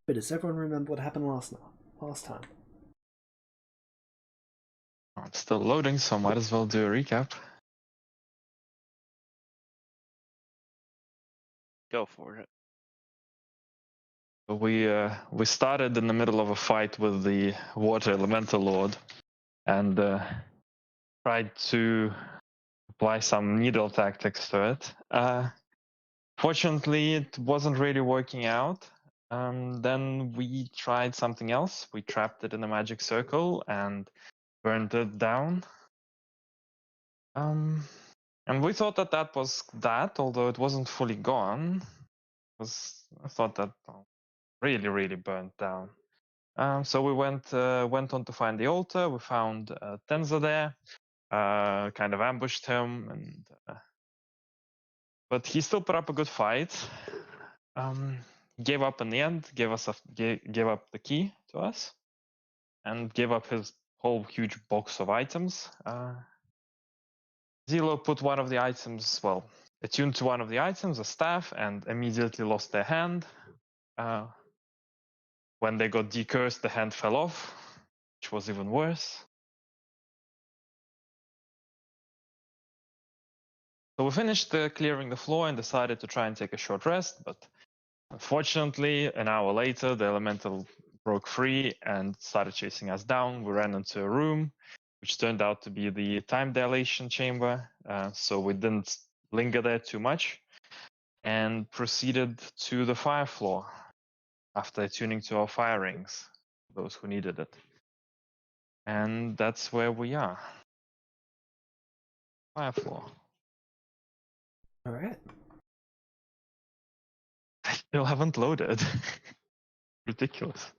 But does everyone remember what happened last time? I'm still loading, so might as well do a recap. Go for it. We started in the middle of a fight with the water elemental lord, and tried to apply some needle tactics to it. Fortunately, it wasn't really working out. Then we tried something else. We trapped it in a magic circle and burned it down. And we thought that that was that, although it wasn't fully gone. I thought that really, really burnt down. So we went on to find the altar. We found Tenza there, kind of ambushed him, and but he still put up a good fight. Gave up in the end. Gave up the key to us, and gave up his whole huge box of items. Zelo put one of the items, well, attuned to one of the items, a staff, and immediately lost their hand. When they got decursed, the hand fell off, which was even worse. So we finished clearing the floor and decided to try and take a short rest, but unfortunately, an hour later, the elemental broke free and started chasing us down. We ran into a room, which turned out to be the time dilation chamber, so we didn't linger there too much and proceeded to the fire floor after attuning to our fire rings, those who needed it. And that's where we are. Fire floor. All right. I still haven't loaded. Ridiculous.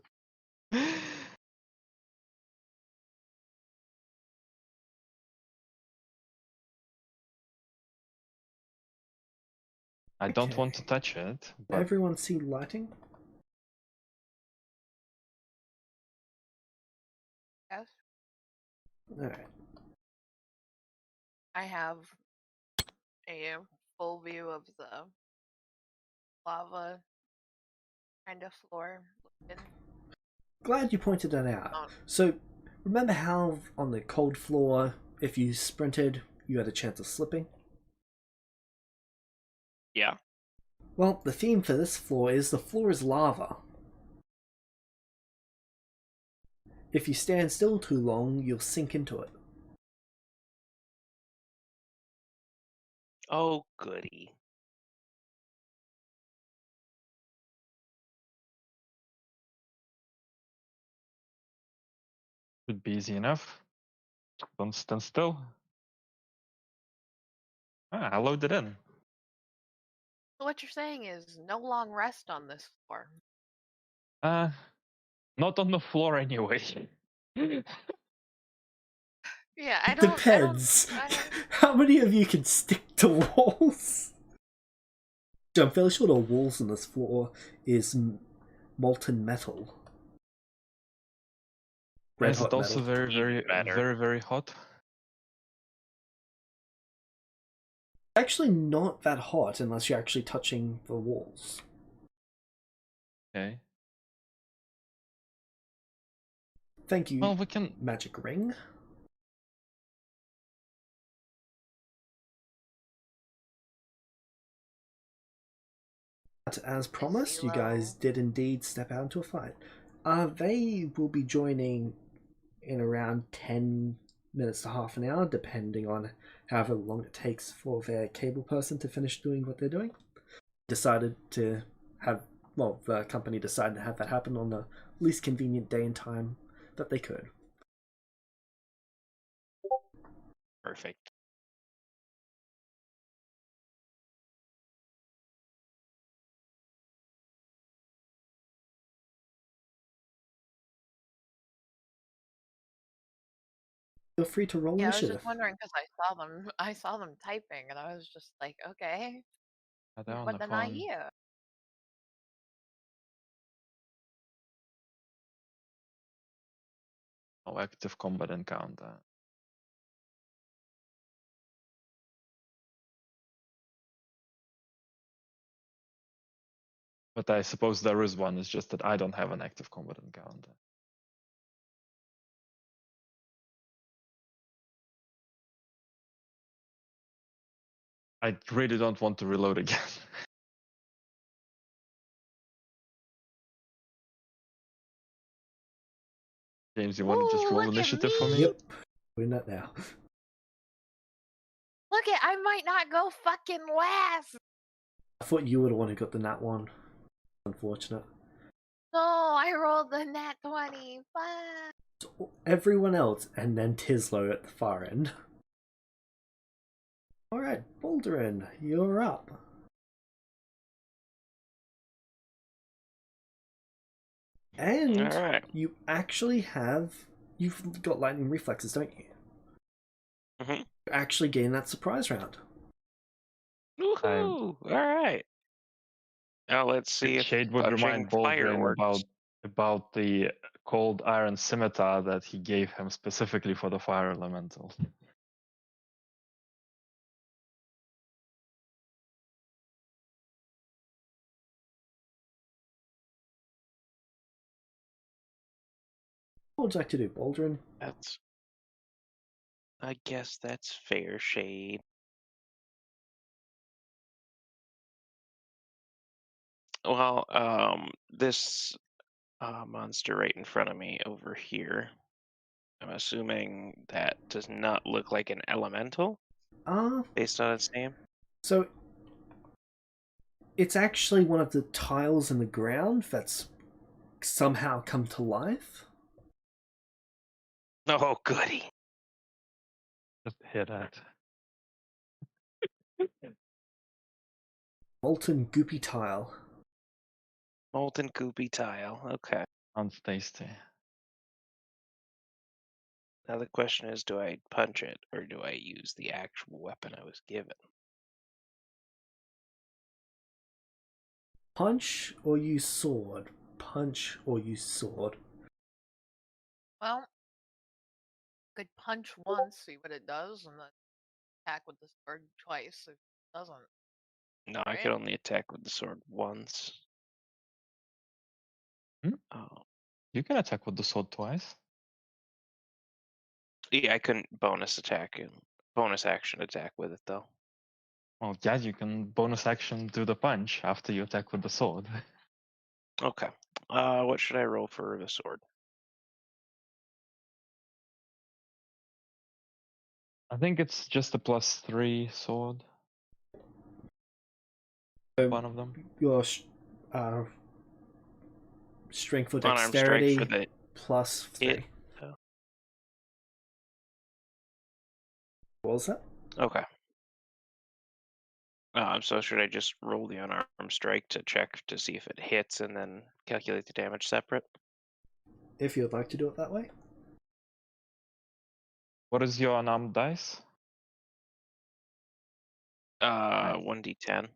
I don't want to touch it, but Everyone see lighting? Yes. All right. I have a full view of the lava kind of floor. Glad you pointed that out. Oh. So, remember how on the cold floor, if you sprinted, you had a chance of slipping? Yeah. Well, the theme for this floor is the floor is lava. If you stand still too long, you'll sink into it. Oh, goody. should be easy enough. Don't stand still. I loaded in. So what you're saying is no long rest on this floor. Not on the floor anyway. Yeah, I It don't. depends. How many of you can stick to walls? I'm fairly sure the walls on this floor is molten metal. Red Is hot it also metal. very hot? Actually, not that hot unless you're actually touching the walls. Okay. Thank you, Well, we can. magic ring. But as promised, you guys did indeed step out into a fight. They will be joining in around 10 minutes to half an hour, depending on however long it takes for their cable person to finish doing what they're doing. Decided to have, well, the company decided to have that happen on the least convenient day and time that they could. Perfect. Feel free to roll Yeah, I was initiative. just wondering because I saw them typing, and I was just like, okay, Are they on what the the I phone? hear? Oh, active combat encounter. But I suppose there is one. It's just that I don't have an active combatant calendar. I really don't want to reload again. James, you want to just Ooh, roll look at initiative for me? me. Yep, we're not now. Look at, I might not go fucking last. I thought you would have want to got the nat one. Unfortunate. No, I rolled the nat 20. Fuck. So everyone else, and then Tislo at the far end. Alright, Baldurin, you're up. And All right. you actually have... You've got lightning reflexes, don't you? Mm-hmm. You actually gain that surprise round. Woohoo! All right. Now let's see if Shade would punching remind fire Baldwin works. about the cold iron scimitar that he gave him specifically for the fire elemental. What would you like to do, Baldurin? That's. I guess that's fair, Shade. Well, this monster right in front of me over here. I'm assuming that does not look like an elemental based on its name. So it's actually one of the tiles in the ground that's somehow come to life. Oh, goody. Just hit it. Molten goopy tile. Molten goopy tile. Okay. Sounds tasty. Now the question is, do I punch it or do I use the actual weapon I was given? Punch or use sword? Punch or use sword? Well, could punch once, see what it does, and then attack with the sword twice if it doesn't. No, I Right? could only attack with the sword once. Hmm? Oh. You can attack with the sword twice. Yeah, I couldn't bonus action attack with it though. Well, yeah, you can bonus action do the punch after you attack with the sword. Okay. What should I roll for the sword? I think it's just a +3 sword. One of them. Your strength or Unarmed strike dexterity for the plus 3. hit. Oh. What was that? Okay. So should I just roll the unarmed strike to check to see if it hits and then calculate the damage separate? If you'd like to do it that way. What is your unarmed dice? 1d10.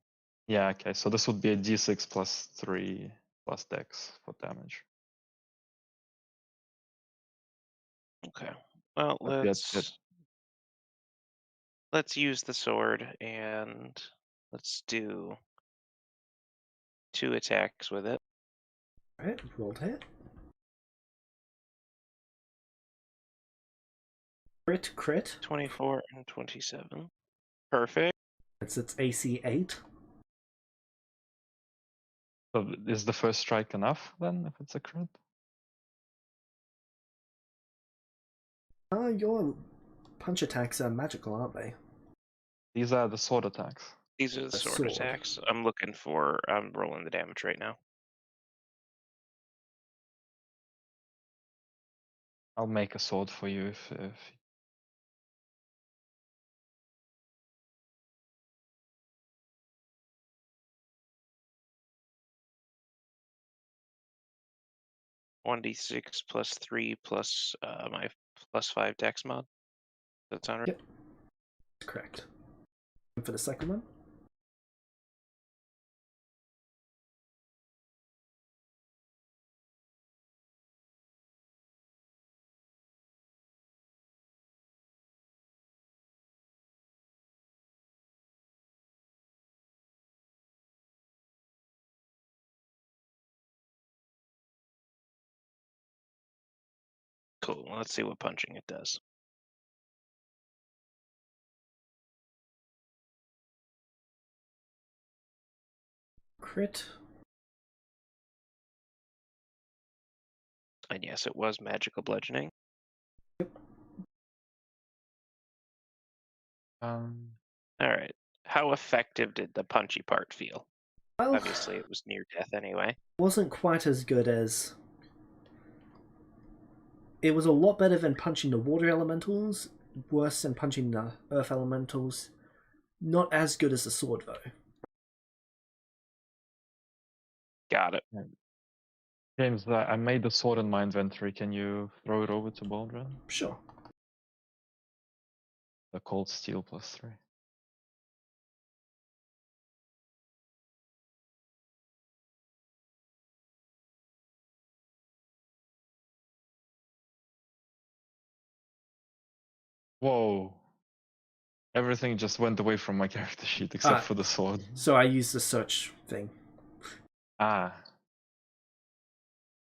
Yeah, okay, so this would be a d6 +3 plus dex for damage. Okay. Well, let's use the sword and let's do 2 attacks with it. Alright, roll to hit. Crit. 24 and 27. Perfect. It's AC 8. So is the first strike enough then, if it's a crit? Your punch attacks are magical, aren't they? These are the sword attacks. These are the The sword sword. attacks. I'm rolling the damage right now. I'll make a sword for you if 1d6 plus 3 plus my plus 5 dex mod. Does that sound right? Yep. That's correct. And for the second one? Cool. Let's see what punching it does. Crit. And yes, it was magical bludgeoning. All right. How effective did the punchy part feel? Well, Obviously, it was near death anyway. wasn't quite as good as. It was a lot better than punching the water elementals, worse than punching the earth elementals. Not as good as the sword, though. Got it. James, I made the sword in my inventory. Can you throw it over to Baldrin? Sure. The cold steel +3. Whoa. Everything just went away from my character sheet except for the sword. So I used the search thing. Ah.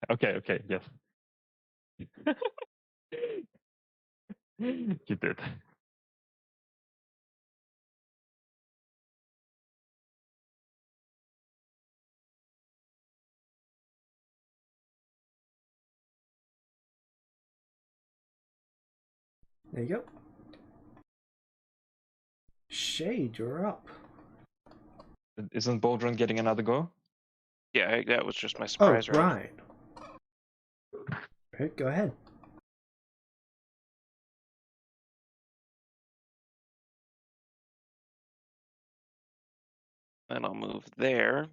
Okay, yes. You did. There you go. Shade, you're up. Isn't Baldrin getting another go? Yeah, that was just my surprise round. Right. Okay, go ahead. Then I'll move there.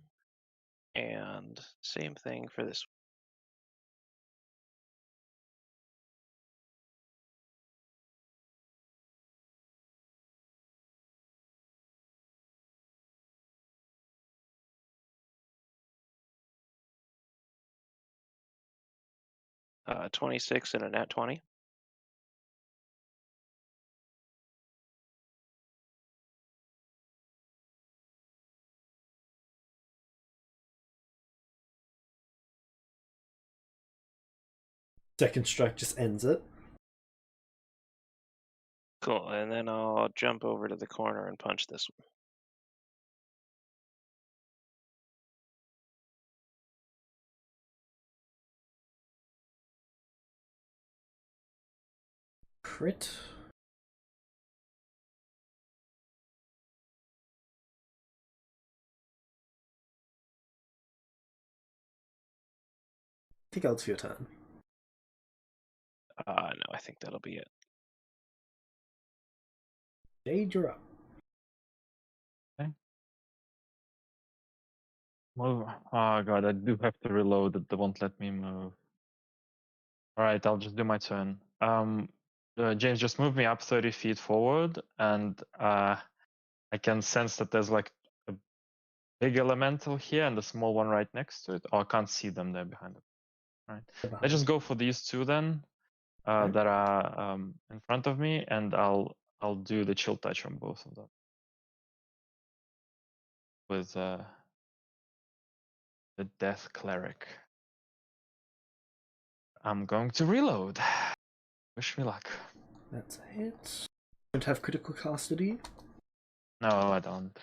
And same thing for this. Uh, 26 and a nat 20. Second strike just ends it. Cool. And then I'll jump over to the corner and punch this one. Crit. I think it's your turn. No, I think that'll be it. Jade, you're up. Okay. Move. Oh god, I do have to reload it. They won't let me move. Alright, I'll just do my turn. James, just move me up 30 feet forward, and I can sense that there's like a big elemental here and a small one right next to it. Oh, I can't see them there behind it. Alright. Let's just go for these two then, that are in front of me, and I'll do the chill touch on both of them. With the death cleric. I'm going to reload. Wish me luck. That's a hit. Don't have critical cast, do you? No, I don't.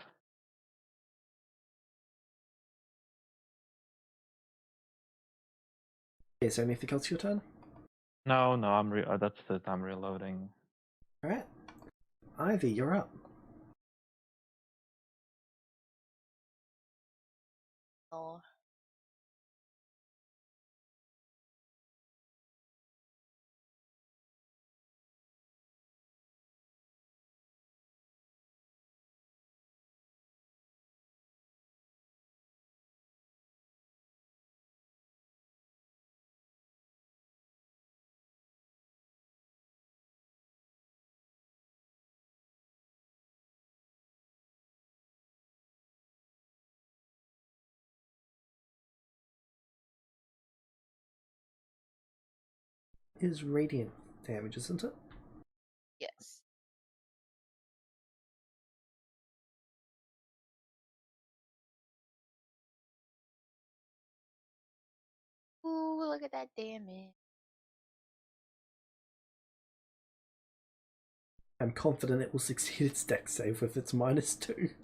Is there anything else your turn? No, I'm that's it. I'm reloading. Alright. Ivy, you're up. Oh. Is radiant damage, isn't it? Yes. Ooh, look at that damage. I'm confident it will succeed its dex save with its -2.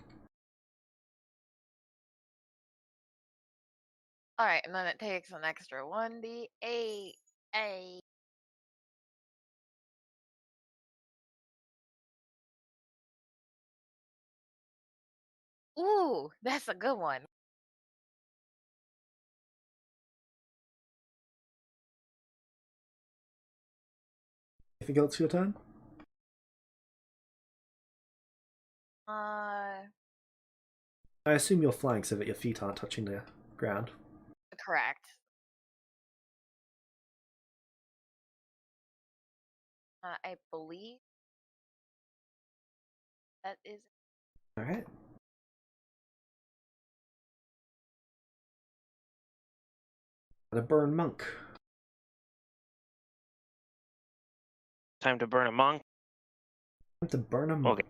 Alright, and then it takes an extra 1d8. A. Ooh, that's a good one. Anything else for your turn? I assume you're flying so that your feet aren't touching the ground. Correct. I believe that is. Alright. A burn monk. Time to burn a monk. Time to burn a monk. Okay.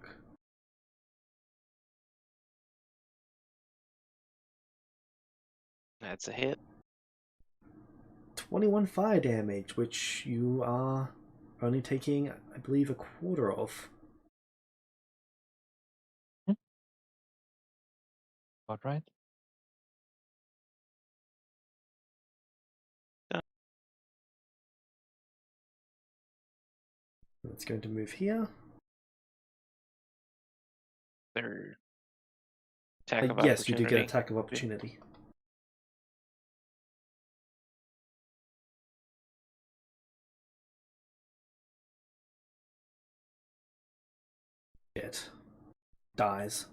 That's a hit. 21 fire damage, which you are only taking, I believe, a quarter of. About right. It's going to move here. Their attack of Yes, you do get opportunity. attack of opportunity. It dies.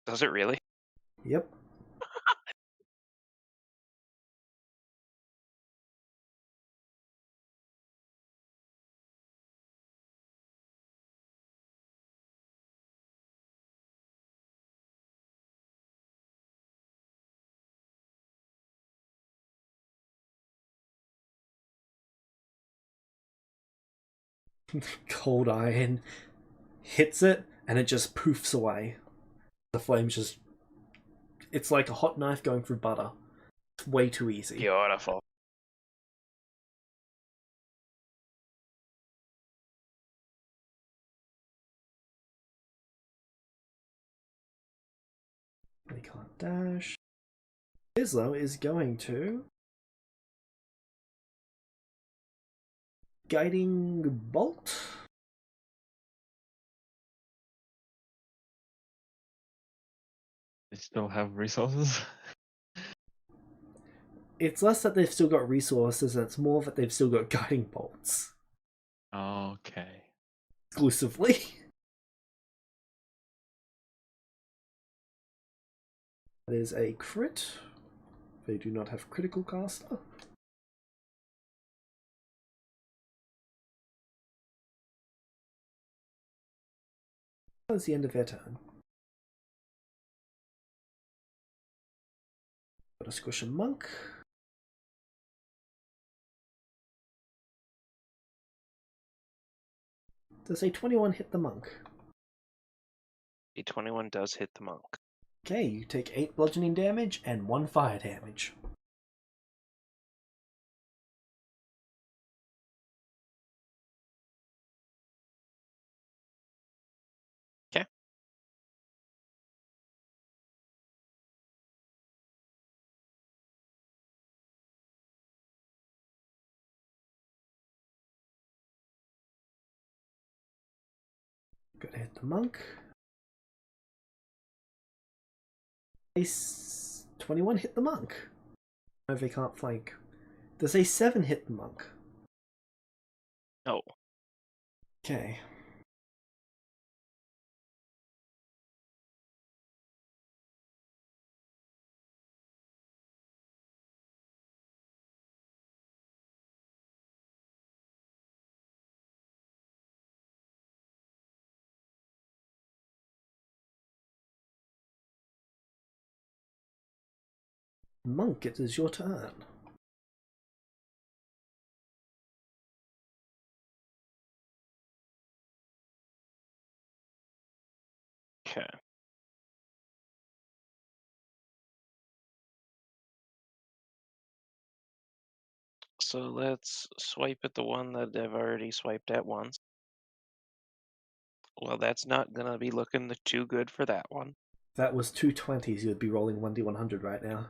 Does it really? Yep. Cold iron hits it and it just poofs away. The flames just... It's like a hot knife going through butter. It's way too easy. Beautiful. They can't dash. Islo is going to... Guiding Bolt? They still have resources. It's less that they've still got resources, and it's more that they've still got Guiding Bolts. Okay. Exclusively. That is a crit. They do not have critical caster. That's the end of their turn. Got a squish a monk. Does a 21 hit the monk? A 21 does hit the monk. Okay, you take 8 bludgeoning damage and 1 fire damage. Okay. Gonna hit the monk. Ace 21 hit the monk. No, they can't flank. Does a 7 hit the monk? No. Okay. Monk, it is your turn. Okay. So let's swipe at the one that I've already swiped at once. Well, that's not going to be looking too good for that one. If that was 220s, you'd be rolling 1d100 right now.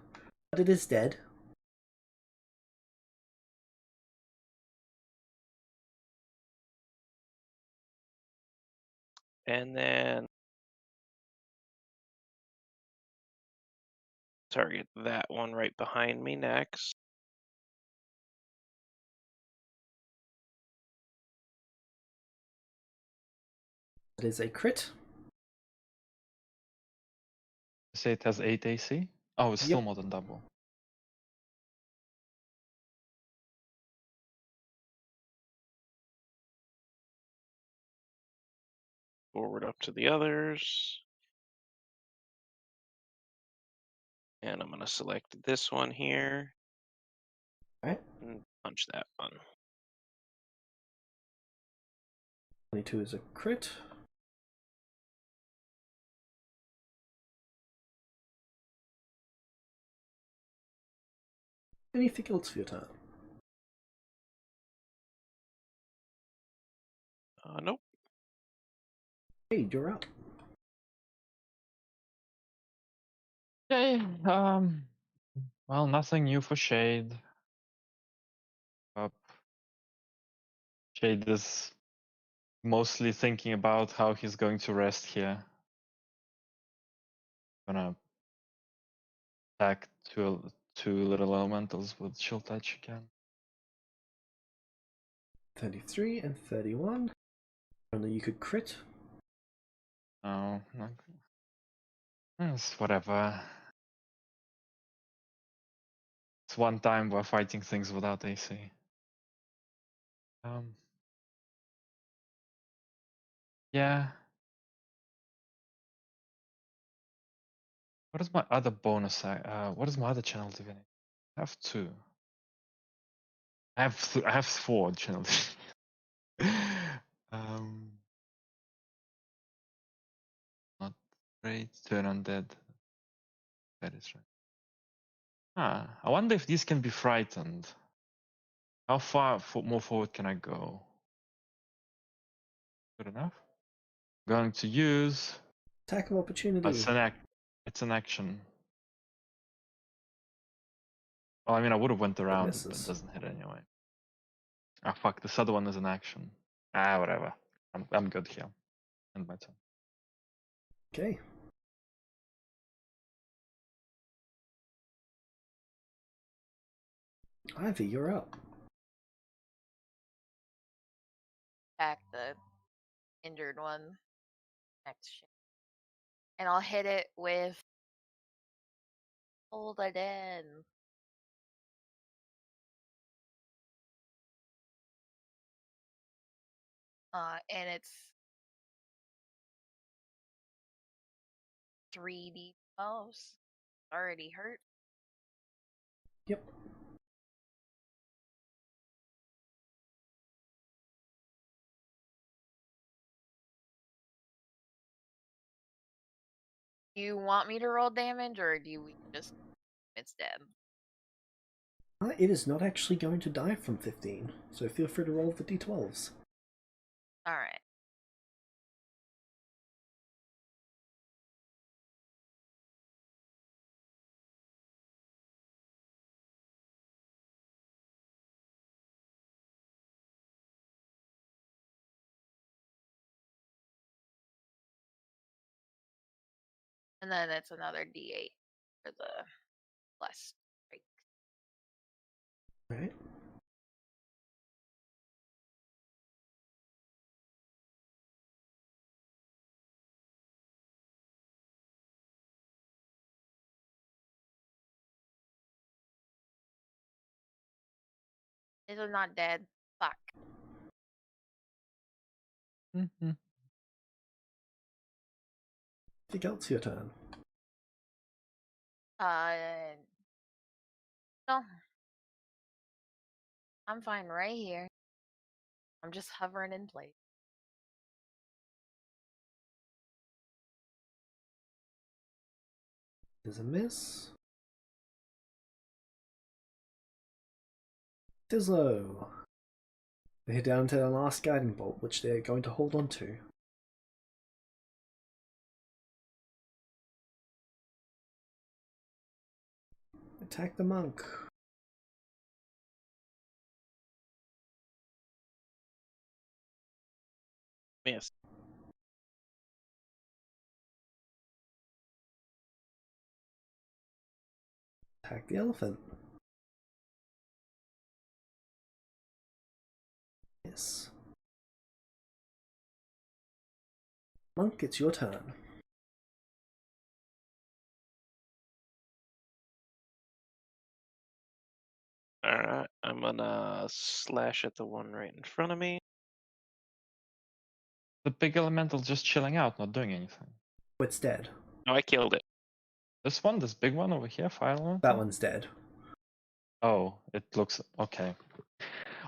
But it is dead. And then target that one right behind me next. It is a crit. Say it has 8 AC. Oh, it's still Yep. more than double. Forward up to the others. And I'm going to select this one here. Alright. And punch that one. 22 is a crit. Anything else for your turn? Nope. Hey, you're up. Okay. Well, nothing new for Shade. Shade is mostly thinking about how he's going to rest here. Gonna attack two little elementals with shield touch again. 33 and 31. Only you could crit. Oh, it's whatever. It's one time we're fighting things without AC. Yeah. What is my other bonus? What is my other channel divinity? I have two. I have 4 channel divinity. Not great. Turn undead. That is right. I wonder if these can be frightened. How far more forward can I go? Good enough. Going to use. Attack of opportunity. It's an action. Well, I mean, I would have went around it, but it misses. doesn't hit anyway. Ah, fuck. This other one is an action. Whatever. I'm good here. End my turn. Okay. Ivy, you're up. Attack the injured one next shift. And I'll hit it with Hold It In. And it's 3d12s. Already hurt. Yep. Do you want me to roll damage, or do you just it's dead? It is not actually going to die from 15, so feel free to roll the d12s. Alright. And then it's another d8 for the plus strike. Right. Is it not dead? Fuck. Mm-hmm. Anything else for your turn? No. I'm fine right here. I'm just hovering in place. Is a miss. Tislo. They head down to their last guiding bolt, which they're going to hold on to. Attack the monk. Miss. Attack the elephant. Yes. Monk, it's your turn. Alright, I'm gonna slash at the one right in front of me. The big elemental just chilling out, not doing anything. It's dead. No, I killed it. This big one over here, fire elemental? That one's dead. Oh, it looks okay.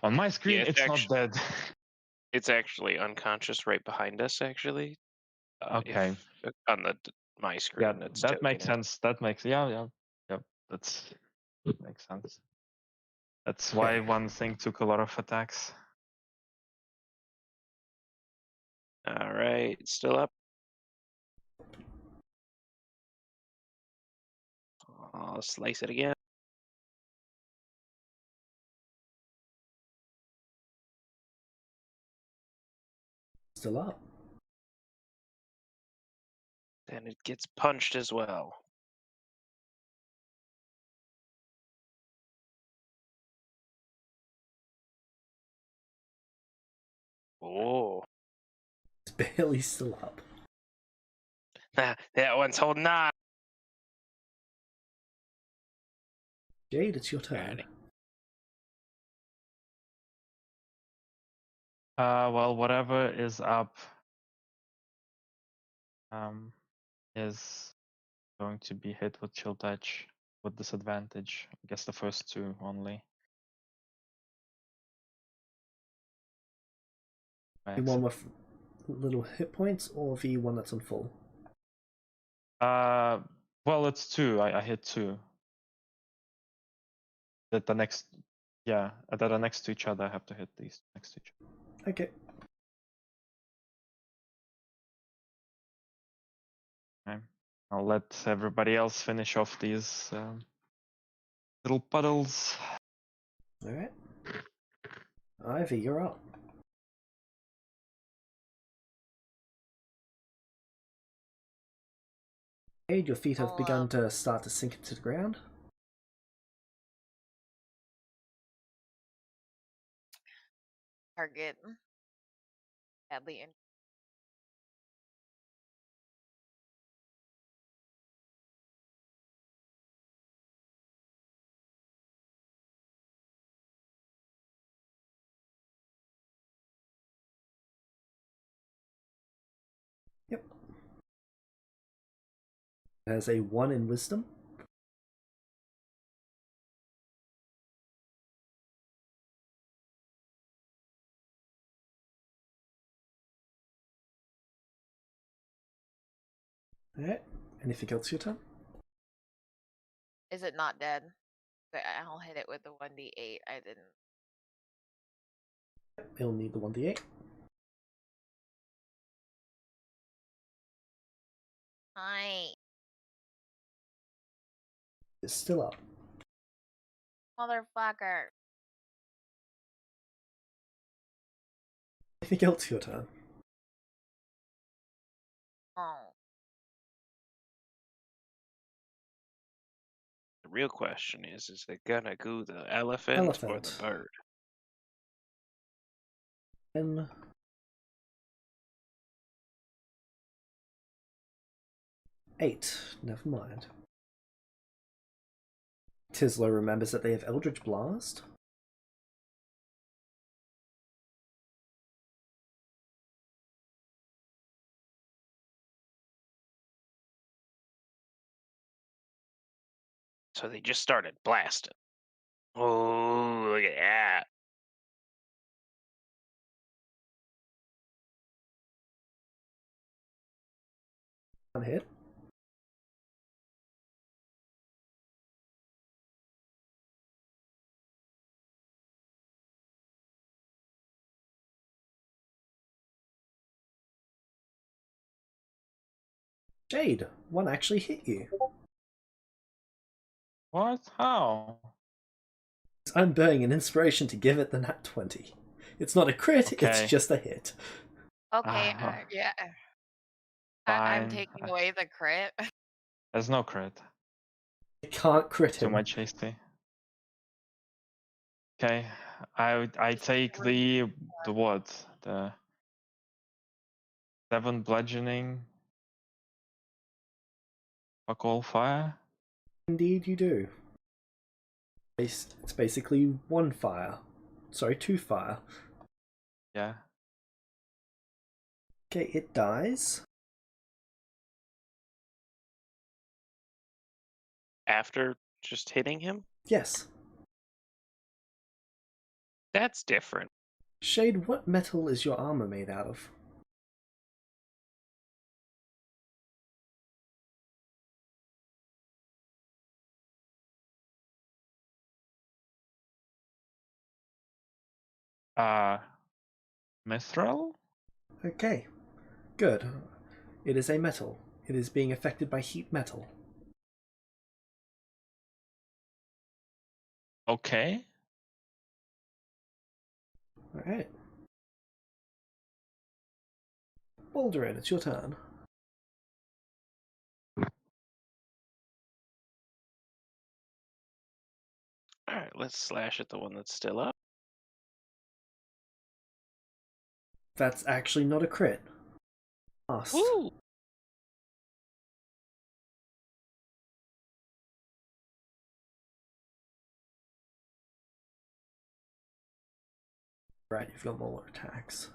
On my screen, Yeah, it's not dead. It's actually unconscious right behind us, actually. Okay. On my Yeah, screen, it's that makes token it. sense. That makes yeah. That makes sense. That's why Okay. one thing took a lot of attacks. Alright, still up. I'll slice it again. Still up. And it gets punched as well. Oh, It's barely still up. that one's holding on. Jade, it's your turn. Alrighty. Well, whatever is up is going to be hit with chill touch with disadvantage. I guess the first two only. The one with little hit points or the one that's on full? Well, it's two. I hit two. That the next, yeah, that are next to each other. I have to hit these next to each other. Okay. Okay. I'll let everybody else finish off these little puddles. Alright. Ivy, you're up. Jade, your feet have begun to start to sink into the ground. Target. Badly injured. Yep. It has a 1 in wisdom. Alright. Anything else your turn? Is it not dead? Okay, I'll hit it with the 1d8. I didn't. It'll need the 1d8. Hi. It's still up. Motherfucker. Anything else your turn? Oh. The real question is it gonna go the elephant or the bird? And 8. Never mind. Tislo remembers that they have Eldritch Blast. So they just started blasting. Oh, look at that. One hit. Jade, one actually hit you. What? How? I'm burning an inspiration to give it the nat 20. It's not a crit, it's Okay. just a hit. Okay, yeah. I'm Fine. taking away the crit. There's no crit. It can't crit Too him. much hasty. Okay. I take the what? The 7 bludgeoning. Fuck all fire. Indeed you do. It's basically 1 fire. Sorry, 2 fire. Yeah. Okay, it dies. After just hitting him? Yes. That's different. Shade, what metal is your armor made out of? Mithril? Okay, good. It is a metal. It is being affected by heat metal. Okay. Alright. Baldurin, it's your turn. Alright, let's slash at the one that's still up. That's actually not a crit. Lost. Woo! Right, you've got more attacks.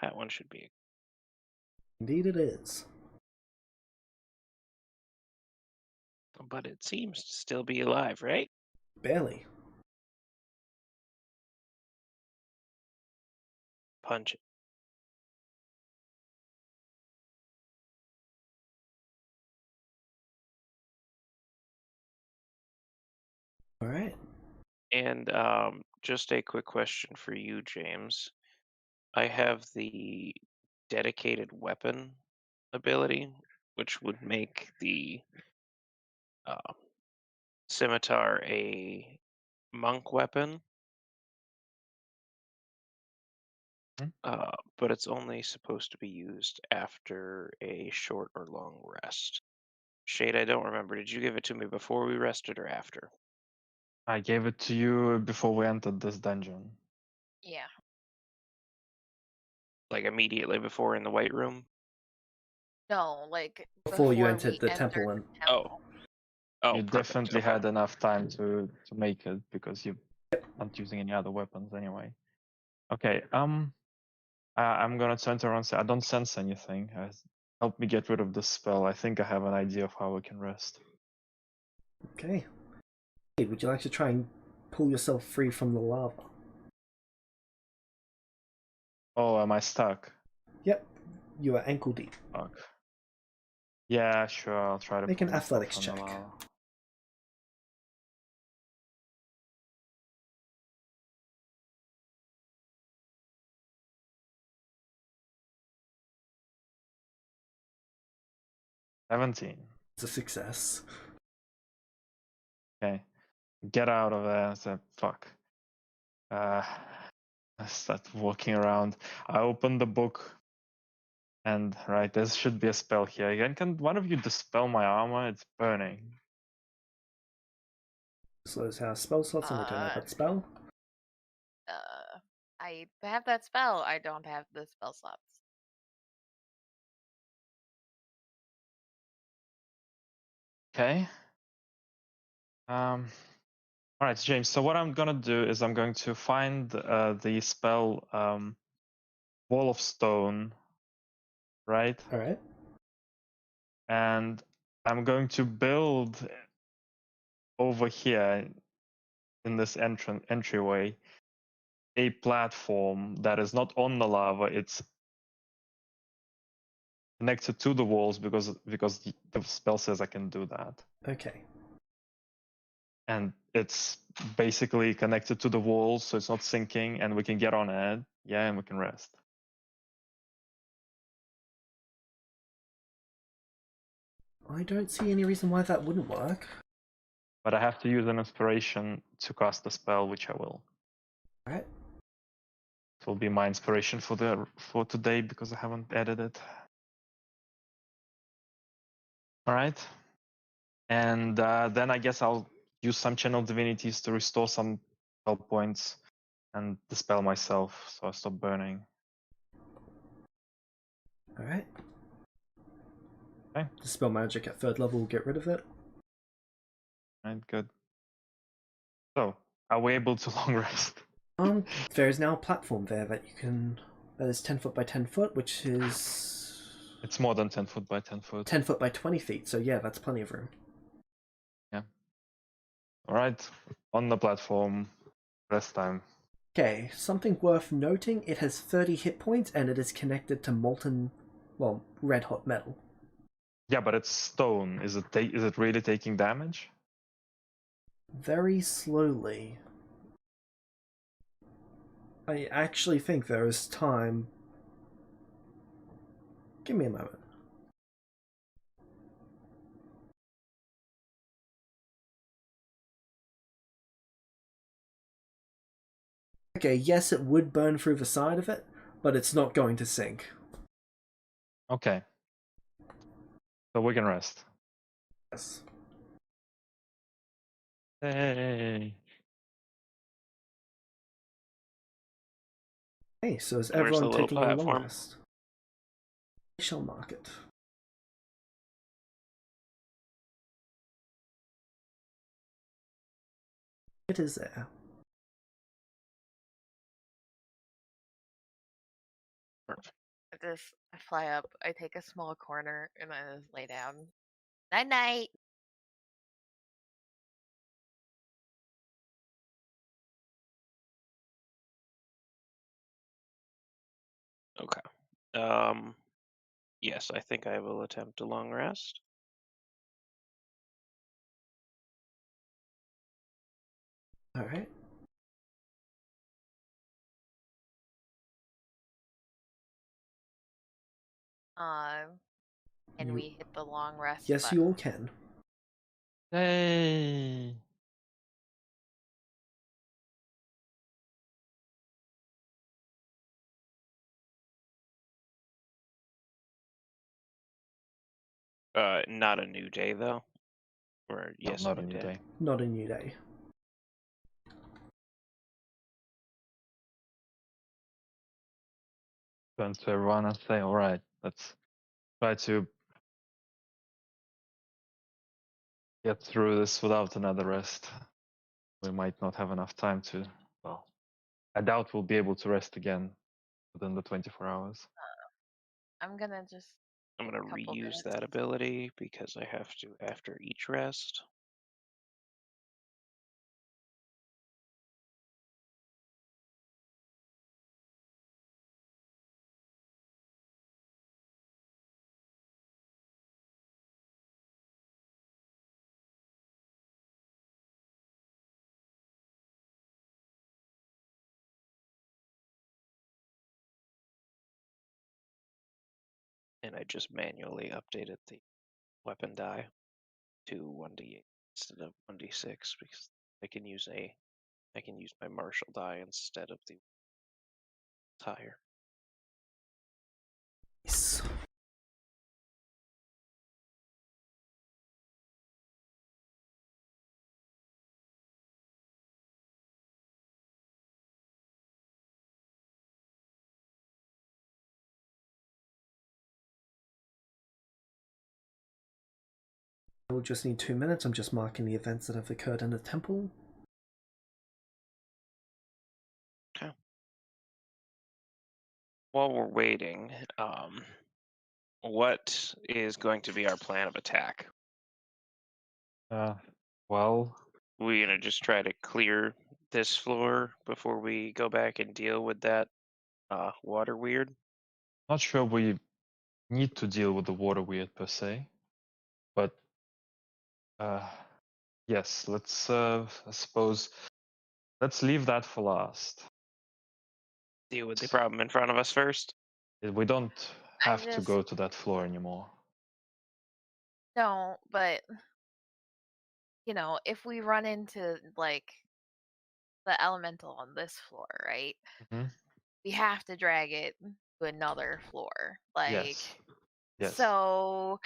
That one should be. Indeed it is. But it seems to still be alive, right? Barely. Punch it. Alright. And just a quick question for you, James. I have the dedicated weapon ability, which would make the scimitar a monk weapon. But it's only supposed to be used after a short or long rest. Shade, I don't remember. Did you give it to me before we rested or after? I gave it to you before we entered this dungeon. Yeah. Like immediately before in the white room? No, like Before you we entered the temple entered and the temple. Oh, You perfect. definitely Okay. had enough time to make it because you're not using any other weapons anyway. Okay, I'm gonna turn around and say I don't sense anything. Help me get rid of this spell. I think I have an idea of how we can rest. Okay. Would you like to try and pull yourself free from the lava? Oh, am I stuck? Yep. You are ankle deep. Fuck. Yeah, sure. I'll try to Make pull an myself athletics from the check. lava. $17. It's a success. Okay. Get out of there. I said, fuck. I start walking around. I open the book. And right, there should be a spell here. Again, can one of you dispel my armor? It's burning. Slows how spell slots and we don't have that spell. I have that spell. I don't have the spell slots. Okay. All right, James. So what I'm gonna do is I'm going to find the spell Wall of Stone, right? Alright. And I'm going to build over here in this entryway a platform that is not on the lava. It's connected to the walls because the spell says I can do that. Okay. and it's basically connected to the wall, so it's not sinking, and we can get on it. Yeah, and we can rest. I don't see any reason why that wouldn't work. But I have to use an inspiration to cast the spell, which I will. Alright. It will be my inspiration for today because I haven't added it. All right. And then I guess I'll use some channel divinities to restore some spell points and dispel myself so I stop burning. Alright. Okay. Dispel magic at 3rd level will get rid of it. All right, good. So, are we able to long rest? There is now a platform there that you can. That is 10 foot by 10 foot, which is. It's more than 10 foot by 10 foot. 10 foot by 20 feet, so yeah, that's plenty of room. Yeah. All right, on the platform, rest time. Okay, something worth noting, it has 30 hit points and it is connected to molten, well, red hot metal. Yeah, but it's stone. Is it really taking damage? Very slowly. I actually think there is time. Give me a moment. Okay, yes, it would burn through the side of it, but it's not going to sink. Okay. So we can rest. Yes. Hey. Hey, so is Where's the everyone little taking a long platform? rest? I shall mark it. It is there. Perfect. I fly up, I take a small corner, and I just lay down. Night night. Okay. Yes, I think I will attempt a long rest. Alright. Can we hit the long rest Yes, button? you all can. Hey. Not a new day though. Or No, yes, not a new day. Not a new day. Turn to everyone and say, all right, let's try to get through this without another rest. We might not have enough time to, well, I doubt we'll be able to rest again within the 24 hours. I'm gonna just. I'm gonna couple reuse minutes. that ability because I have to after each rest. And I just manually updated the weapon die to 1d8 instead of 1d6 because I can use my martial die instead of the higher. Nice. We'll just need 2 minutes. I'm just marking the events that have occurred in the temple. Okay. While we're waiting, what is going to be our plan of attack? Well, We gonna just try to clear this floor before we go back and deal with that water weird? not sure we need to deal with the water weird per se, but Yes, let's. I suppose. Let's leave that for last. Deal with the problem in front of us first. We don't I have to just go to that floor anymore. no, but if we run into like the elemental on this floor, right? Mhm. We have to drag it to another floor. Yes. Yes. So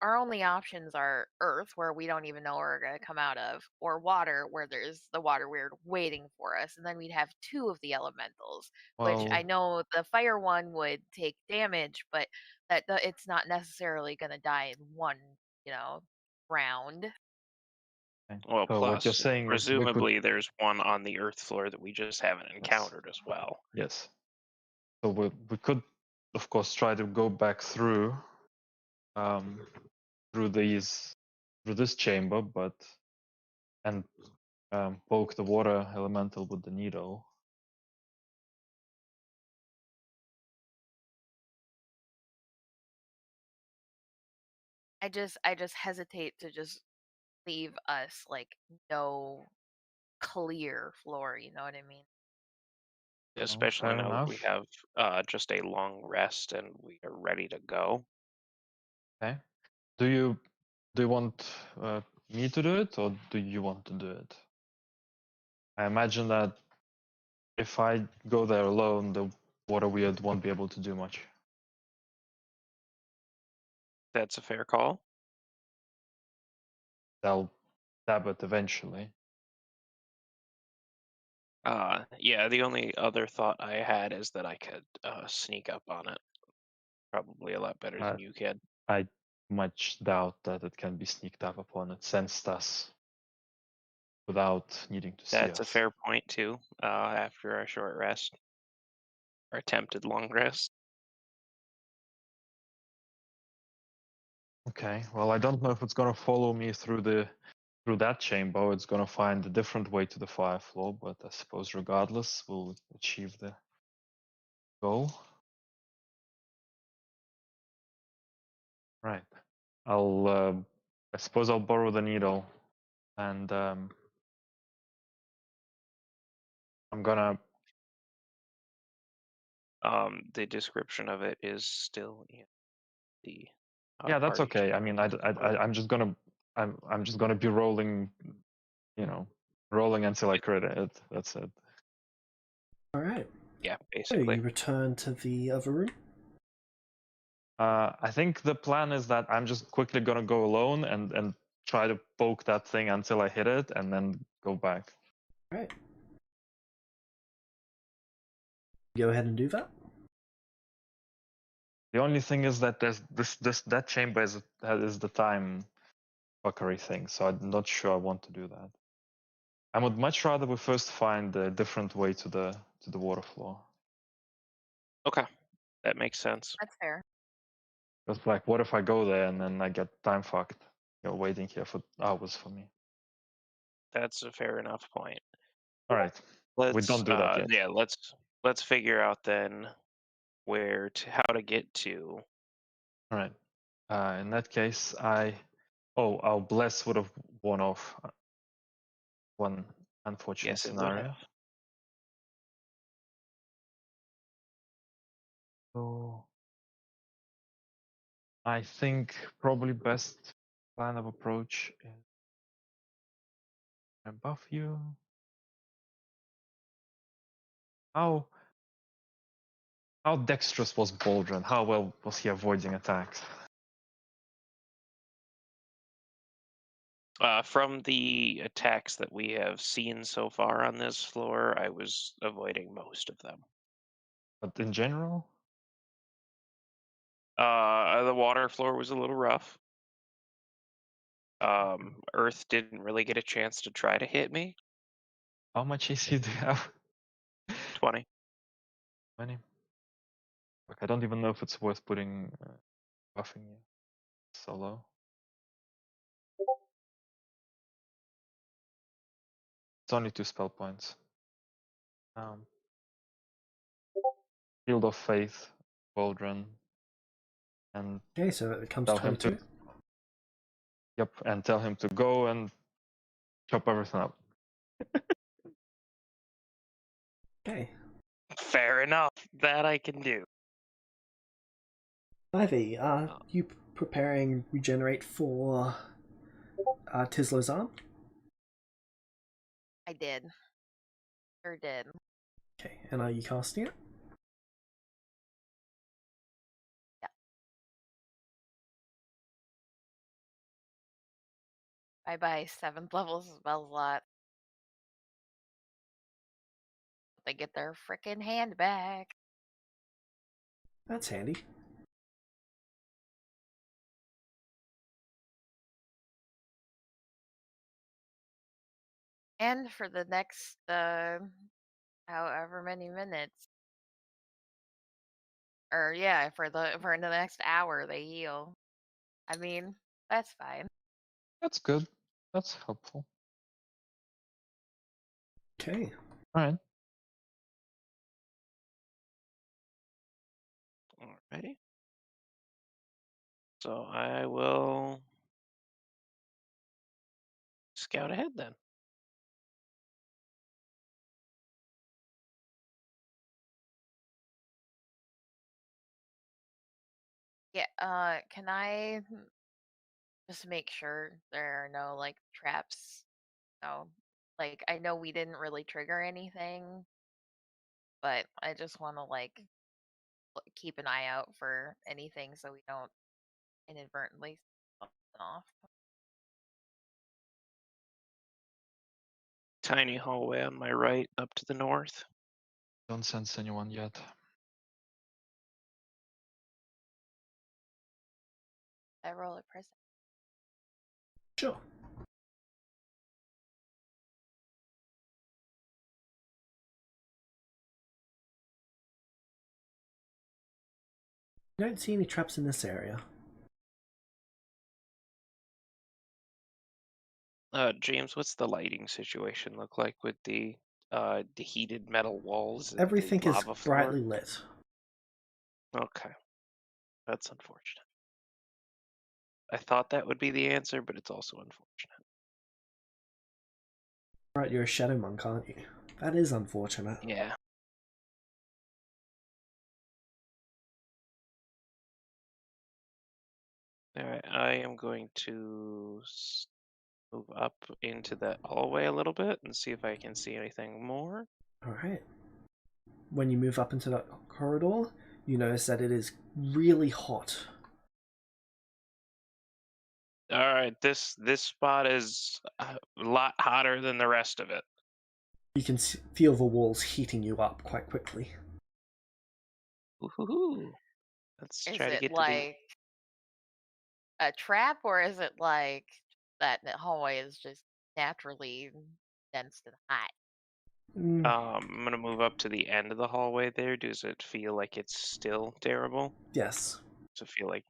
our only options are earth, where we don't even know where we're going to come out of, or water, where there's the water weird waiting for us. And then we'd have two of the elementals, which I Well, know the fire one would take damage, but it's not necessarily going to die in one, round. okay. Well, So what you're plus, saying is we could. presumably, there's one on the Earth floor that we just haven't encountered as well. Yes. So we could, of course, try to go back through through this chamber, but and poke the water elemental with the needle. I just hesitate to just leave us like no clear floor, you know what I mean? Especially Fair now that we enough. have just a long rest and we are ready to go. Okay. Do you want me to do it, or do you want to do it? I imagine that if I go there alone, the water weird won't be able to do much. That's a fair call. They'll stab it eventually. Yeah, the only other thought I had is that I could sneak up on it. Probably a lot better Uh, than you can. I much doubt that it can be sneaked up upon. It sensed us without needing to see That's a us. fair point too. After our short rest, our attempted long rest. Okay. Well, I don't know if it's gonna follow me through that chamber. Or it's gonna find a different way to the fire floor, but I suppose regardless, we'll achieve the goal. Right. I suppose I'll borrow the needle, and I'm gonna. The description of it is still in the Yeah, that's party okay. I chat. mean, I'm just gonna. I'm just gonna be rolling. Rolling until I crit it. That's it. All right. Yeah, So basically. you return to the other room. I think the plan is that I'm just quickly gonna go alone and try to poke that thing until I hit it, and then go back. All right. Go ahead and do that. The only thing is that there's that chamber is the time fuckery thing, so I'm not sure I want to do that. I would much rather we first find a different way to the water floor. Okay, that makes sense. That's fair. Because like, what if I go there and then I get time fucked? Waiting here for hours for me. That's a fair enough point. All right, we don't do that yet. Yeah, let's figure out then how to get to. All right. In that case, our bless would have worn off one unfortunate Yes, it would scenario. have. So I think probably best plan of approach is buff you. How dexterous was Baldrin? How well was he avoiding attacks? From the attacks that we have seen so far on this floor, I was avoiding most of them. But in general? The water floor was a little rough. Earth didn't really get a chance to try to hit me. How much AC do you have? 20. 20. Like, I don't even know if it's worth putting buffing you so low. It's only 2 spell points. Shield of Faith, Baldrin, and Okay, so it comes tell him 22. Yep, and tell him to go and chop everything up. Okay. Fair enough. That I can do. Ivy, you preparing regenerate for Tislo's arm? I did. Sure did. Okay, and are you casting it? Yeah. I buy 7th level spell slot. They get their frickin' hand back. That's handy. And for the next however many minutes. Or yeah, for the next hour they heal. I mean, that's fine. That's good. That's helpful. Okay. Alright. Alrighty. So I will scout ahead then. Yeah, can I just make sure there are no like traps? No. Like I know we didn't really trigger anything, but I just want to like keep an eye out for anything so we don't inadvertently set something off. Tiny hallway on my right up to the north. Don't sense anyone yet. I roll a present. Sure. I don't see any traps in this area. James, what's the lighting situation look like with the heated metal walls and Everything the is lava floor? brightly lit. Okay. That's unfortunate. I thought that would be the answer, but it's also unfortunate. Right, you're a shadow monk, aren't you? That is unfortunate. Yeah. Alright, I am going to move up into that hallway a little bit and see if I can see anything more. Alright. When you move up into that corridor, you notice that it is really hot. Alright, this spot is a lot hotter than the rest of it. You can feel the walls heating you up quite quickly. Woohoo! Let's Is try to it get to the. like a trap or is it like that hallway is just naturally dense and hot? I'm gonna move up to the end of the hallway there. Does it feel like it's still terrible? Yes. Does it feel like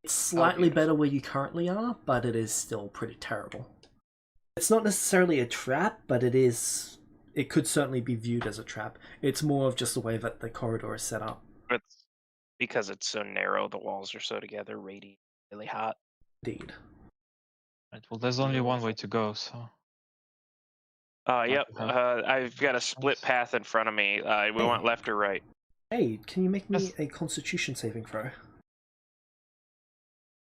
It's slightly beautiful. better where you currently are, but it is still pretty terrible. It's not necessarily a trap, but it could certainly be viewed as a trap. It's more of just the way that the corridor is set up. But because it's so narrow, the walls are so together, radiant, really hot. Indeed. Right, well, there's only one way to go, so. Yep. have I've got a split options. path in front of me. We Hey. want left or right. Hey, can you make me Yes. a Constitution saving throw?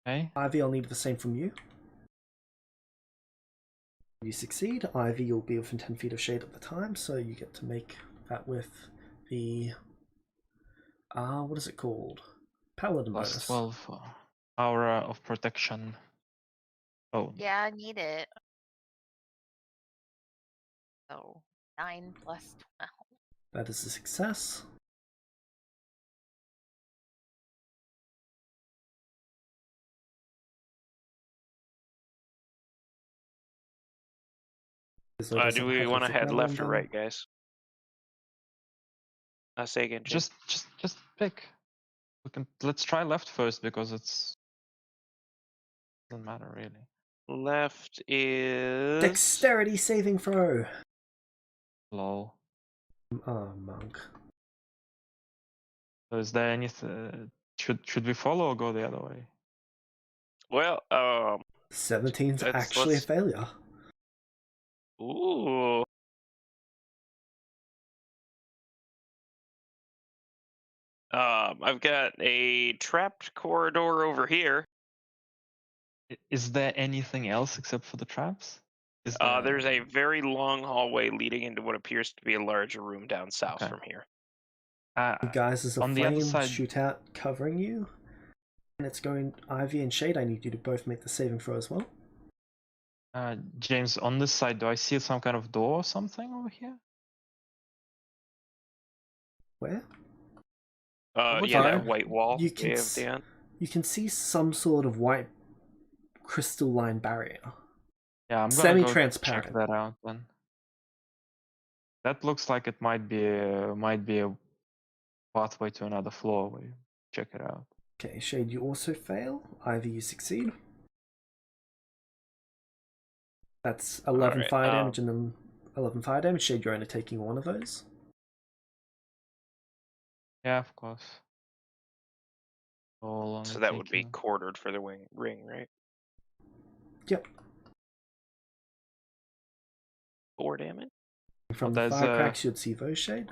Okay. Ivy, I'll need the same from you. You succeed. Ivy, you'll be within 10 feet of shade at the time, so you get to make that with the what is it called? Paladin Plus bonus. 12 aura of protection. Oh, Yeah, I need it. So 9 plus 12. That is a success. Do we want to head left or right, guys? Say again, Jim. just pick. Let's try left first because doesn't matter really. Left is Dexterity saving throw. Lol. Oh, monk. So is there anything? Should we follow or go the other way? Well, 17's let's actually a failure. ooh. I've got a trapped corridor over here. Is there anything else except for the traps? Is There's a very long hallway leading into what appears to be a larger room down south Okay. from here. Guys, there's a On the other flame side, shoot out covering you. And it's going Ivy and Shade. I need you to both make the saving throw as well. James, on this side, do I see some kind of door or something over here? Where? Over Yeah, there. that white wall You can we have down. You can see some sort of white crystalline barrier. Yeah, I'm gonna go check Semi-transparent. that out then. That looks like it might be a pathway to another floor. We check it out. Okay, Shade, you also fail. Ivy, you succeed. That's 11 Alright, fire damage and then 11 fire damage. Shade, you're only taking one of those. Yeah, of course. All so only that would be taking- quartered for the ring, right? Yep. 4 damage. From the there's fire cracks, you'd see those, Shade.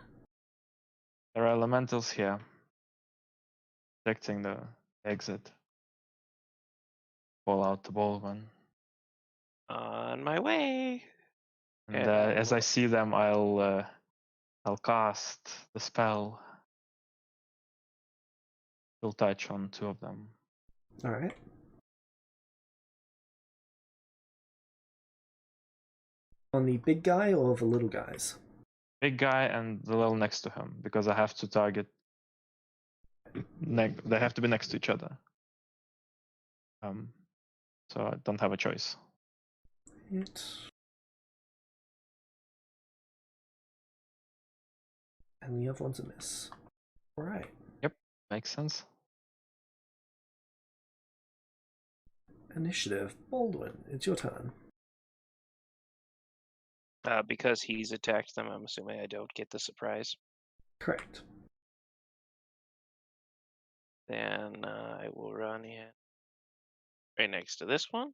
There are elementals here, protecting the exit. Pull out the ballroom. On my way. And as I see them, I'll cast the spell. Will touch on 2 of them. All right. On the big guy or the little guys? Big guy and the little next to him, because I have to target. They have to be next to each other. So I don't have a choice. Hit. And the other one's a miss. All right. Yep, makes sense. Initiative. Baldwin, it's your turn. Because he's attacked them, I'm assuming I don't get the surprise. Correct. Then I will run in right next to this one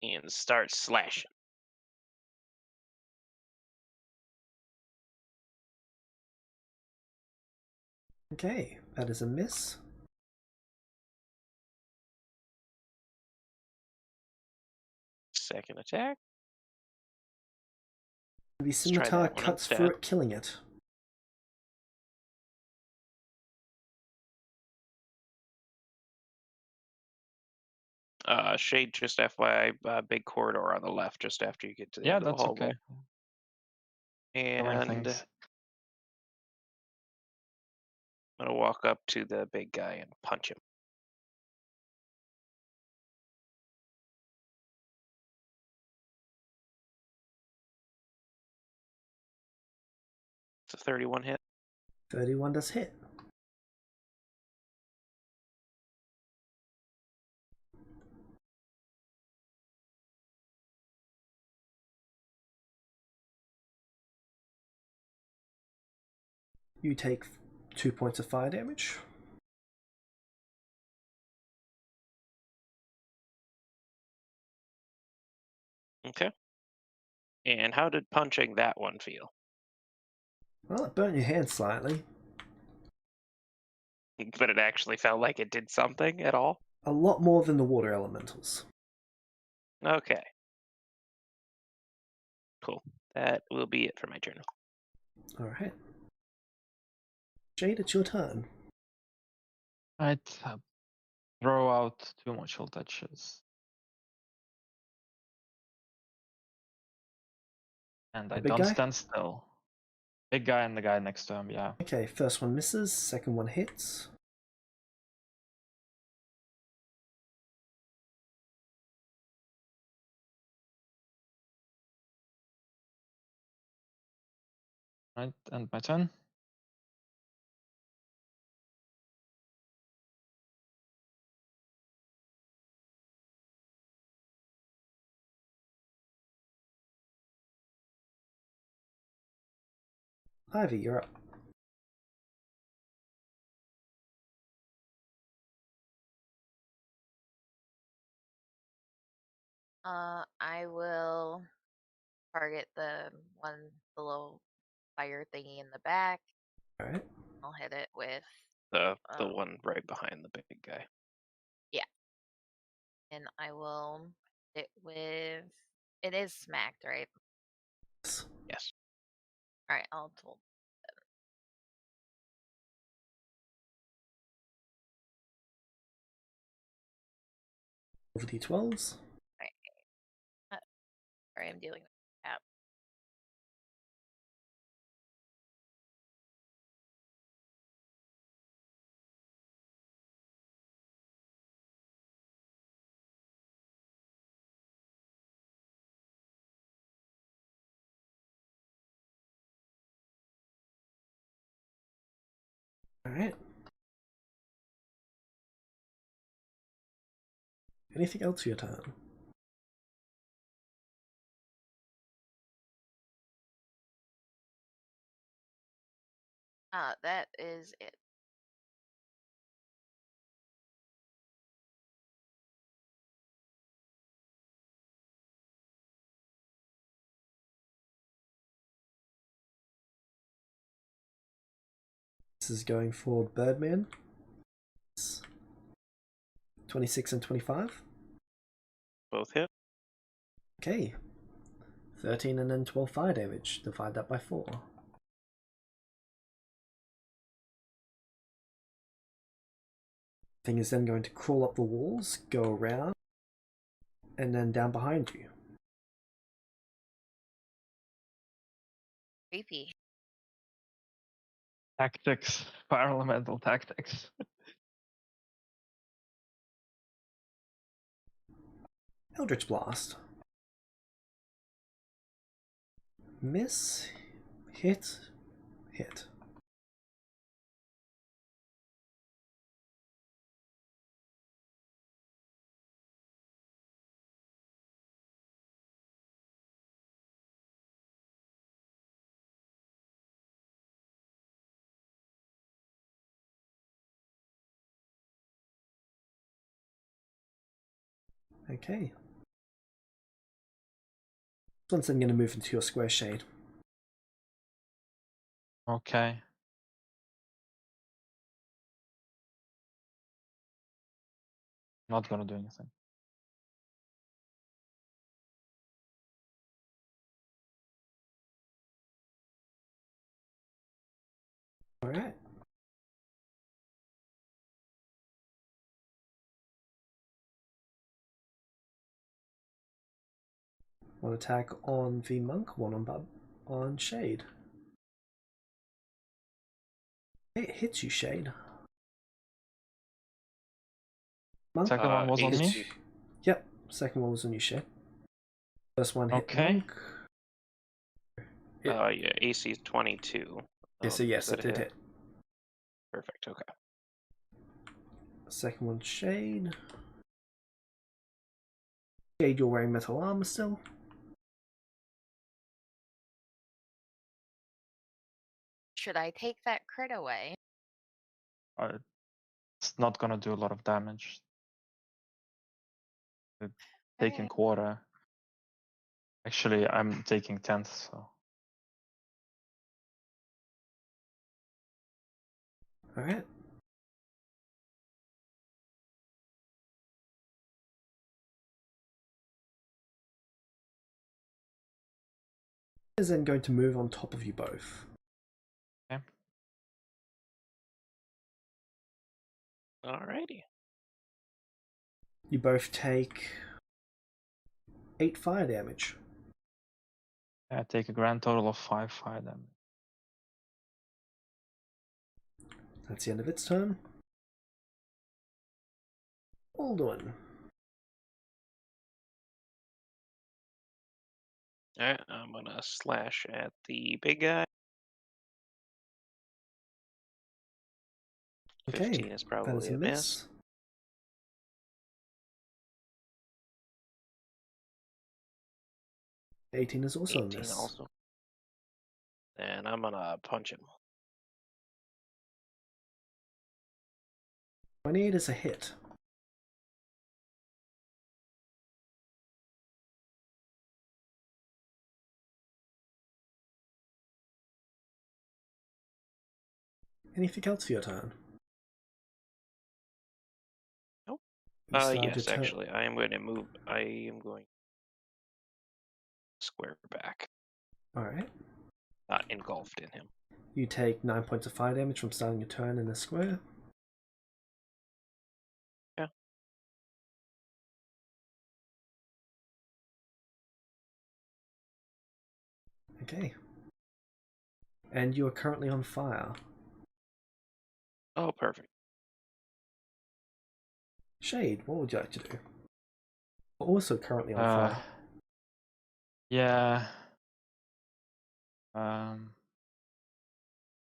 and start slashing. Okay, that is a miss. Second attack. The try scimitar that one cuts instead. through it, killing it. Shade, just FYI, big corridor on the left just after you get to the Yeah, end of the that's hallway. okay. Killing And things. I'm gonna walk up to the big guy and punch him. It's a 31 hit. 31 does hit. You take 2 points of fire damage. Okay. And how did punching that one feel? Well, it burnt your hand slightly. But it actually felt like it did something at all? A lot more than the water elementals. Okay. Cool. That will be it for my turn. Alright. Jade, it's your turn. I'd throw out 2 more chill touches. And I big don't guy? stand still. Big guy and the guy next to him, yeah. Okay, first one misses, second one hits. Right, and my turn. Ivy, you're up. I will target the little fire thingy in the back. Alright. I'll hit it with The one right behind the big guy. yeah, and I will hit it with. It is smacked, right? Yes. All right, I'll told. Over D12s. Sorry, I'm dealing with that. Alright. Anything else for your turn? That is it. This is going for Birdman. 26 and 25. Both hit. Okay. 13 and then 12 fire damage. Divide that by 4. Thing is then going to crawl up the walls, go around, and then down behind you. Creepy. Tactics, fire elemental tactics. Eldritch Blast. Miss, hit, hit. Okay. This one's then going to move into your square shade. Okay. Not gonna do anything. Alright. One attack on the monk, one on Shade. It hits you, Shade. Monk, Second one was on hits me. you. Yep, second one was on you, Shade. First one hit Okay. monk. Yeah, AC is 22. Yeah, so yes, Does it did hit. Perfect. Okay. Second one, Shade. Shade, you're wearing metal armor still. Should I take that crit away? It's not gonna do a lot of damage. Taking Alright. quarter. Actually, I'm taking 10th, so. Alright. Is then going to move on top of you both. Okay. Alrighty. You both take 8 fire damage. I take a grand total of 5 fire damage. That's the end of its turn. Alduin. Alright, I'm gonna slash at the big guy. Okay, 15 is that probably is a a miss. miss. $18 is also a 18 miss. also. And I'm gonna punch him. 28 is a hit. Anything else for your turn? Nope. You start your Yes, turn. actually, I am going to move. I am going square back, All right. not engulfed in him. You take 9 points of fire damage from starting your turn in the square. Yeah. Okay. And you are currently on fire. Oh, perfect. Shade, what would you like to do? Also currently on fire. Yeah.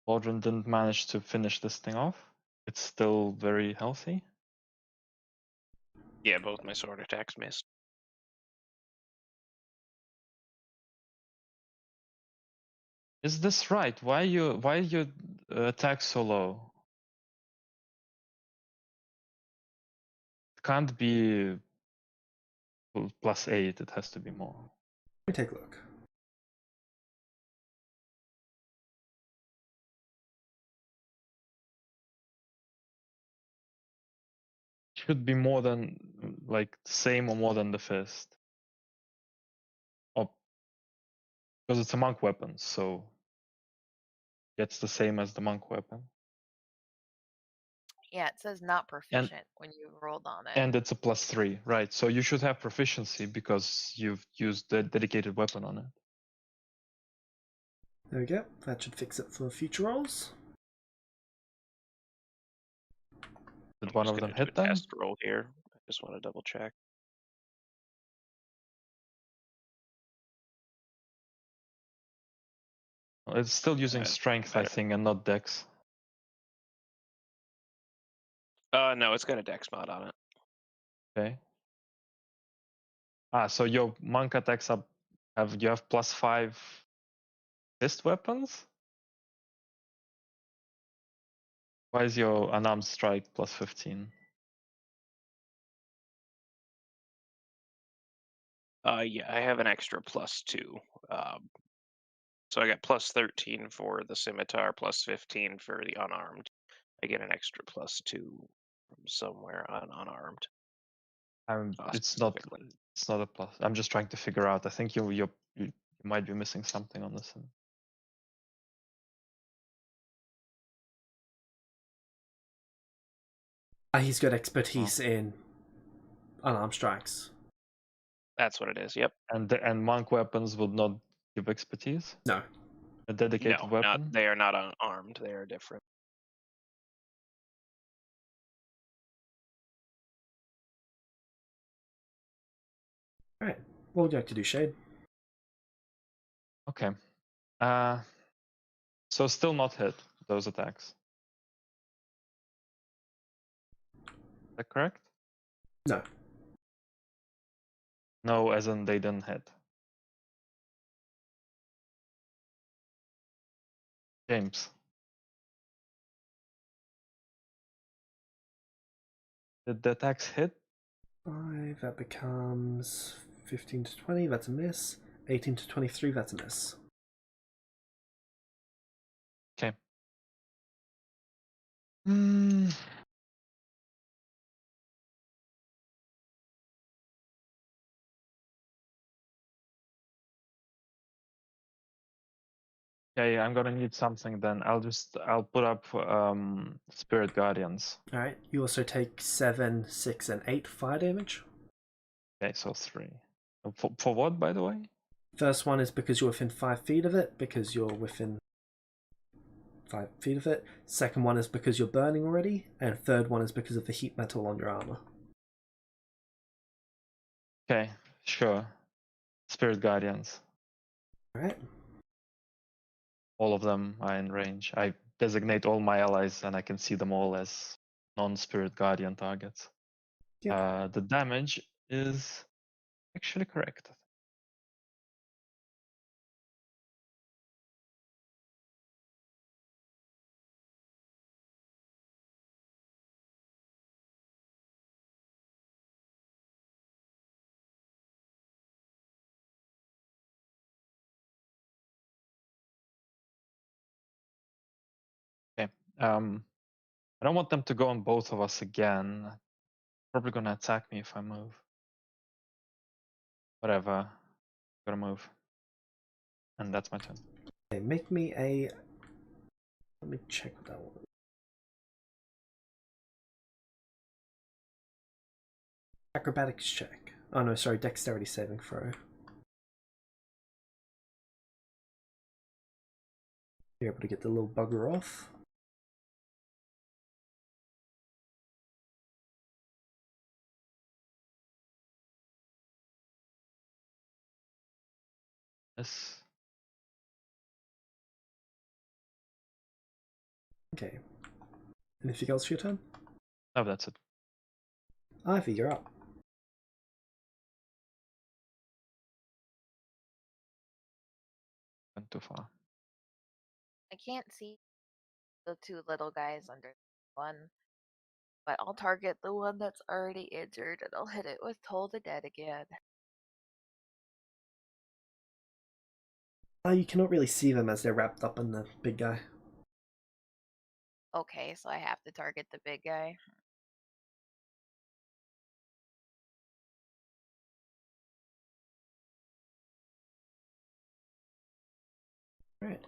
Waldron didn't manage to finish this thing off. It's still very healthy. Yeah, both my sword attacks missed. Is this right? Why you attack so low? It can't be +8. It has to be more. Let me take a look. Should be more than like same or more than the fist. Oh, because it's a monk weapon, so it's the same as the monk weapon. Yeah, it says not proficient when you rolled on it. And it's a +3, right? So you should have proficiency because you've used the dedicated weapon on it. There we go. That should fix it for future rolls. Did one of them hit then? Test roll here. I just want to double check. It's still using strength, I think, and not dex. No, it's got a dex mod on it. Okay. So your monk attacks you have +5 fist weapons? Why is your unarmed strike +15? Yeah, I have an extra +2. So I got +13 for the scimitar, +15 for the unarmed. I get an extra +2 from somewhere on unarmed. It's not a plus. I'm just trying to figure out. I think you might be missing something on this one. He's got expertise in unarmed strikes. That's what it is. Yep. And monk weapons would not give expertise. No. A dedicated weapon. They are not unarmed. They are different. All right. What would you like to do, Shade? Okay. So still not hit those attacks. Is that correct? No. No, as in they didn't hit. James. Did the attacks hit? 5, that becomes 15 to 20, that's a miss. 18 to 23, that's a miss. Okay. Okay, I'm gonna need something then. I'll put up Spirit Guardians. Alright, you also take 7, 6, and 8 fire damage. Okay, so 3. For what, by the way? First one is because you're within 5 feet of it, because you're within 5 feet of it. Second one is because you're burning already, and third one is because of the heat metal on your armor. Okay, sure. Spirit Guardians. Alright. All of them are in range. I designate all my allies and I can see them all as non-Spirit Guardian targets. Yep. The damage is actually correct. Okay. I don't want them to go on both of us again. Probably gonna attack me if I move. Whatever. Gotta move. And that's my turn. Okay, make me a... Let me check what that was. Acrobatics check. Oh no, sorry, dexterity saving throw. You're able to get the little bugger off. Yes. Okay. Anything else for your turn? Oh, that's it. Ivy, you're up. Went too far. I can't see the two little guys under one, but I'll target the one that's already injured and I'll hit it with Toll the Dead again. You cannot really see them as they're wrapped up in the big guy. Okay, so I have to target the big guy. Right.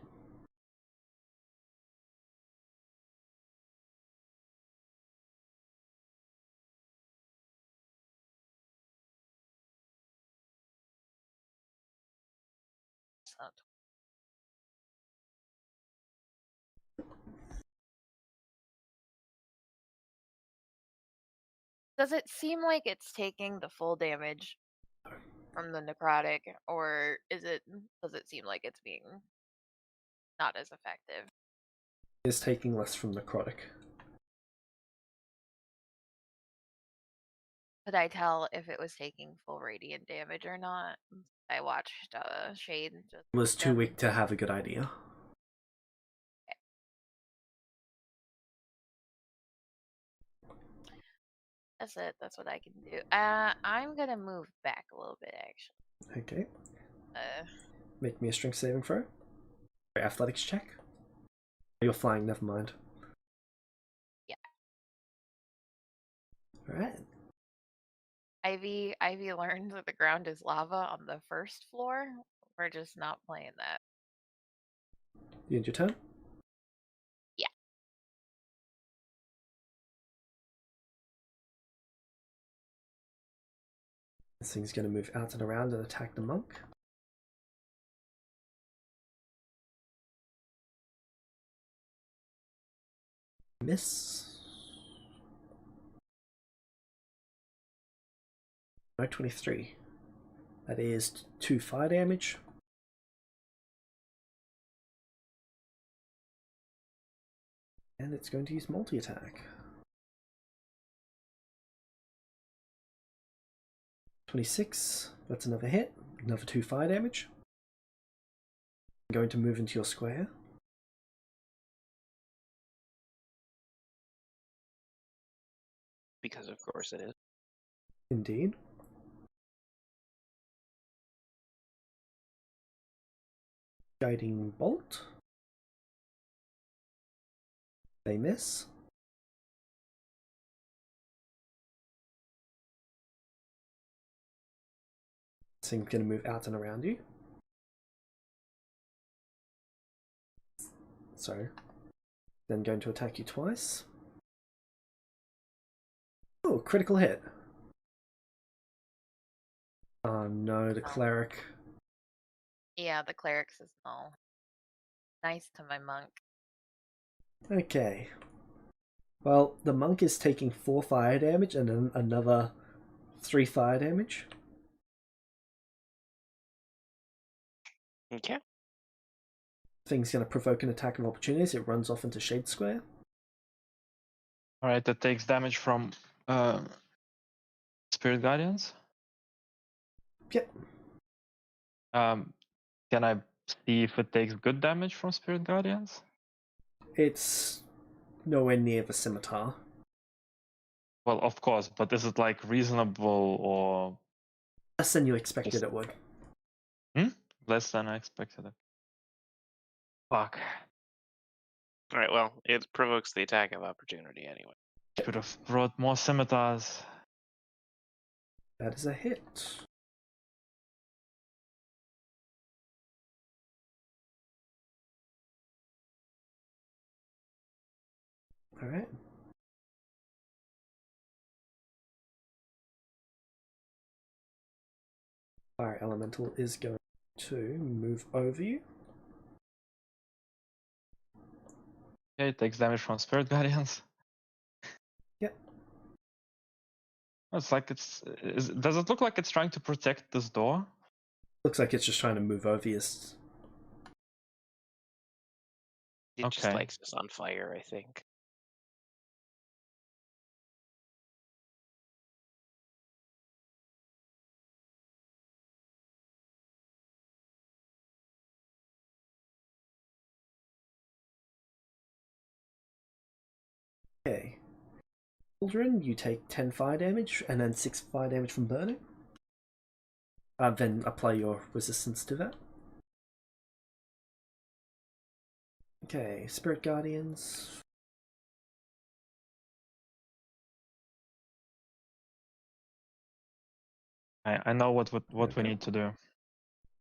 So does it seem like it's taking the full damage from the necrotic, or does it seem like it's being not as effective? Is taking less from necrotic. Could I tell if it was taking full radiant damage or not? I watched Shade just It was too weak to have a good idea. That's it. That's what I can do. I'm gonna move back a little bit, actually. Okay. Uh, Make me a strength saving throw. Athletics check. You're flying, never mind. Yeah. Alright. Ivy learned that the ground is lava on the first floor. We're just not playing that. You end your turn? Yeah. This thing's going to move out and around and attack the monk. Miss. No, 23. That is 2 fire damage. And it's going to use multi-attack. 26. That's another hit. Another 2 fire damage. I'm going to move into your square. Because of course it is. Indeed. Guiding bolt. They miss. This thing's going to move out and around you. So, then going to attack you twice. Oh, critical hit. Oh no, the cleric. Yeah, the cleric says no. Nice to my monk. Okay. Well, the monk is taking 4 fire damage and then another 3 fire damage. Okay. Thing's going to provoke an attack of opportunity as it runs off into Shade Square. Alright, that takes damage from Spirit Guardians. Yep. Can I see if it takes good damage from Spirit Guardians? It's nowhere near the scimitar. Well, of course, but is it like reasonable or Less than you expected it would. less than I expected it? Fuck. All right. Well, it provokes the attack of opportunity anyway. Could have brought more scimitars. That is a hit. Alright. Fire Elemental is going to move over you. Okay, it takes damage from Spirit Guardians. Yep. It's like does it look like it's trying to protect this door? Looks like it's just trying to move over you. It just Okay. likes us on fire, I think. Okay. Children, you take 10 fire damage and then 6 fire damage from burning. Then apply your resistance to that. Okay, Spirit Guardians. I know what we need to do.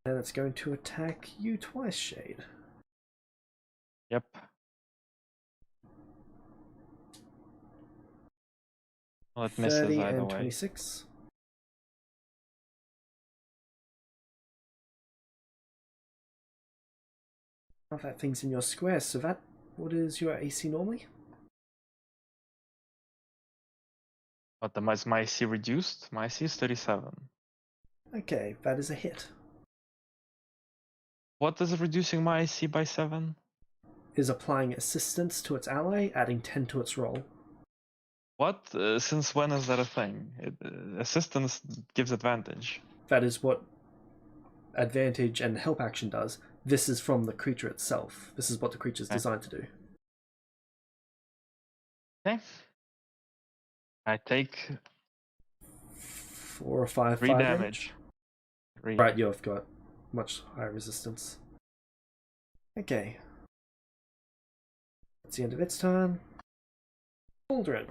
And it's going to attack you twice, Shade. Yep. Well, it misses 30 either and way. 26. That thing's in your square, so what is your AC normally? But is my AC reduced? My AC is 37. Okay, that is a hit. What is it reducing my AC by 7? Is applying assistance to its ally, adding 10 to its roll. What? Since when is that a thing? Assistance gives advantage. That is what advantage and help action does. This is from the creature itself. This is what the creature is designed to do. Okay. I take 4 or 5 3 fire damage. 3. Right, you've got much higher resistance. Okay. That's the end of its turn. Aldrin.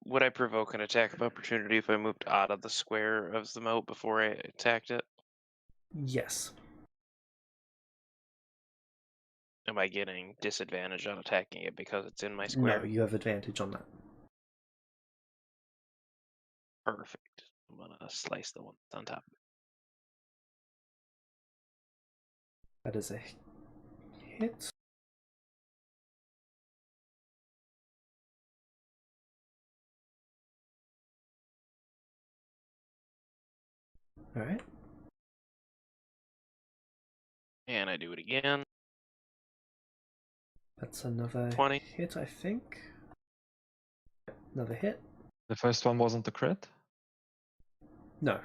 Would I provoke an attack of opportunity if I moved out of the square of the moat before I attacked it? Yes. Am I getting disadvantage on attacking it because it's in my square? No, you have advantage on that. Perfect. I'm gonna slice the one that's on top. That is a hit. Alright. And I do it again. That's another 20. hit, I think. Another hit. The first one wasn't a crit? No.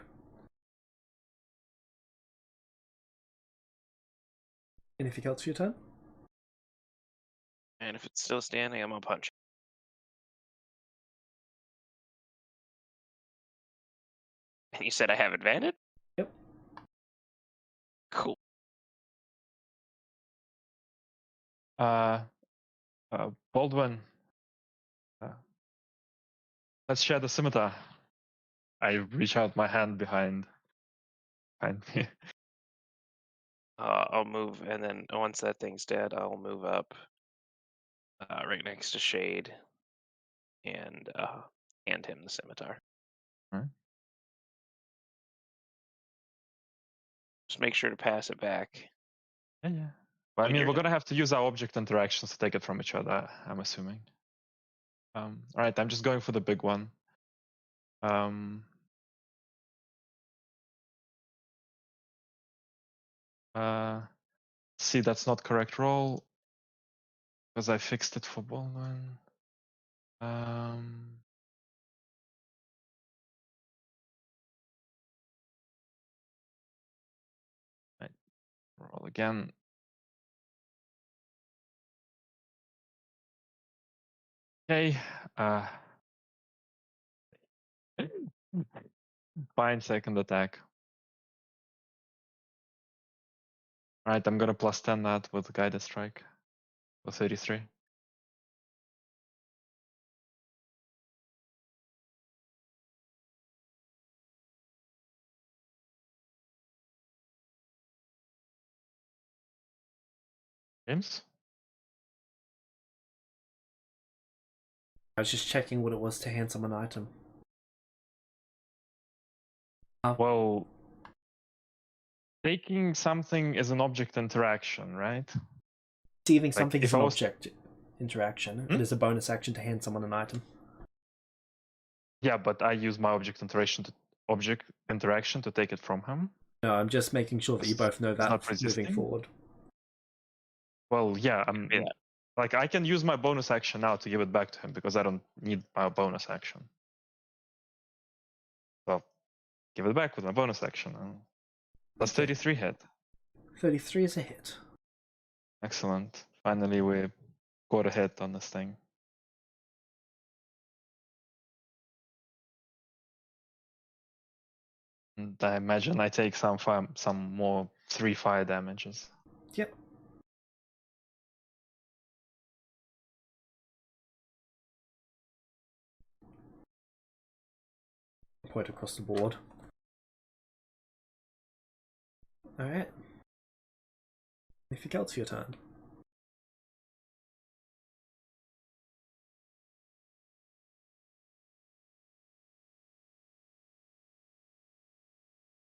Anything else for your turn? And if it's still standing, I'm gonna punch. And you said I have advantage? Yep. Cool. Baldwin. Let's share the scimitar. I reach out my hand behind me. I'll move, and then once that thing's dead, I'll move up right next to Shade and hand him the scimitar. Alright. Just make sure to pass it back. Yeah. But I mean, we're gonna have to use our object interactions to take it from each other, I'm assuming. Alright, I'm just going for the big one. See, that's not correct roll because I fixed it for Baldwin. Right, roll again. Okay. Fine, second attack. Alright, I'm gonna plus 10 that with guided strike for 33. James? I was just checking what it was to hand someone an item. Well, taking something is an object interaction, right? Receiving Like, something if is an I was- object interaction. Hmm? It is a bonus action to hand someone an item. Yeah, but I use my object interaction to take it from him. No, I'm just making sure that you both know It's that not moving resisting? forward. Well, yeah, Yeah. like I can use my bonus action now to give it back to him because I don't need my bonus action. So give it back with my bonus action. That's Okay. 33 hit. 33 is a hit. Excellent. Finally, we got a hit on this thing. And I imagine I take some more 3 fire damages. Yep. Point across the board. Alright. Anything else for your turn?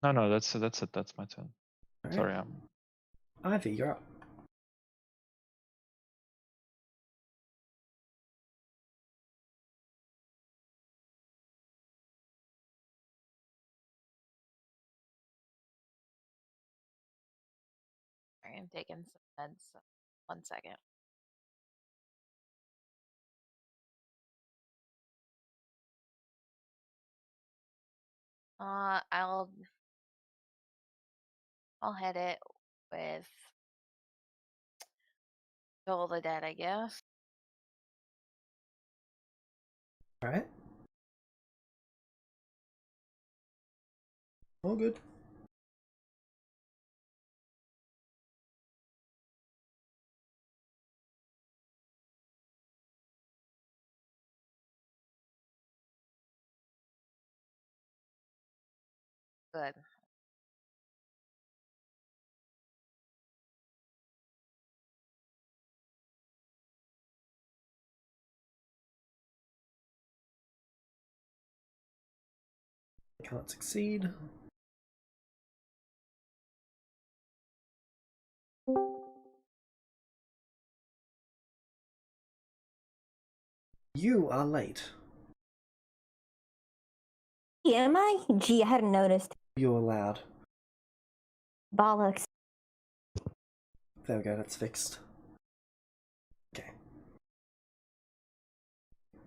No, that's it. That's my turn. All right. Sorry, Ivy, you're up. Sorry, I'm taking some meds. So 1 second. I'll hit it with Toll the Dead, I guess. All right. All good. Good. Can't succeed. You are late. Am I? Gee, I hadn't noticed. You're loud. Bollocks. There we go, that's fixed. Okay.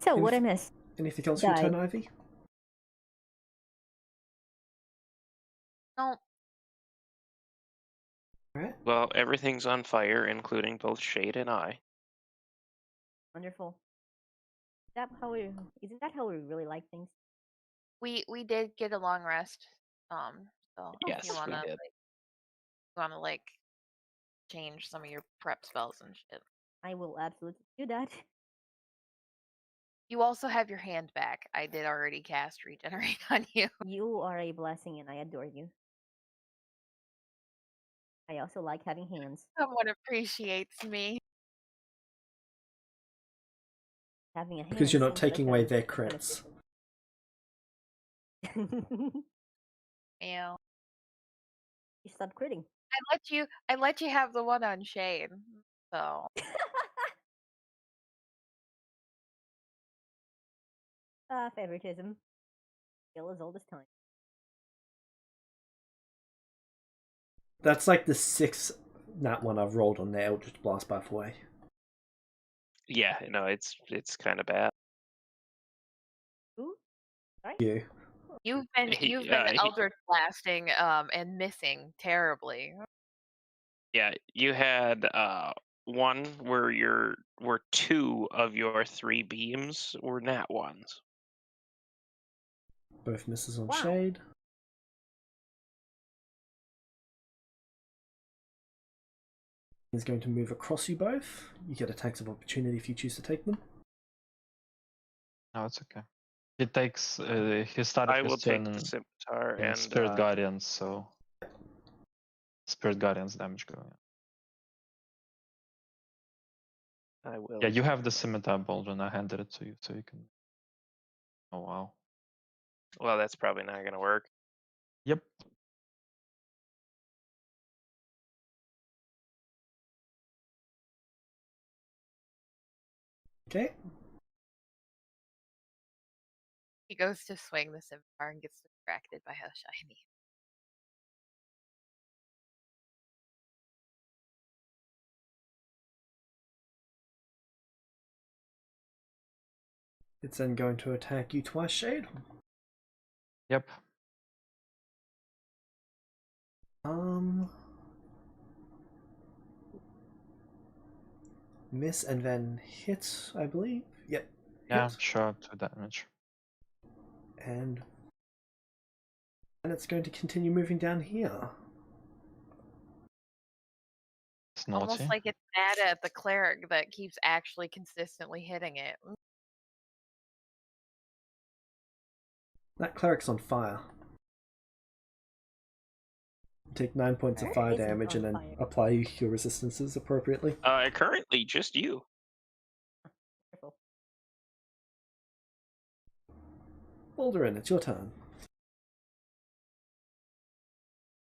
So, what I miss? Anything else for your Died. turn, Ivy? No. Alright. Well, everything's on fire, including both Shade and I. Wonderful. Isn't that how we really like things? We did get a long rest. So Yes, if you we wanna like change some of your prep spells and shit. I will absolutely do that. You also have your hand back. I did already cast regenerate on you. You are a blessing and I adore you. I also like having hands. Someone appreciates me. Having a hand Because you're not seems like taking away a their crits. beneficial. Ew. You stopped critting. I let you have the one on Shade. So Favoritism. Still as old as time. That's like the 6th nat one I've rolled on the Eldritch Blast, by the way. Yeah, no, it's kind of bad. Who? Sorry? You. you've been He- Eldritch blasting and missing terribly. Yeah, you had one where where 2 of your 3 beams were nat ones. Both misses on Wow. Shade. is going to move across you both. You get attacks of opportunity if you choose to take them. No, it's okay. He takes. He started I his will take turn the scimitar in and Spirit Guardians, so Spirit Guardians damage going. I will. Yeah, you have the scimitar, Baldwin. I handed it to you, so you can. Oh wow. Well, that's probably not going to work. Yep. Okay. He goes to swing the scimitar and gets distracted by how shiny. It's then going to attack you twice, Shade. Yep. Miss and then hit, I believe. Yep. Yeah, Hit. sure. 2 damage. And it's going to continue moving down here. It's naughty. Almost like it's mad at the cleric that keeps actually consistently hitting it. That cleric's on fire. Take 9 points of fire Isn't damage and on then fire. apply your resistances appropriately. Currently, just you. Careful. Baldurin, it's your turn.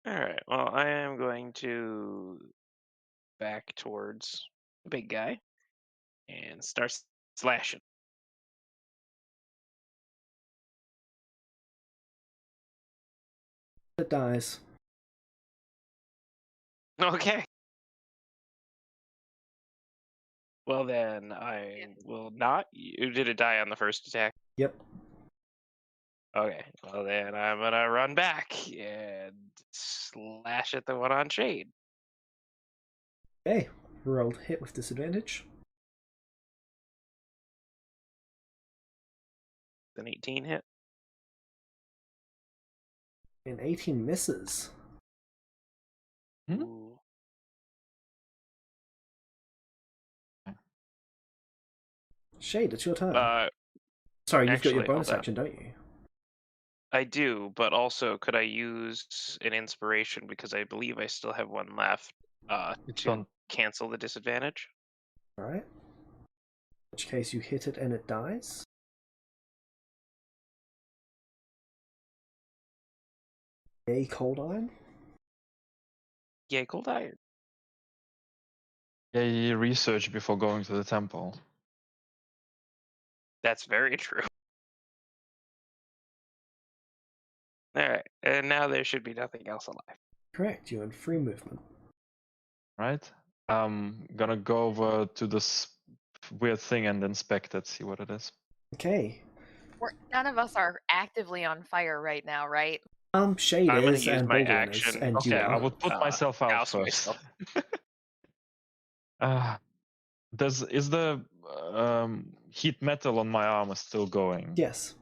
All right. Well, I am going to back towards the big guy and start slashing. It dies. Okay. Well, then I will not. Did it die on the first attack? Yep. Okay. Well, then I'm gonna run back and slash at the one on Shade. Okay. Rolled hit with disadvantage. An 18 hit. An 18 misses. Hmm? Ooh. Shade, it's your turn. Actually, Sorry, you've got your bonus hold on. action, don't you? I do, but also could I use an inspiration because I believe I still have one left It's to on. cancel the disadvantage? Alright. In which case you hit it and it dies. A cold iron. Yay, cold iron. Yeah, you research before going to the temple. That's very true. Alright, and now there should be nothing else alive. Correct, you're in free movement. Right? I'm gonna go over to this weird thing and inspect it, see what it is. Okay. None of us are actively on fire right now, right? Shade I'm gonna is use and my Baldurin is, action. and you Okay, I are. would put myself out douse first. myself. Is the heat metal on my armor still going? Yes.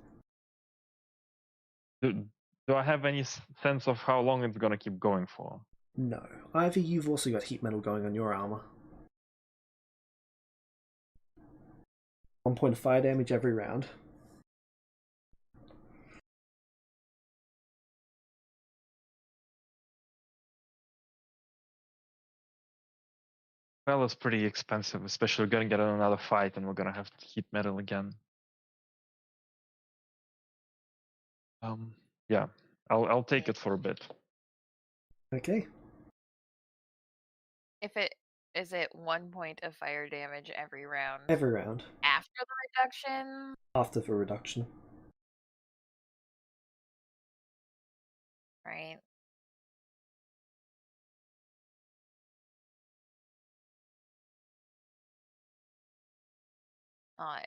Do I have any sense of how long it's gonna keep going for? No. Ivy, you've also got heat metal going on your armor. 1 point of fire damage every round. Well, it's pretty expensive, especially we're gonna get in another fight and we're gonna have heat metal again. Yeah, I'll take it for a bit. Okay. Is it 1 point of fire damage every round Every round. after the reduction? After the reduction. Right.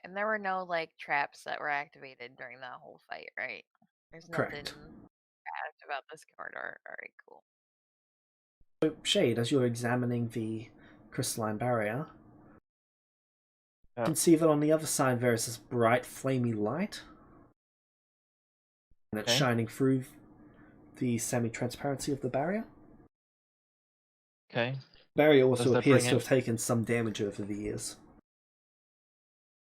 And there were no like traps that were activated during that whole fight, right? There's nothing Correct. bad about this corridor. Alright, cool. So, Shade, as you're examining the crystalline barrier, you can see that on the other side there is this bright, flamey light. And it's shining through the semi-transparency of the barrier. Okay. Barrier also that appears bring to have taken some damage over the years.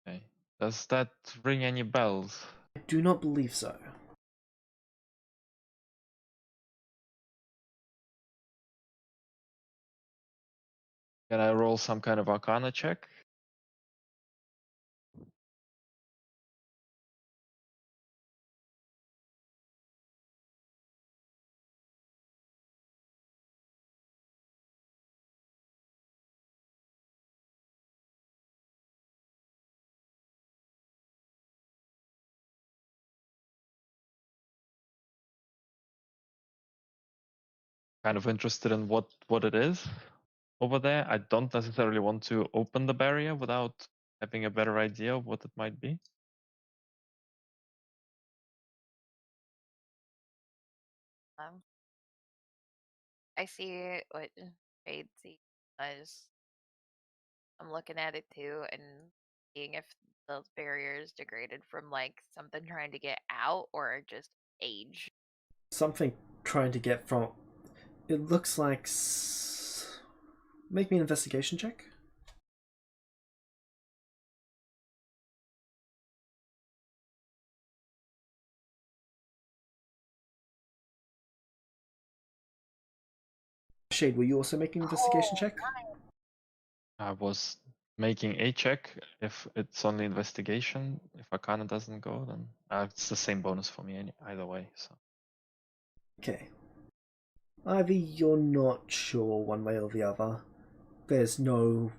Okay. Does that ring any bells? I do not believe so. Can I roll some kind of Arcana check? Kind of interested in what it is over there. I don't necessarily want to open the barrier without having a better idea of what it might be. I see what Jade sees as I'm looking at it too and seeing if the barrier is degraded from like something trying to get out or just age. Something trying to get from... It looks like... Make me an investigation check. Shade, were you also making an investigation check? I was making a check. If it's only investigation, if Arcana doesn't go, then it's the same bonus for me either way. So Okay. Either you're not sure one way or the other. There's no...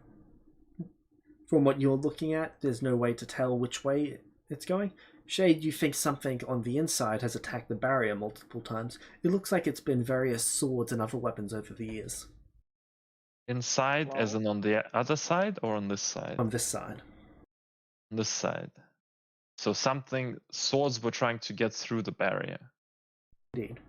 From what you're looking at, there's no way to tell which way it's going. Shade, you think something on the inside has attacked the barrier multiple times. It looks like it's been various swords and other weapons over the years. inside, as in on the other side or on this side? On this side. On this side. So swords were trying to get through the barrier. Indeed.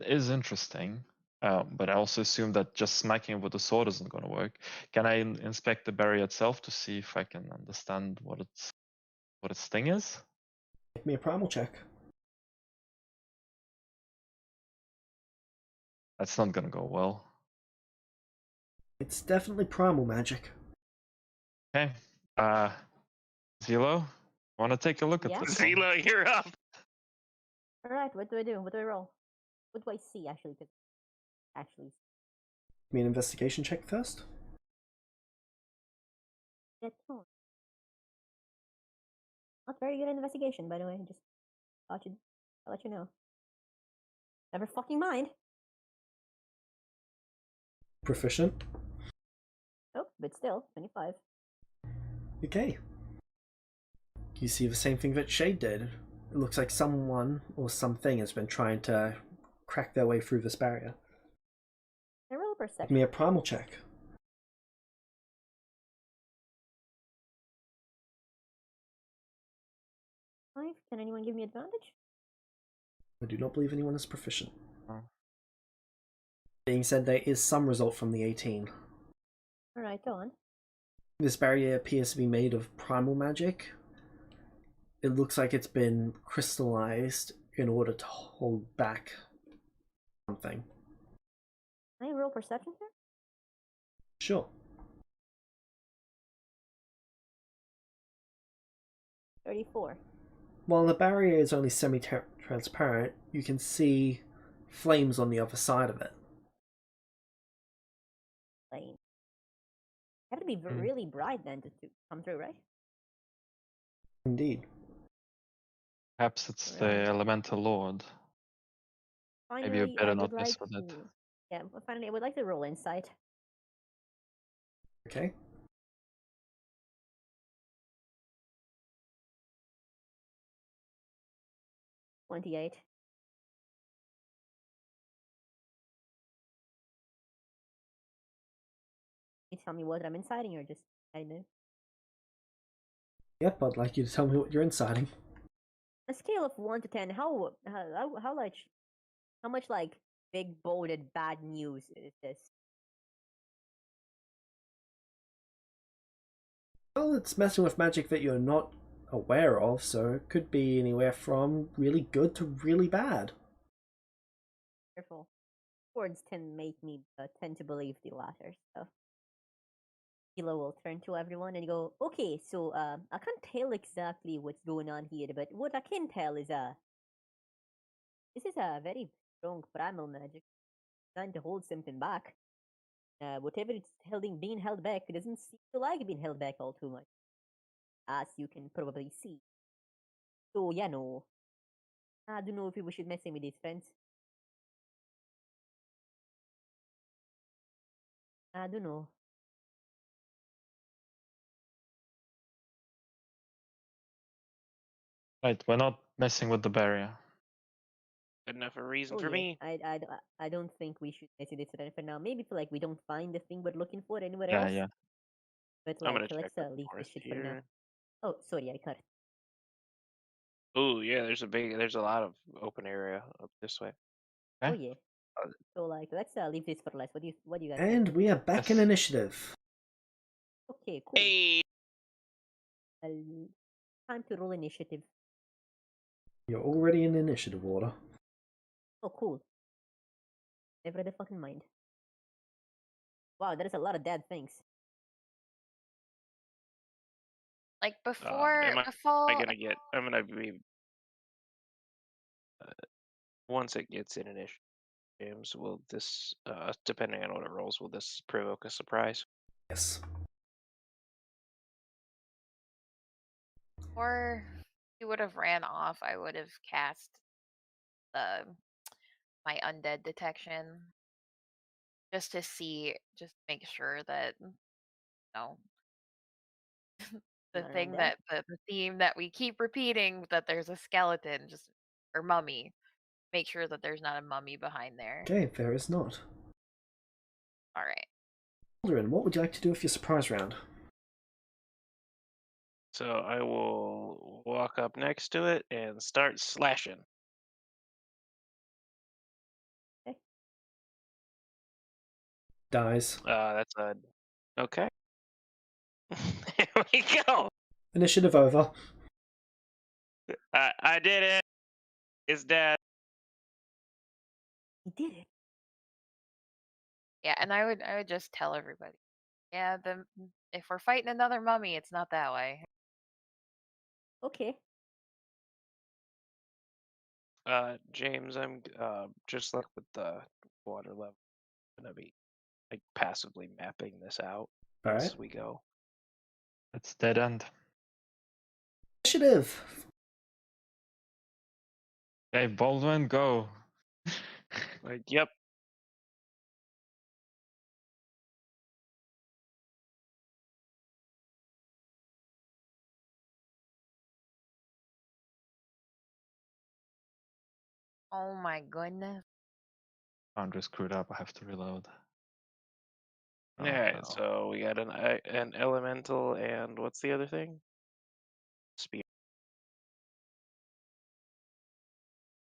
It is interesting, but I also assume that just smacking it with a sword isn't going to work. Can I inspect the barrier itself to see if I can understand what its thing is? Make me a primal check. That's not going to go well. It's definitely primal magic. Okay. Zelo, want to take a look at Yeah. this? Zila, you're up. Alright, what do I do? What do I roll? What do I see, actually? Actually, Give me an investigation check first. that tone. Not very good at investigation, by the way. Just thought I'll let you know. Never fucking mind. Proficient. Oh, but still, 25. Okay. You see the same thing that Shade did. It looks like someone or something has been trying to crack their way through this barrier. Can I roll a Give perception? me a primal check. 5. Can anyone give me advantage? I do not believe anyone is proficient. Oh. Being said, there is some result from the 18. Alright, go on. This barrier appears to be made of primal magic. It looks like it's been crystallized in order to hold back something. Can I roll perception here? Sure. 34. While the barrier is only semi-transparent, you can see flames on the other side of it. Lane. Have to be really bright then to come through, right? Indeed. Perhaps it's Right. the elemental lord. Finally, Maybe you better I not would mess like with it. to... Yeah, finally, I would like to roll insight. Okay. $28. You tell me what I'm inciting or just I know. Yep, I'd like you to tell me what you're inciting. A scale of 1 to 10, how much like big bolded bad news is this? Well, it's messing with magic that you're not aware of, so it could be anywhere from really good to really bad. Careful. Words tend to believe the latter. So Kilo will turn to everyone and go, "Okay, so I can't tell exactly what's going on here, but what I can tell is this is a very strong primal magic trying to hold something back. Whatever it's being held back, it doesn't seem to like being held back all too much, as you can probably see. So yeah, no, I don't know if we should mess with these friends. I don't know. Right, we're not messing with the barrier. Good enough a reason Oh for yeah, me. I don't think we should mess with this friend for now. Maybe if like we don't find the thing we're looking for anywhere Yeah, else. yeah. But I'm like, gonna check let's the leave this forest shit for now. here. Oh, sorry, I cut. Oh yeah, there's a lot of open area up this way. Oh Okay. yeah. Uh, So like, let's leave this for last. What do you guys think? And we are back in Yes. initiative. Okay, cool. Hey, Time to roll initiative. You're already in initiative order. Oh, cool. Never the fucking mind. Wow, there's a lot of dead things. Like am before I the fall. gonna get? I'm gonna be once it gets in initiative. James, will this, depending on what it rolls, will this provoke a surprise? Yes. Or you would have ran off, I would have cast my undead detection just to see, just make sure that know the Not thing dead. that the theme that we keep repeating, that there's a skeleton, just or mummy. Make sure that there's not a mummy behind there. Okay, there is not. All right. Aldrin, what would you like to do with your surprise round? So I will walk up next to it and start slashing. Dies. That's a okay. There we go. Initiative over. I did it. It's dead. He did it. Yeah, and I would just tell everybody. Yeah, if we're fighting another mummy, it's not that way. Okay. James, I'm just like with the water level, gonna be like passively mapping this out All as right. we go. It's dead end. Initiative. Okay, Baldwin, go. Like, yep. Oh my goodness. Foundry screwed up. I have to reload. Oh, Yeah. no. So we got an elemental and what's the other thing? Spear.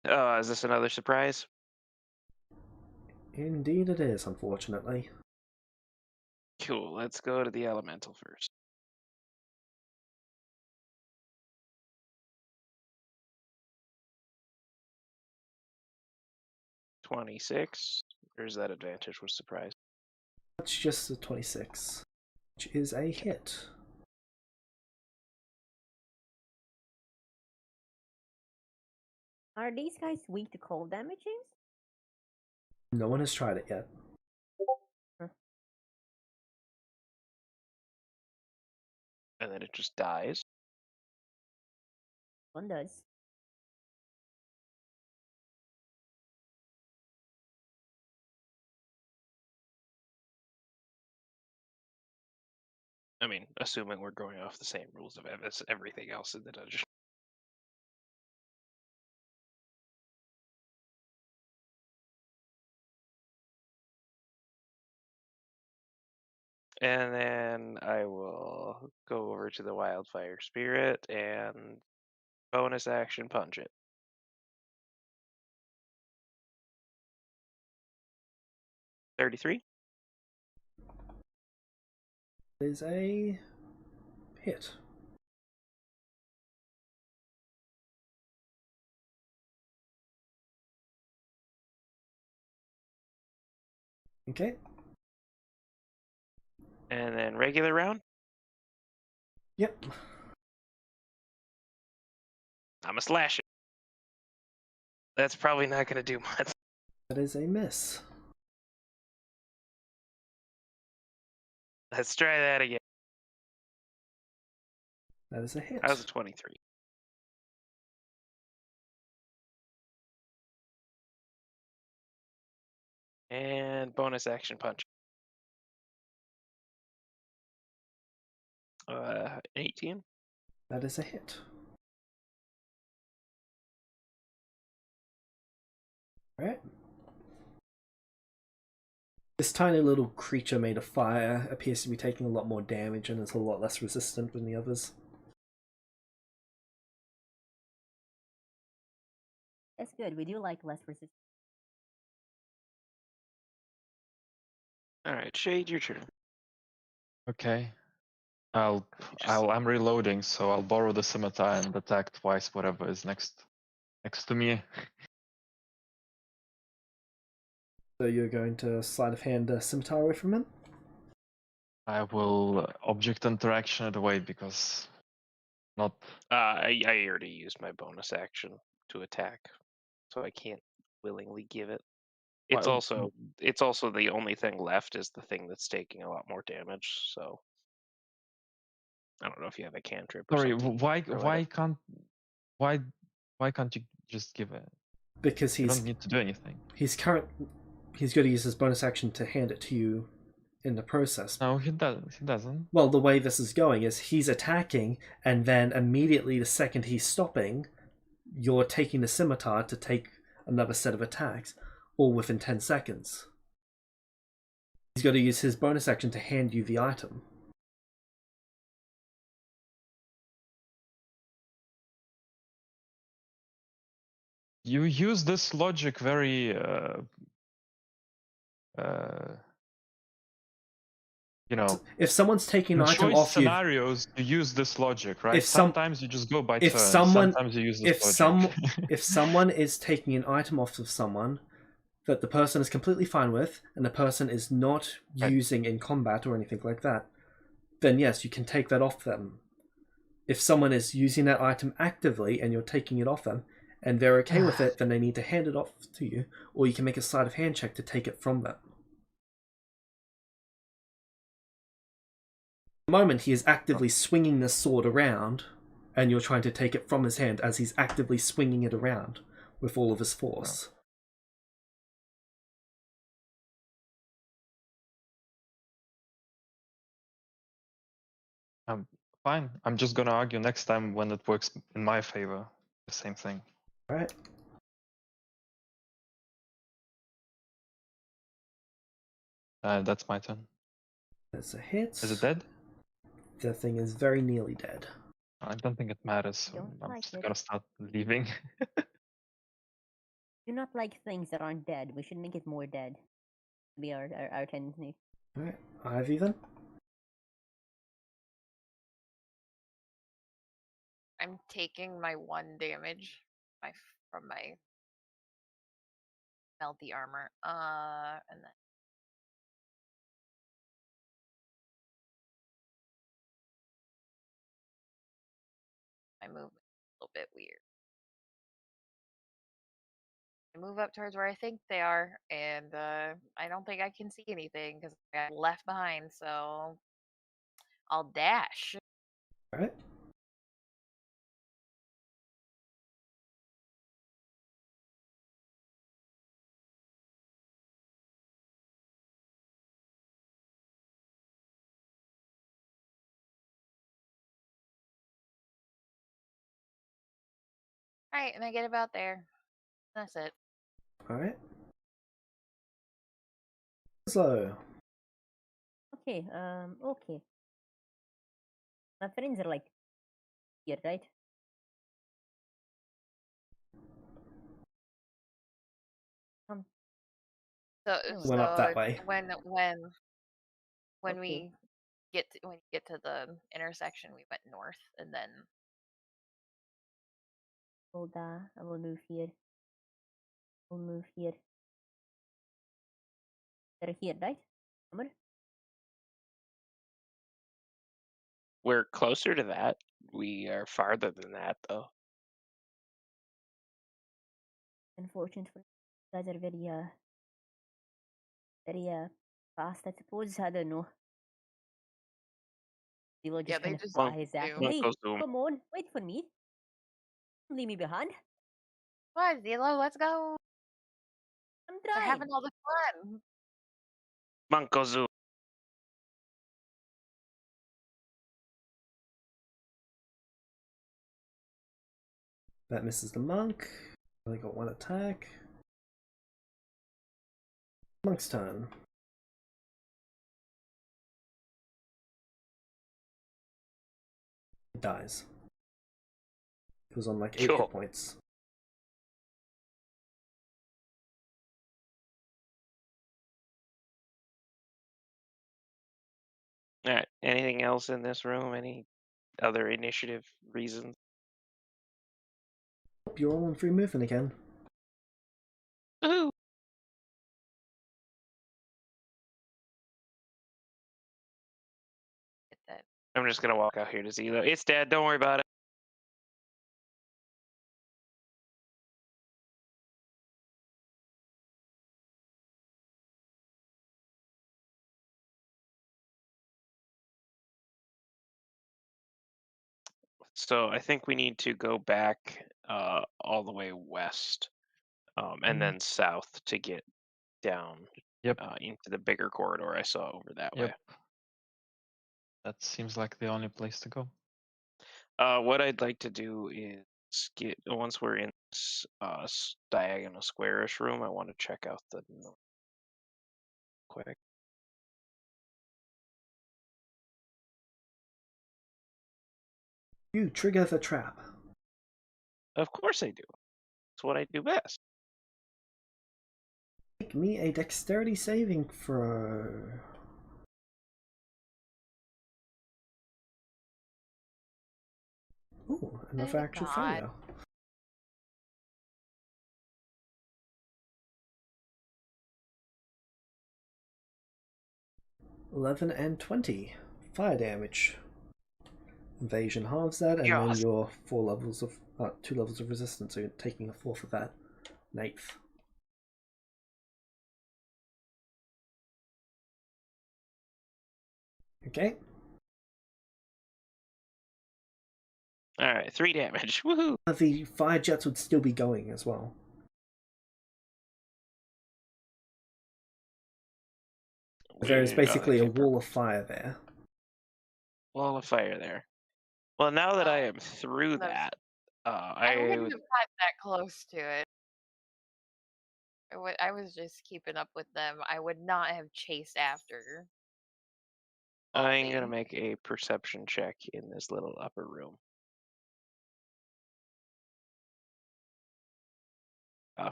Is this another surprise? Indeed it is, unfortunately. Cool. Let's go to the elemental first. $26. There's that advantage with surprise. That's just a 26, which is a hit. Are these guys weak to cold damage, James? No one has tried it yet. And then it just dies. One does. I mean, assuming we're going off the same rules of everything else in the dungeon. And then I will go over to the wildfire spirit and bonus action punch it. 33. Is a hit. Okay. And then regular round. Yep. I'm a slash it. That's probably not going to do much. That is a miss. Let's try that again. That is a hit. That was a 23. And bonus action punch. 18. That is a hit. Alright. This tiny little creature made of fire appears to be taking a lot more damage and is a lot less resistant than the others. That's good. We do like less resistance. All right, Shade, your turn. Okay. You just- I'm reloading, so I'll borrow the scimitar and attack twice whatever is next to me. So you're going to sleight of hand a scimitar away from him? I will object interaction it away because not. I already used my bonus action to attack, so I can't willingly give it. It's Well, also the only thing left is the thing that's taking a lot more damage. So I don't know if you have a cantrip. Or Sorry, something why can't you just give it? Because You he's don't need to do anything. he's going to use his bonus action to hand it to you in the process. No, he doesn't. Well, the way this is going is he's attacking, and then immediately the second he's stopping, you're taking the scimitar to take another set of attacks, all within 10 seconds. He's got to use his bonus action to hand you the item. You use this logic very you know, If someone's taking in an item choice off you, scenarios you use this logic, right? if some- Sometimes you just go by if turn. someone- Sometimes you use this logic. if someone is taking an item off of someone that the person is completely fine with, and the person is not Right. using in combat or anything like that, then yes, you can take that off them. If someone is using that item actively and you're taking it off them, and they're okay with it, then they need to hand it off to you, or you can make a sleight of hand check to take it from them. At the moment, he is actively swinging the sword around, and you're trying to take it from his hand as he's actively swinging it around with all of his force. Fine. I'm just gonna argue next time when it works in my favor. The same thing. Alright. That's my turn. That's a hit. Is it dead? The thing is very nearly dead. I don't think it matters. So Don't I'm like just it. gonna start leaving. Do not like things that aren't dead. We should make it more dead. Be our tendency. Alright, Ivy then? I'm taking my 1 damage from my melty armor. And then my movement a little bit weird. I move up towards where I think they are, and I don't think I can see anything because I got left behind. So I'll dash. Alright. Alright, and I get about there. That's it. Alright. So, Okay. Okay. My friends are like here, right? So, Oh. Went up that way. when Okay. we get to the intersection, we went north, and then Hold on. I will move here. We'll move here. They're here, right? Summer? We're closer to that. We are farther than that, though. Unfortunate for you guys are very fast, I suppose. I don't know. Zilo just Yeah, they kind of just flies do. after. Monk Hey, goes to him. come on, wait for me. Don't leave me behind. Come on, Zilo, let's go. I'm They're trying. having all the fun. Monk goes to him. That misses the monk. Only got one attack. Monk's turn. It dies. It was on like 8 Cool. hit points. All right. Anything else in this room? Any other initiative reasons? You're all on free movement again. Woohoo! Get that. I'm just gonna walk out here to Zilo. It's dead. Don't worry about it. So I think we need to go back all the way west, and then south to get down Yep. into the bigger corridor I saw over that way. Yep. That seems like the only place to go. What I'd like to do is get once we're in this diagonal squarish room, I want to check out the north quick. You trigger the trap. Of course I do. It's what I do best. Make me a dexterity saving throw. Ooh, another Thank actual God. failure. (11 and 20 fire damage. Invasion halves that, and then Yes. your 2 levels of resistance, so you're taking a 4th of that, an 8th. Okay. All right, 3 damage. Woohoo! The fire jets would still be going as well. There's basically a wall of fire there. Wall of fire there. Well, now that I Oh, am through that's- that, I I wouldn't would. have got that close to it. I was just keeping up with them. I would not have chased after. I'm gonna Baldy. make a perception check in this little upper room.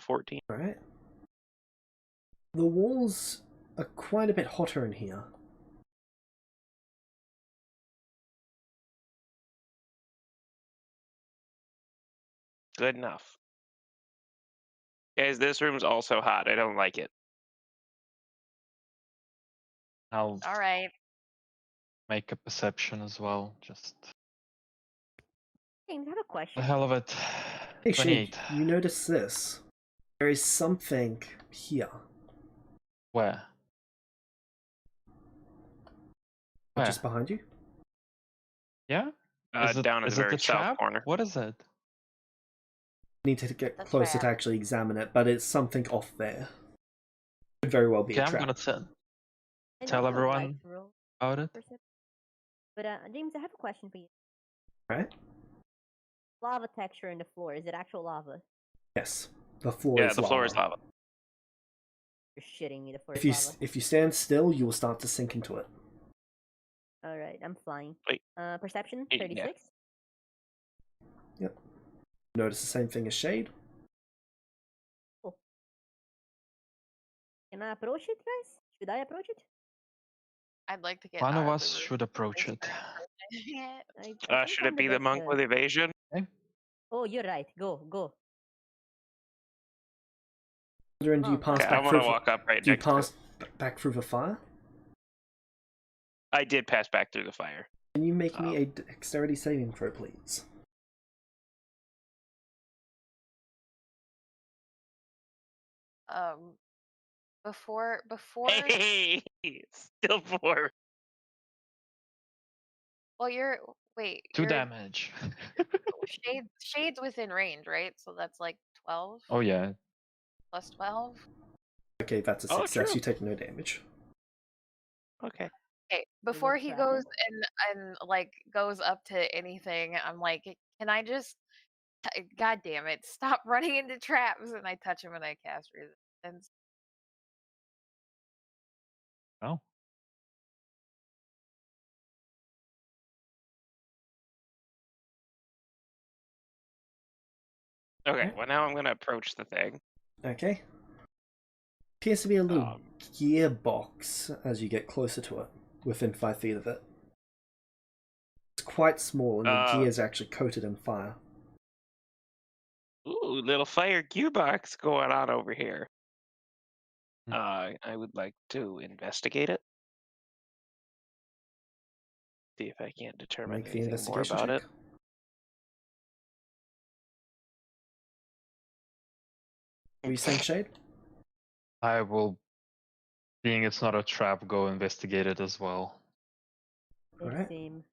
14. Alright. The walls are quite a bit hotter in here. Good enough. Guys, this room's also hot. I don't like it. I'll All right. make a perception as well. Just James, I have a question. the hell of it. Hey, Shade, 28. you notice this. There is something here. Where? Where? Just behind you. Yeah? Is it, Down at is the it very the south trap? corner. What is it? Need to get That's closer to fair. actually examine it, but it's something off there. Could very well be Okay, a I'm trap. gonna I tell know it's a everyone light roll about it. perception. But James, I have a question for you. Right? Lava texture in the floor, is it actual lava? Yes. The floor Yeah, is the lava. floor is lava. You're shitting me, the floor If is lava. you stand still, you will start to sink into it. Alright, I'm flying. Wait. Perception, Yeah. 36. Yep. Notice the same thing as Shade. Cool. Can I approach it, guys? Should I approach it? I'd like to get One out of the us room. should approach it. Yeah. I think Should I'm it be the best, monk with evasion? Oh, you're right. Go. And do you Oh, pass Okay, back I'm gonna through? walk up right Do you next to it. back through the fire? I did pass back through the fire. Can you make me a dexterity saving throw, please? Before Hey, still 4. well, wait, 2 you're damage. shades within range, right? So that's like 12 Oh yeah. plus 12. Okay, that's a Oh, success. true. You take no damage. Okay. Okay, They before look he trapping. goes and like goes up to anything, I'm like, can I just God damn it, stop running into traps, and I touch him and I cast resistance. Oh. Okay, well now I'm going to approach the thing. Okay. Appears to be a little gearbox as you get closer to it, within 5 feet of it. It's quite small, and the gears are actually coated in fire. Ooh, little fire gearbox going on over here. I would like to investigate it. See if I can't determine Make the anything more investigation about check. it. What are you saying, Shade? I will, being it's not a trap, go investigate it as well. Alright. Same.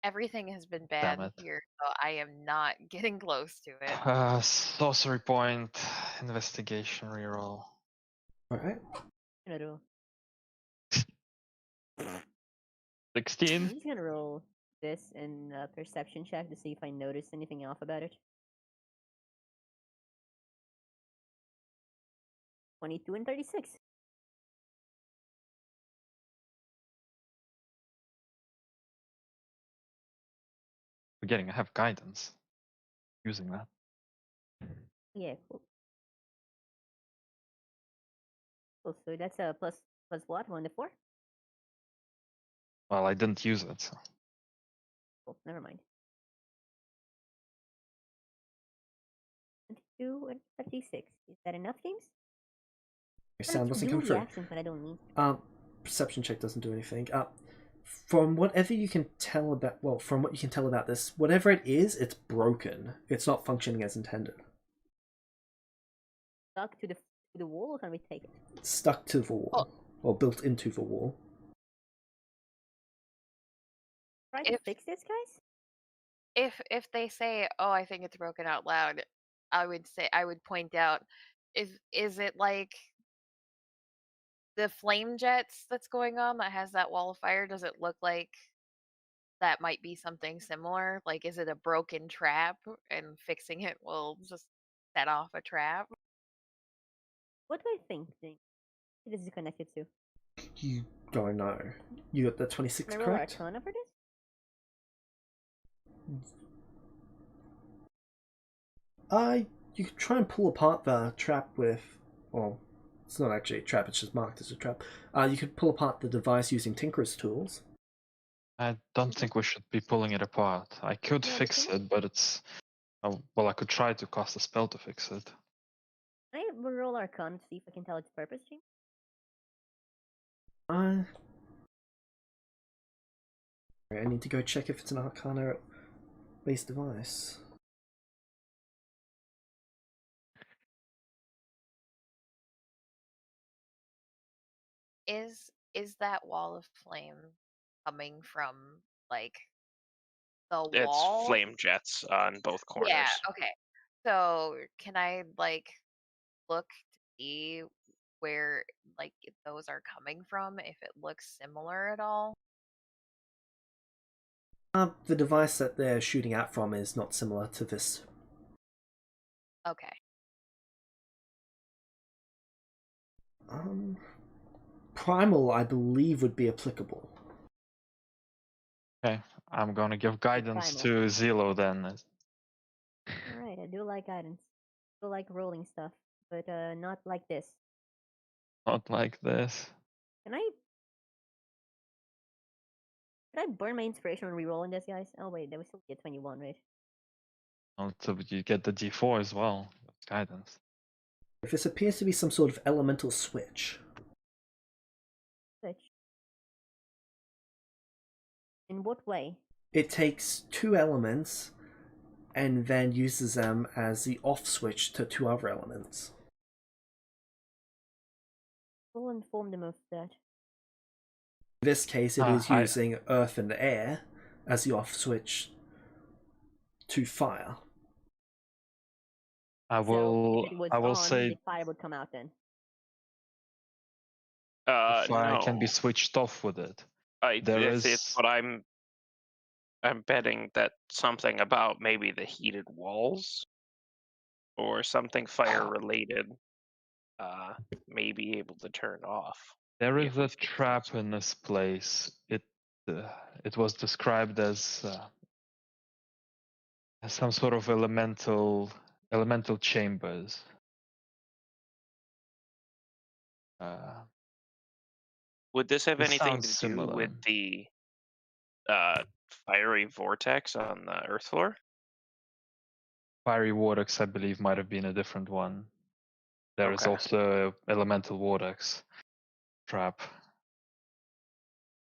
Everything has been Damn bad it. here, so I am not getting close to it. Sorcery point, investigation reroll. Alright. In a row. 16. I'm just gonna roll this in a perception check to see if I notice anything off about it. 22 and 36. Forgetting I have guidance. Using that. Yeah, cool. Cool. So that's a plus what? 1 to 4? Well, I didn't use it. So. Cool, never mind. 22 and 36. Is that enough, James? Your I sound can doesn't do come the through. action, but I don't need. Perception check doesn't do anything. From whatever you can tell about, from what you can tell about this, whatever it is, it's broken. It's not functioning as intended. Stuck to the wall, or can we take it? It's stuck to the wall, or built into the wall. Try to fix this, guys. If they say, "Oh, I think it's broken," out loud, I would point out, is it like the flame jets that's going on that has that wall of fire? Does it look like that might be something similar? Like, is it a broken trap and fixing it will just set off a trap? What do I think, James? This is connected to. You don't know. You got the 26 Can I roll correct? Arcana for this? You could try and pull apart the trap with, well, it's not actually a trap, it's just marked as a trap. You could pull apart the device using Tinker's tools. I don't think we should be pulling it apart. I could Yeah, fix it, but it's... well, I could try to cast a spell to fix it. Can I roll Arcana to see if I can tell its purpose, James? I need to go check if it's an Arcana-based device. Is that wall of flame coming from like the It's wall? flame jets on both corners. Yeah, okay. So can I like look to see where like those are coming from, if it looks similar at all? The device that they're shooting out from is not similar to this. Okay. Primal, I believe, would be applicable. Okay, I'm gonna give guidance to Zelo then. Alright, I do like guidance. I do like rolling stuff, but not like this. Not like this. Can I burn my inspiration when re-rolling this, guys? Oh wait, that was still get 21, right? Oh, so you get the D4 as well. Guidance. This appears to be some sort of elemental switch. Switch. In what way? It takes two elements and then uses them as the off switch to two other elements. We'll inform them of that. In this case, it is using earth and air as the off switch to fire. I So if it was on, say the fire would come out then. fire No. can be switched off with it. It's what I'm betting that something about maybe the heated walls or something fire related may be able to turn off. There if is we a fix this. trap in this place. It was described as some sort of elemental chambers. Would this have It anything sounds to do similar. with the fiery vortex on the earth floor? Fiery vortex, I believe, might have been a different one. There is Okay. also elemental vortex trap,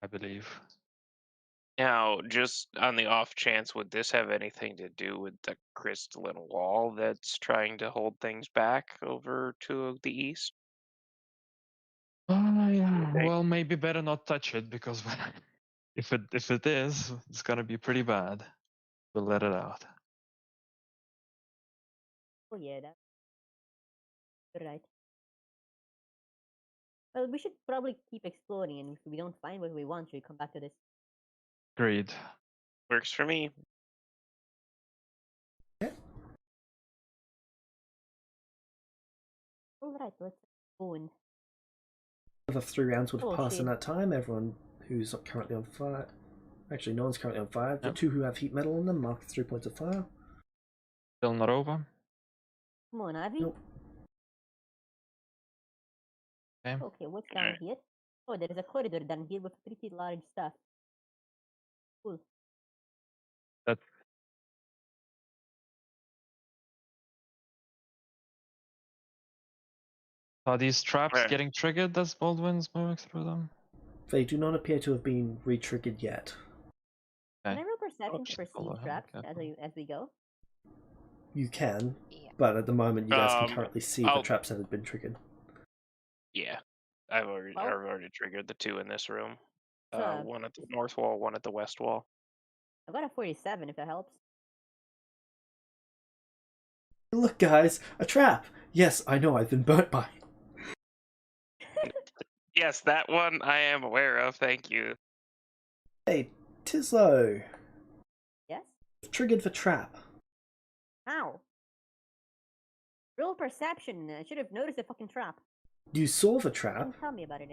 I believe. Now, just on the off chance, would this have anything to do with the crystalline wall that's trying to hold things back over to the east? Yeah. think? Well, maybe better not touch it, because if it is, it's gonna be pretty bad. We'll let it out. Oh yeah, that's right. Well, we should probably keep exploring, and if we don't find what we want, we come back to this. Agreed. Works for me. Alright, let's go and... The 3 rounds would have Oh, passed in shit. that time. Everyone who's currently on fire. Actually, no one's currently on fire. The Yep. 2 who have heat metal in them mark 3 points of fire. Still not over. Come on, Ivy. Nope. Okay. Okay, what's down here? Oh, there is a corridor down here with pretty large stuff. Cool. Are these traps Where? getting triggered as Baldwin's moving through them? They do not appear to have been re-triggered yet. Can Okay. I roll perception to Just perceive follow him, traps okay. as we go? You can, Yeah. but at the moment you guys can Um, currently see the I'll- traps that have been triggered. Yeah, I've already triggered the 2 in this room. One at the north wall, one at the west wall. I've got a 47 if that helps. Look, guys, a trap! Yes, I know, I've been burnt by. Yes, that one I am aware of. Thank you. Hey, Tislo! Yes? Triggered for trap. How? Roll perception. I should have noticed the fucking trap. You saw the trap. Didn't tell me about it.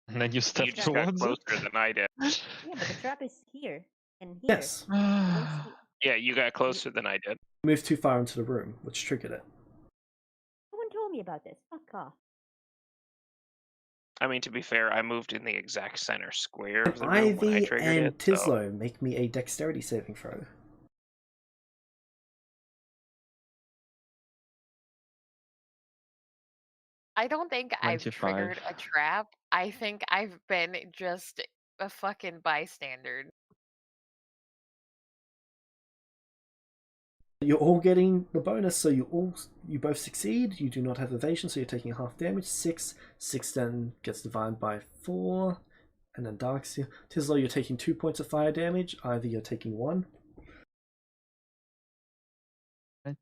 And then you step You just got towards closer it? than I did. Yeah, but the trap is here and here. Yes. I don't see... Yeah, you got closer than I did. Moved too far into the room, which triggered it. No one told me about this. Fuck off. I mean, to be fair, I moved in the exact center square of the room when I Ivy triggered and it. So Tislo make me a dexterity saving throw. I don't think I've 25. triggered a trap. I think I've been just a fucking bystander. You're all getting the bonus, so you both succeed. You do not have evasion, so you're taking half damage. 6 then gets divided by 4, and then Darkseer. Tislo, you're taking 2 points of fire damage. Ivy, you're taking 1. A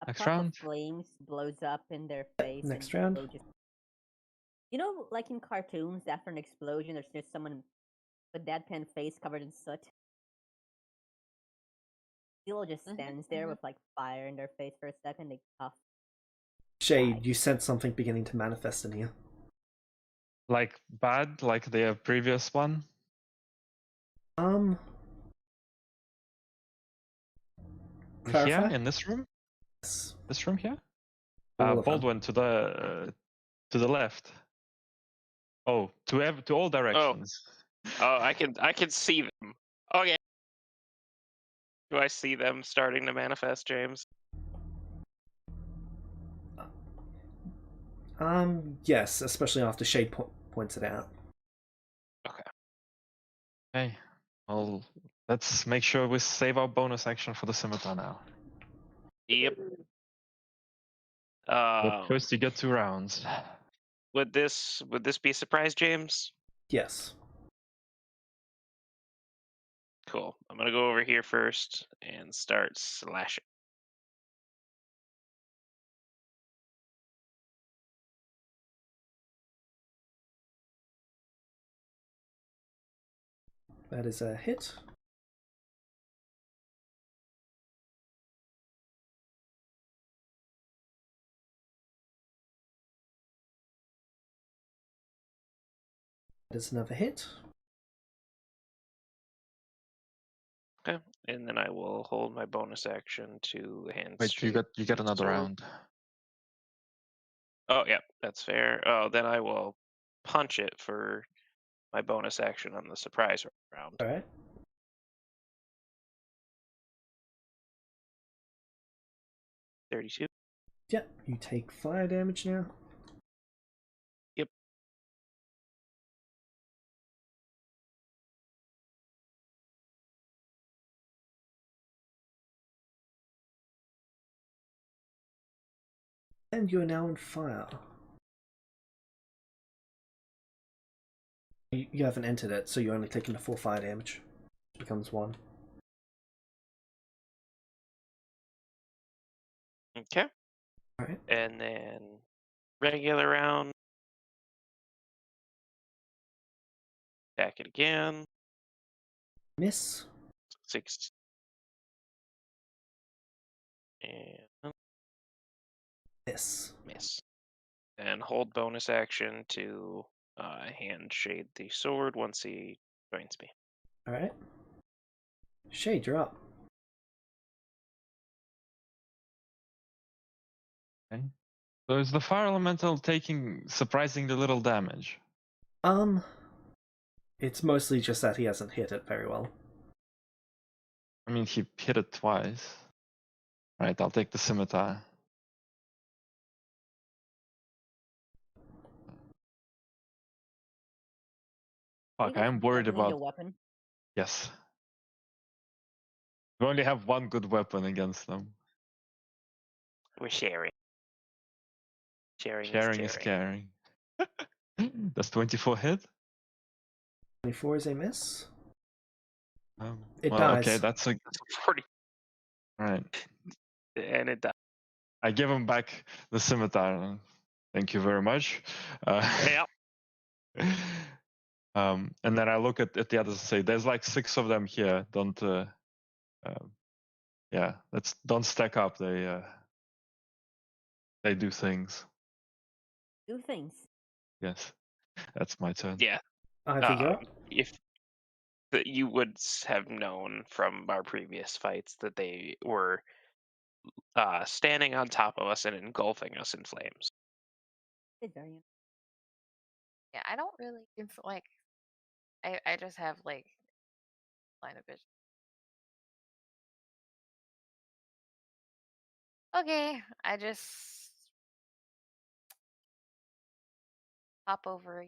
Next puff round. of flames blows up in their face. Next and round. they just... You know, like in cartoons, after an explosion, there's just someone with a deadpan face covered in soot. People just stands there with like fire in their face for a second. They puff. Shade, you sense something beginning to manifest in here. Like bad, like the previous one? Clarify? Here, in this room? Yes. This room here? All of them. Baldwin to the left. Oh, to all directions. oh, I can see them. Okay. Do I see them starting to manifest, James? Yes, especially after Shade points it out. Okay. Well, let's make sure we save our bonus action for the scimitar now. Yep. But first, you get 2 rounds. Would this be a surprise, James? Yes. Cool. I'm gonna go over here first and start slashing. That is a hit. That is another hit. Okay, and then I will hold my bonus action to hand. Wait, you get another sword. round. Oh yeah, that's fair. Oh, then I will punch it for my bonus action on the surprise round. All right. $32. Yep, you take fire damage now. Yep. And you are now on fire. You haven't entered it, so you're only taking the 4 fire damage. It becomes 1. Okay. All right. And then regular round. Attack it again. Miss. 6. And Miss. miss. And hold bonus action to hand Shade the sword once he joins me. All right. Shade, you're up. Okay. So is the fire elemental taking surprisingly little damage? It's mostly just that he hasn't hit it very well. I mean, he hit it twice. Right, I'll take the scimitar. Fuck, I'm worried Definitely about... a weapon. Yes. We only have one good weapon against them. We're sharing. Sharing Is caring. Does 24 hit? 24 is a miss. Oh, It well, dies. okay, that's a... 40. Right. And it dies. I give him back the scimitar. Thank you very much. Yeah. And then I look at the others and say, "There's like 6 of them here. Don't, yeah, don't stack up. They do things." Do things. Yes, that's my turn. Yeah. Ivy, you're up. If you would have known from our previous fights that they were standing on top of us and engulfing us in flames. Yeah, I don't really like. I just have like line of vision. Okay, I just hop over.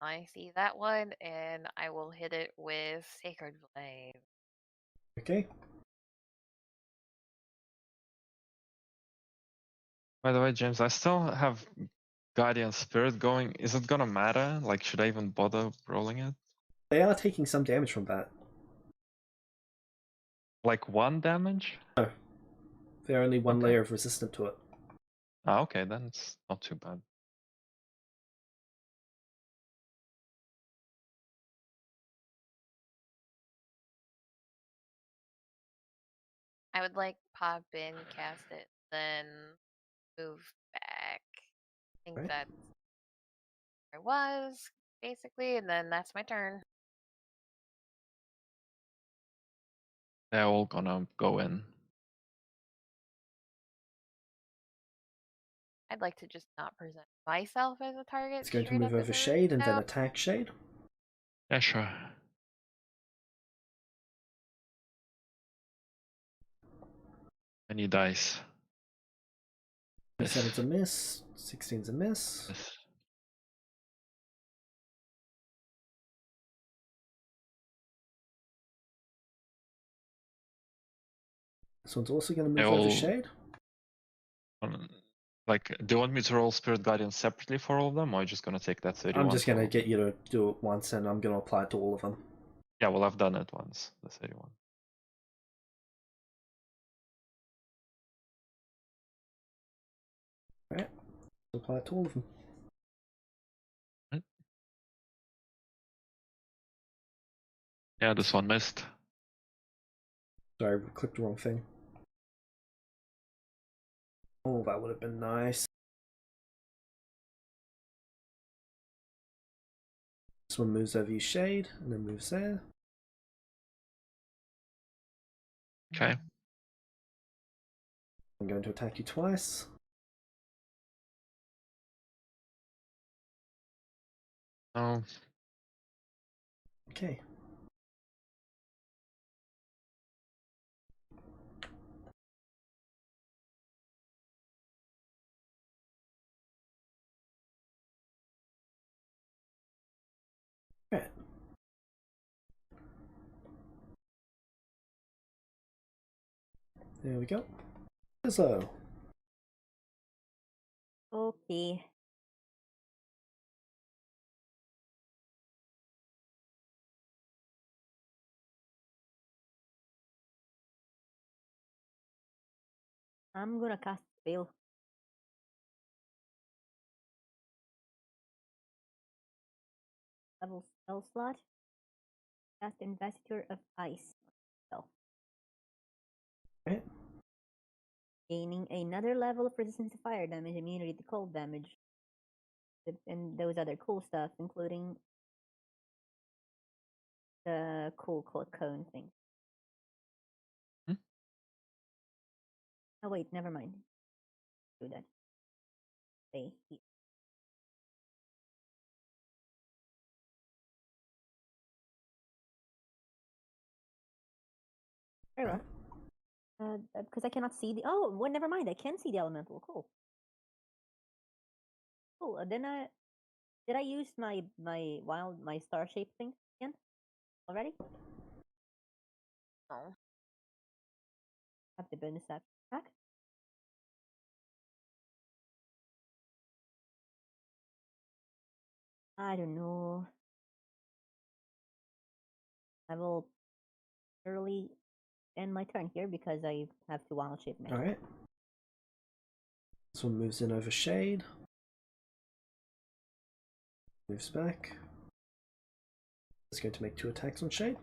I see that one, and I will hit it with Sacred Flame. Okay. By the way, James, I still have Guardian Spirit going. Is it gonna matter? Like, should I even bother rolling it? They are taking some damage from that. Like 1 damage? No. They're only one Okay. layer of resistant to it. Ah, okay, then it's not too bad. I would like pop in, cast it, then move back. I think Right. that's where I was, basically, and then that's my turn. They're all gonna go in. I'd like to just not present myself as a target. It's going to straight move up over at the Shade and then now. attack Shade. Yeah, sure. Any dice? 27's a miss. 16's a miss. Yes. This one's also going to They move over all- shade. Like, do you want me to roll Spirit Guardian separately for all of them, or are you just gonna take that 31? I'm just going to for- get you to do it once, and I'm going to apply it to all of them. Yeah, well, I've done it once. The 31. Alright, apply it to all of them. Yeah, this one missed. Sorry, I clicked the wrong thing. Oh, that would have been nice. This one moves over your shade, and then moves there. Okay. I'm going to attack you twice. Oh, Okay. Right. There we go. So, Okay. I'm gonna cast spell. Level spell slot. Cast Investiture of Ice. Spell. right. Gaining another level of resistance to fire damage, immunity to cold damage, and those other cool stuff, including the cool cone thing. Hmm? Oh wait, never mind. Do that. Stay here. Very well. Because I cannot see the. Oh, well, never mind. I can see the elemental. Cool. Cool. Then did I use my star shape thing again already? No. Have the bonus attack. I don't know. I will early end my turn here because I have to wild shape next. Alright. This one moves in over shade. Moves back. It's going to make 2 attacks on shade.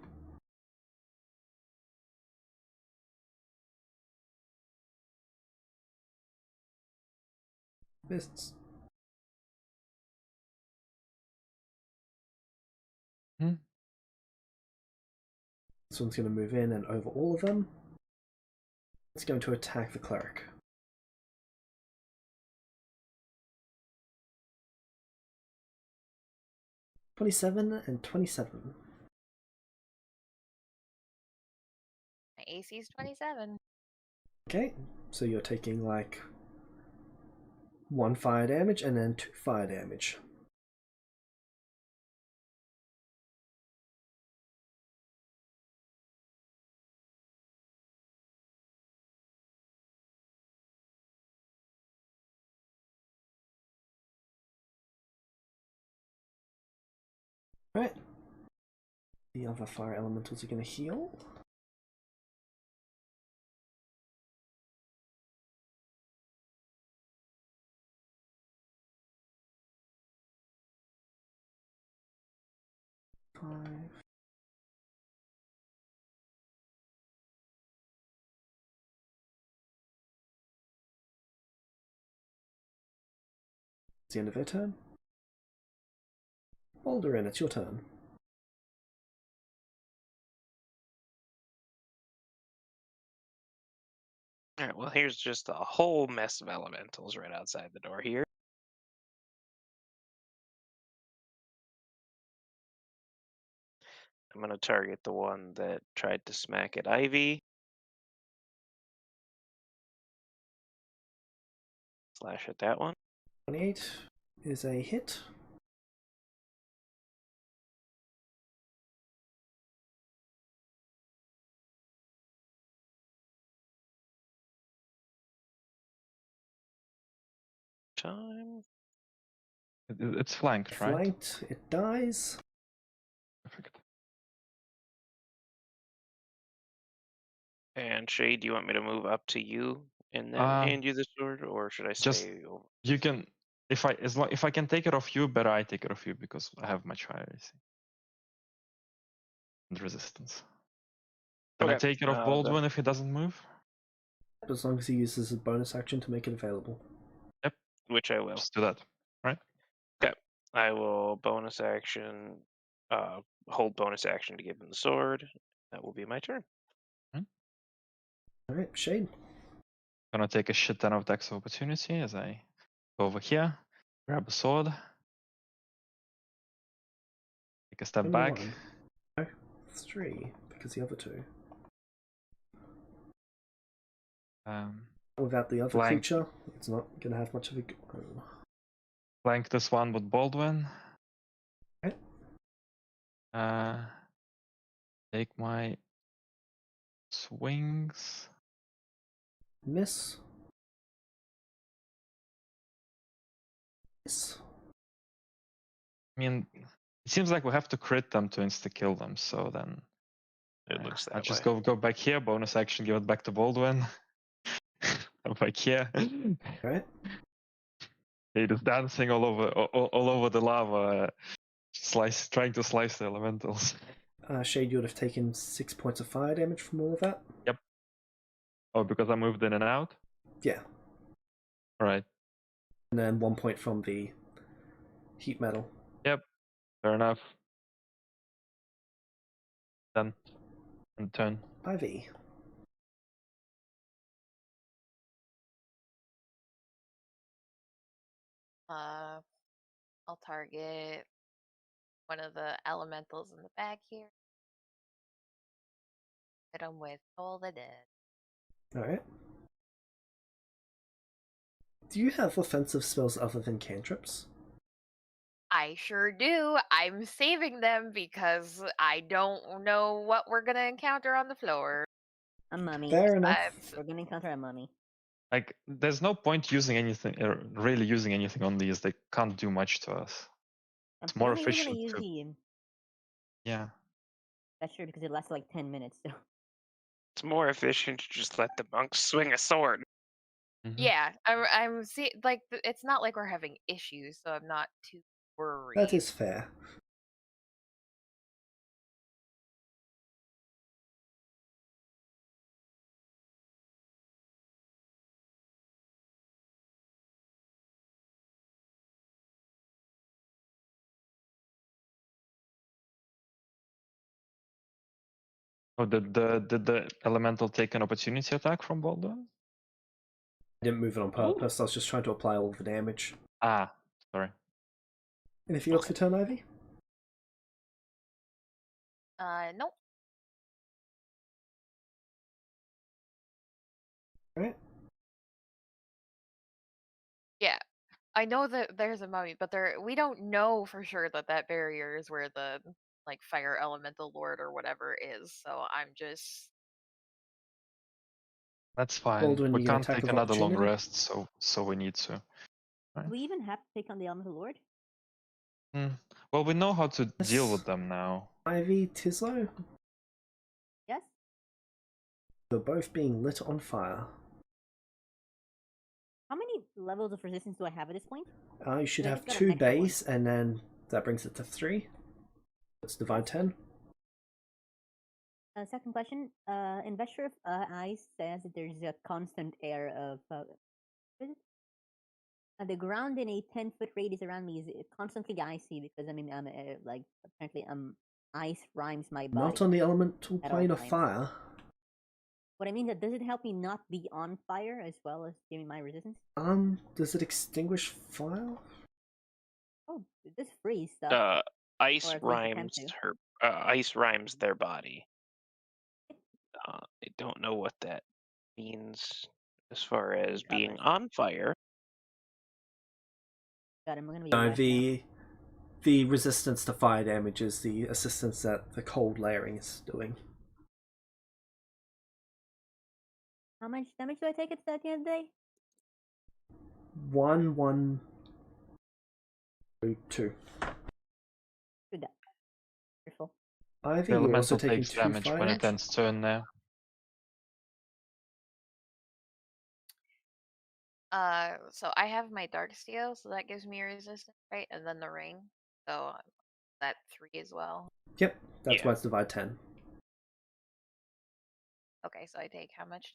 Fists. Hmm. This one's going to move in and over all of them. It's going to attack the cleric. $27 and $27. My AC is 27. Okay, so you're taking like 1 fire damage and then 2 fire damage. Right. The other fire elementals are going to heal. Five. It's the end of their turn. Alderin, it's your turn. All right, well, here's just a whole mess of elementals right outside the door here. I'm going to target the one that tried to smack at Ivy. Slash at that one. 28 is a hit. Time. It's flanked, right? Flanked, it dies. Perfect. And Shade, do you want me to move up to you and then hand you the sword, or should I Just stay over? you can if I can take it off you, better I take it off you because I have much higher AC and resistance. Can I Okay, take it off Baldwin if he doesn't move? As long as he uses a bonus action to make it available. Yep. Which I will. Just do that. Right? Okay. I will bonus action, hold bonus action to give him the sword. That will be my turn. Alright, Shade. Gonna take a shit ton of dex opportunity as I go over here, grab a sword, take a step Only back. one. No, 3, because the other 2. Without the other Flank. creature, it's not going to have much of a... Oh. Flank this one with Baldwin. Okay. Take my swings. Miss. Miss. I mean, it seems like we have to crit them to insta-kill them, so then It looks that I just way. go back here, bonus action, give it back to Baldwin. Go back here. Alright. He is dancing all over the lava, trying to slice the elementals. Shade, you would have taken 6 points of fire damage from all of that. Yep. Oh, because I moved in and out? Yeah. Alright. And then 1 point from the heat metal. Yep. Fair enough. Done. And turn. Ivy. I'll target one of the elementals in the back here. Hit them with Toll the Dead. Alright. Do you have offensive spells other than cantrips? I sure do. I'm saving them because I don't know what we're gonna encounter on the floor. A mummy. Fair enough. We're gonna encounter a mummy. Like, there's no point using anything, really using anything on these. They can't do much to us. It's more Apparently we're gonna efficient use to... the... Yeah. That's true, because it lasts like 10 minutes, so... It's more efficient to just let the monks swing a sword. Mm-hmm. Yeah, I'm see like it's not like we're having issues, so I'm not too worried. That is fair. Oh, did the elemental take an opportunity attack from Baldwin? I didn't move it on purpose. I was just trying to apply all the damage. Ah, sorry. Anything else for turn, Ivy? Nope. Alright. Yeah, I know that there's a mummy, but we don't know for sure that that barrier is where the like fire elemental lord or whatever is. So I'm just... That's fine. Baldwin, We you get can't attack take of another long opportunity? rest, so we need to. Do we even have to take on the Elemental Lord? Well, we know how to deal Yes. with them now. Ivy, Tislo, Yes? you're both being lit on fire. How many levels of resistance do I have at this point? You should I have just got 2 an extra one. base, and then that brings it to 3. That's Divine 10. Second question. In Vesture of Ice says that there's a constant air of... what is it? The ground in a 10-foot radius around me is constantly icy because, I mean, like, apparently, ice rhymes my body. Not on the elemental At all plane of times. fire. What I mean that does it help me not be on fire as well as giving my resistance? Does it extinguish fire? Oh, it does freeze stuff. Ice Or at least rhymes attempt her. Ice rhymes their body. I don't know what that means as far as God being bless. on fire. God, I'm gonna be No, wet now. the resistance to fire damage is the assistance that the cold layering is doing. How much damage do I take at the end of the day? 1, 1, 2. Good. Wonderful. Ivy, The you're also elemental taking takes 2 damage fire when it damage. ends turn now. So I have my dark steel, so that gives me resistance, right? And then the ring, so that 3 as well. Yep, that's Yeah. why it's divide 10. Okay, so I take how much?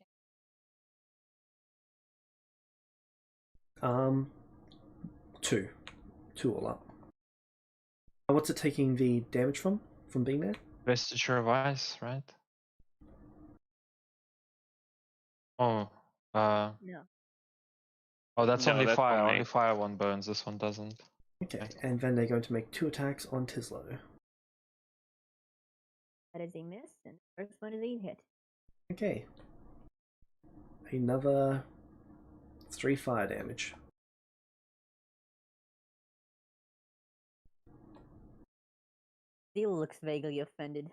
2. 2 all up. What's it taking the damage from being there? Vestige of Ice, right? Oh, No. oh, that's No, only that's fire. only- Only fire one burns. This one doesn't. Okay, and then they're going to make 2 attacks on Tislo. That is a miss, and the first one is a hit. Okay. Another 3 fire damage. Zeal looks vaguely offended.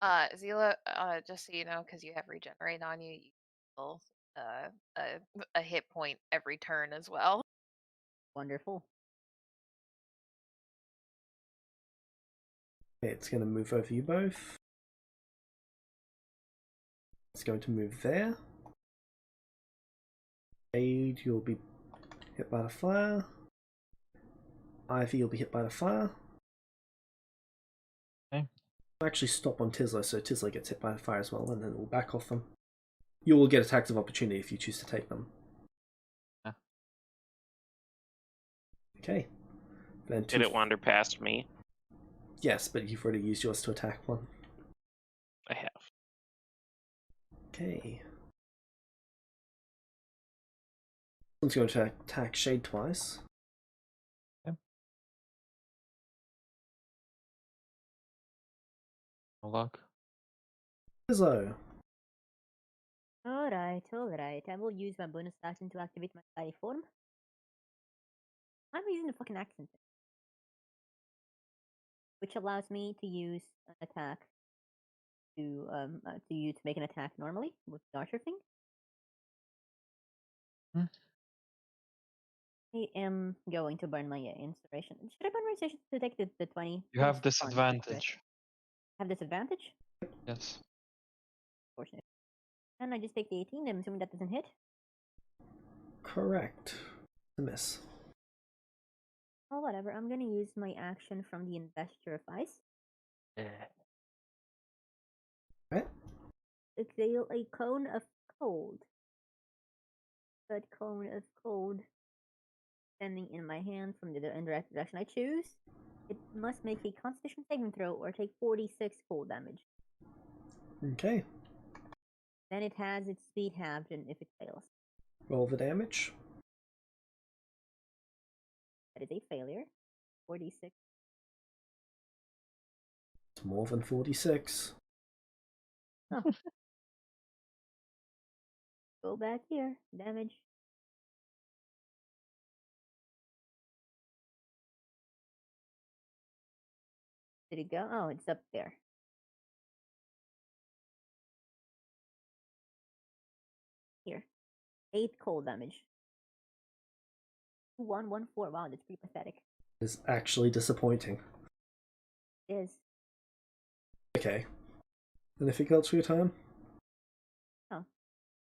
Zila, just so you know, because you have regenerate on you, you heal a hit point every turn as well. Wonderful. Okay, it's going to move over you both. It's going to move there. Jade, you'll be hit by the fire. Ivy, you'll be hit by the fire. Okay. I'll actually stop on Tisla, so Tisla gets hit by the fire as well, and then we'll back off them. You will get attacks of opportunity if you choose to take them. Yeah. Okay. Then Did it wander past me? Yes, but you've already used yours to attack one. I have. Okay. One's going to attack Shade twice. No luck. Tislo. Alright. I will use my bonus action to activate my fairy form. I'm using the fucking accent. Which allows me to use an attack to make an attack normally with the archer thing. I am going to burn my inspiration. Should I burn my inspiration to take the 20? You have disadvantage. Have disadvantage? Yes. Fortunate. And I just take the 18, I'm assuming that doesn't hit. Correct. A miss. Oh, whatever. I'm gonna use my action from the Investor of Ice. Right. Exhale a cone of cold. That cone of cold standing in my hand from the indirect direction I choose. It must make a Constitution saving throw or take 46 cold damage. Okay. Then it has its speed halved and if it fails. Roll the damage. That is a failure. 46. It's more than 46. Oh. Go back here. Damage. Did it go? Oh, it's up there. Here. 8 cold damage. 114. Wow, that's pretty pathetic. Is actually disappointing. It is. Okay. Anything else for your turn? Oh.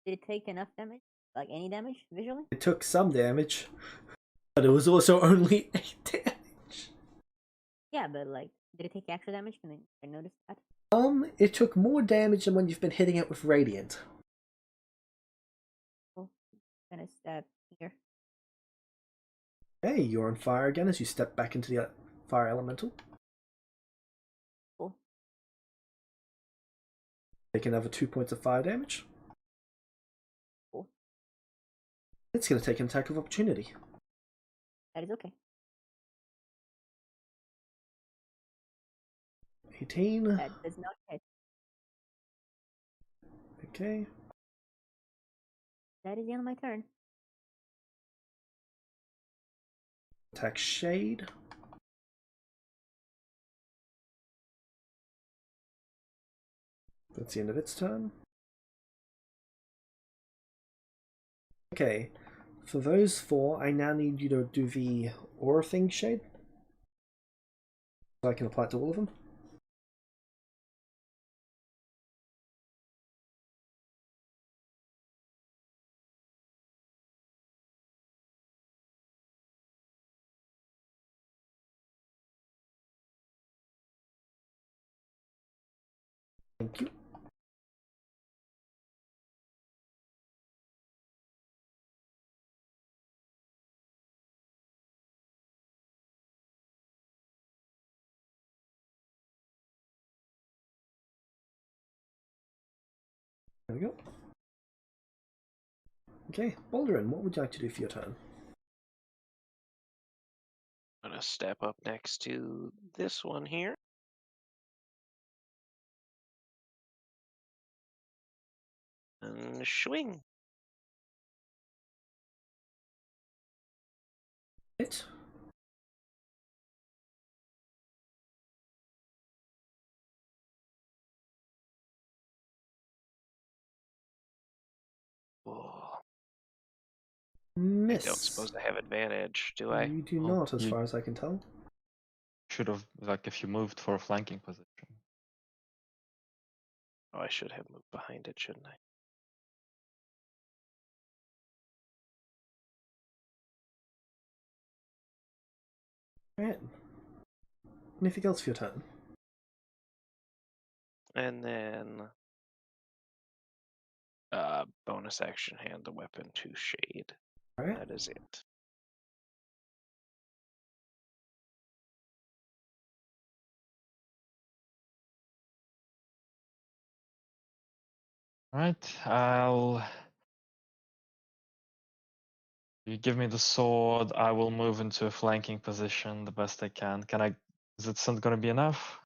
Did it take enough damage? Like any damage visually? It took some damage, but it was also only 8 damage. Yeah, but like, did it take extra damage? Can I notice that? It took more damage than when you've been hitting it with Radiant. Oh, gonna stab here. Hey, you're on fire again as you step back into the fire elemental. Cool. Take another 2 points of fire damage. Cool. It's going to take an attack of opportunity. That is okay. 18. That does not hit. Okay. That is the end of my turn. Attack Shade. That's the end of its turn. Okay, for those four, I now need you to do the aura thing, Shade. So I can apply it to all of them. Thank you. There we go. Okay, Baldurin, what would you like to do for your turn? I'm gonna step up next to this one here. And swing. Hit. Oh, Miss. I don't suppose I have advantage, do I? You do Well, not, as you- far as I can tell. Should have, like, if you moved for a flanking position. Oh, I should have moved behind it, shouldn't I? Alright. Anything else for your turn? And then bonus action, hand the weapon to Shade. Alright. That is it. Alright, you give me the sword, I will move into a flanking position the best I can. Is it still gonna be enough?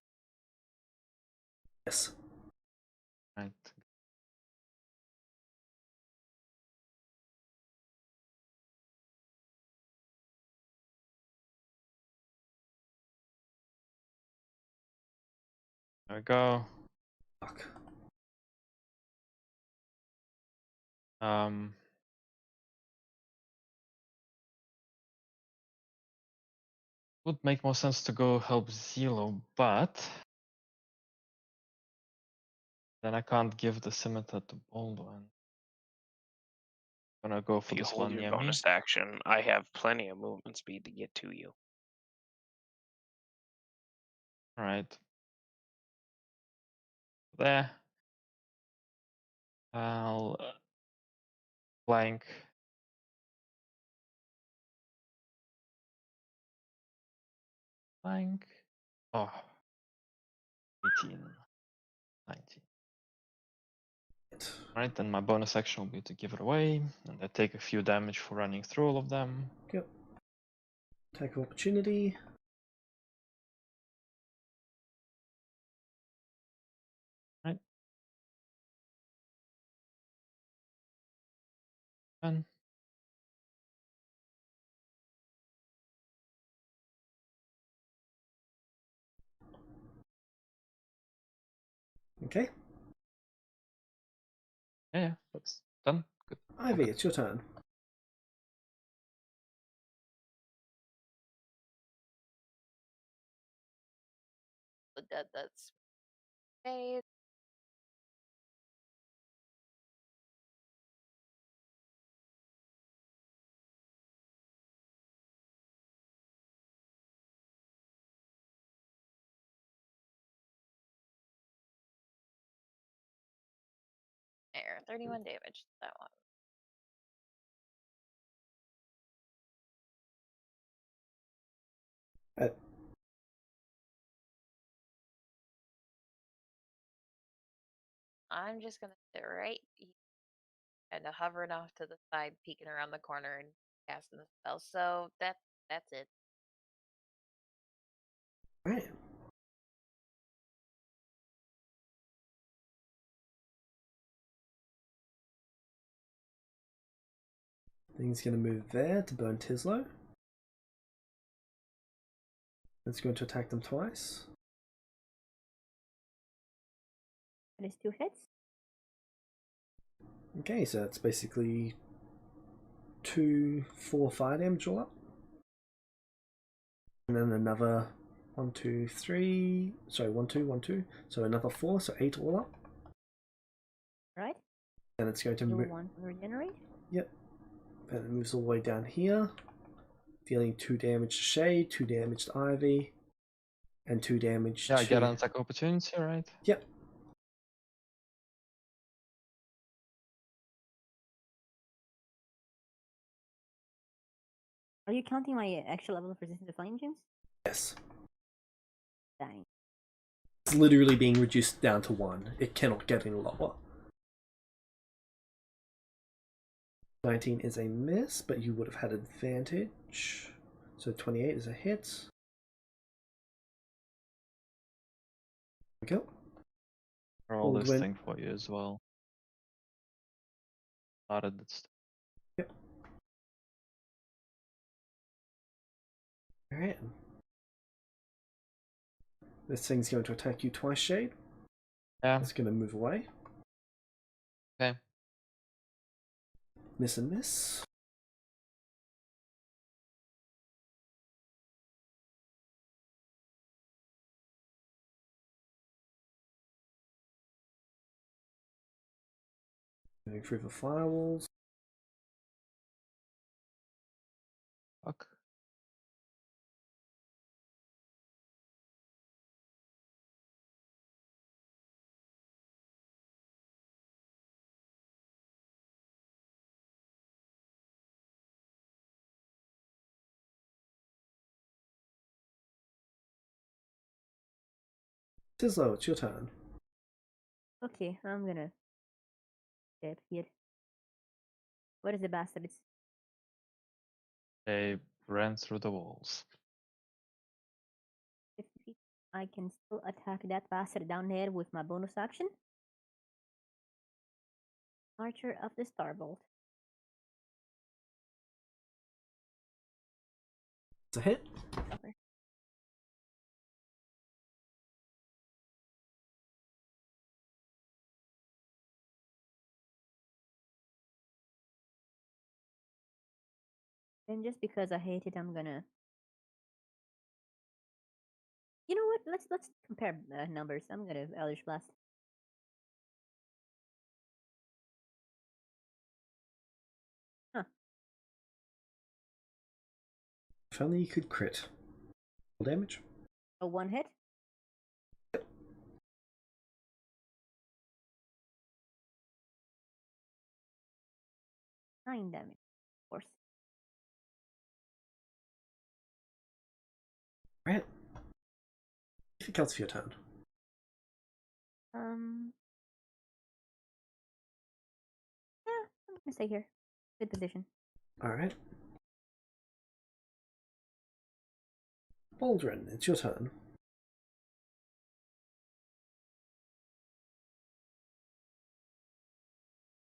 Yes. Right. There we go. Fuck. Would make more sense to go help Zelo, but then I can't give the scimitar to Baldwin. Gonna go If for you this hold one your near me. bonus action, I have plenty of movement speed to get to you. Alright. There. I'll flank. Flank. Oh. 18. 19. Alright, then my bonus action will be to give it away, and I take a few damage for running through all of them. Yep. Attack of opportunity. Right. 10. Okay. Yeah, that's done. Good. Ivy, it's your turn. The dead that's made. There, 31 damage. That one. Uh, I'm just gonna sit right kind of hovering off to the side, peeking around the corner and casting the spell. So that's it. Alright. Then he's going to move there to burn Tislo. It's going to attack them twice. That is 2 hits. Okay, so that's basically 2, 4 fire damage all up. And then another 1, 2, 3. Sorry, 1, 2, 1, 2. So another 4, so 8 all up. Right. Then it's going to You'll move. want to regenerate. Yep. And it moves all the way down here, dealing 2 damage to Shade, 2 damage to Ivy, and 2 damage Yeah, to. I get an attack opportunity, right? Yep. Are you counting my actual level of resistance to flame, James? Yes. Dang. It's literally being reduced down to 1. It cannot get any lower. 19 is a miss, but you would have had advantage. So 28 is a hit. There we go. Roll this Aldwin. thing for you as well. Started this. Yep. Alright. This thing's going to attack you twice, Shade. Yeah. It's going to move away. Okay. Miss and miss. Going through the firewalls. Fuck. Tislo, it's your turn. Okay, I'm gonna step here. What is the bastard? They ran through the walls. 50 feet. I can still attack that bastard down there with my bonus action. Archer of the Starbolt. It's a hit. Cover. And just because I hate it, I'm gonna. You know what? Let's compare numbers. I'm gonna Eldritch Blast. Huh. If only you could crit. Full damage. A 1 hit. Nine damage. Of course. Right. Anything else for your turn? Yeah, I'm gonna stay here. Good position. Alright. Baldrin, it's your turn.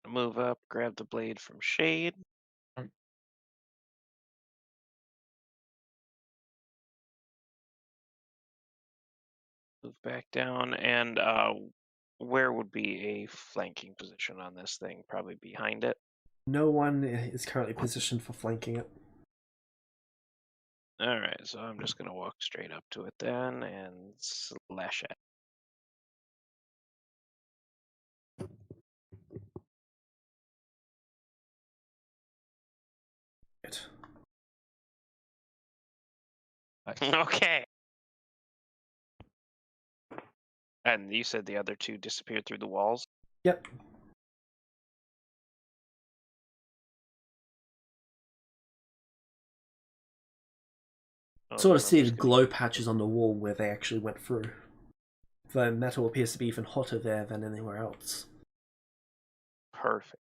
Move up, grab the blade from Shade. Move back down, and where would be a flanking position on this thing? Probably behind it. No one is currently positioned for flanking it. All right, so I'm just gonna walk straight up to it then and slash at. It. Okay. And you said the other two disappeared through the walls? Yep. Sort of see the glow patches on the wall where they actually went through. The metal appears to be even hotter there than anywhere else. Perfect.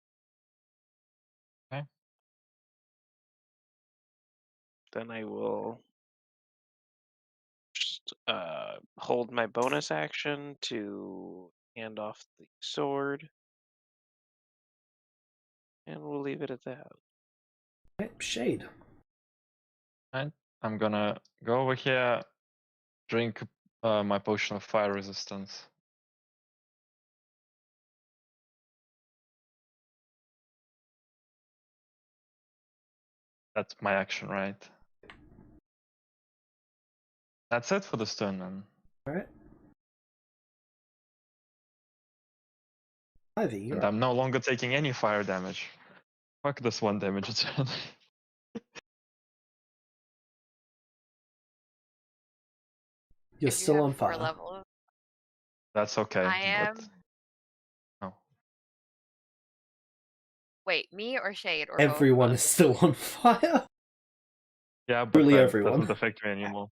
Okay. Then I will just hold my bonus action to hand off the sword. And we'll leave it at that. Okay, Shade. Right. I'm gonna go over here, drink my potion of fire resistance. That's my action, right? That's it for this turn, then. Alright. Ivy, you're And up. I'm no longer taking any fire damage. Fuck this 1 damage a turn. You're If you still have on 4 fire. levels, That's okay. I am. But... Oh. Wait, me or Shade or Everyone both is of us? still on fire. Yeah, but Truly that everyone. doesn't affect me anymore.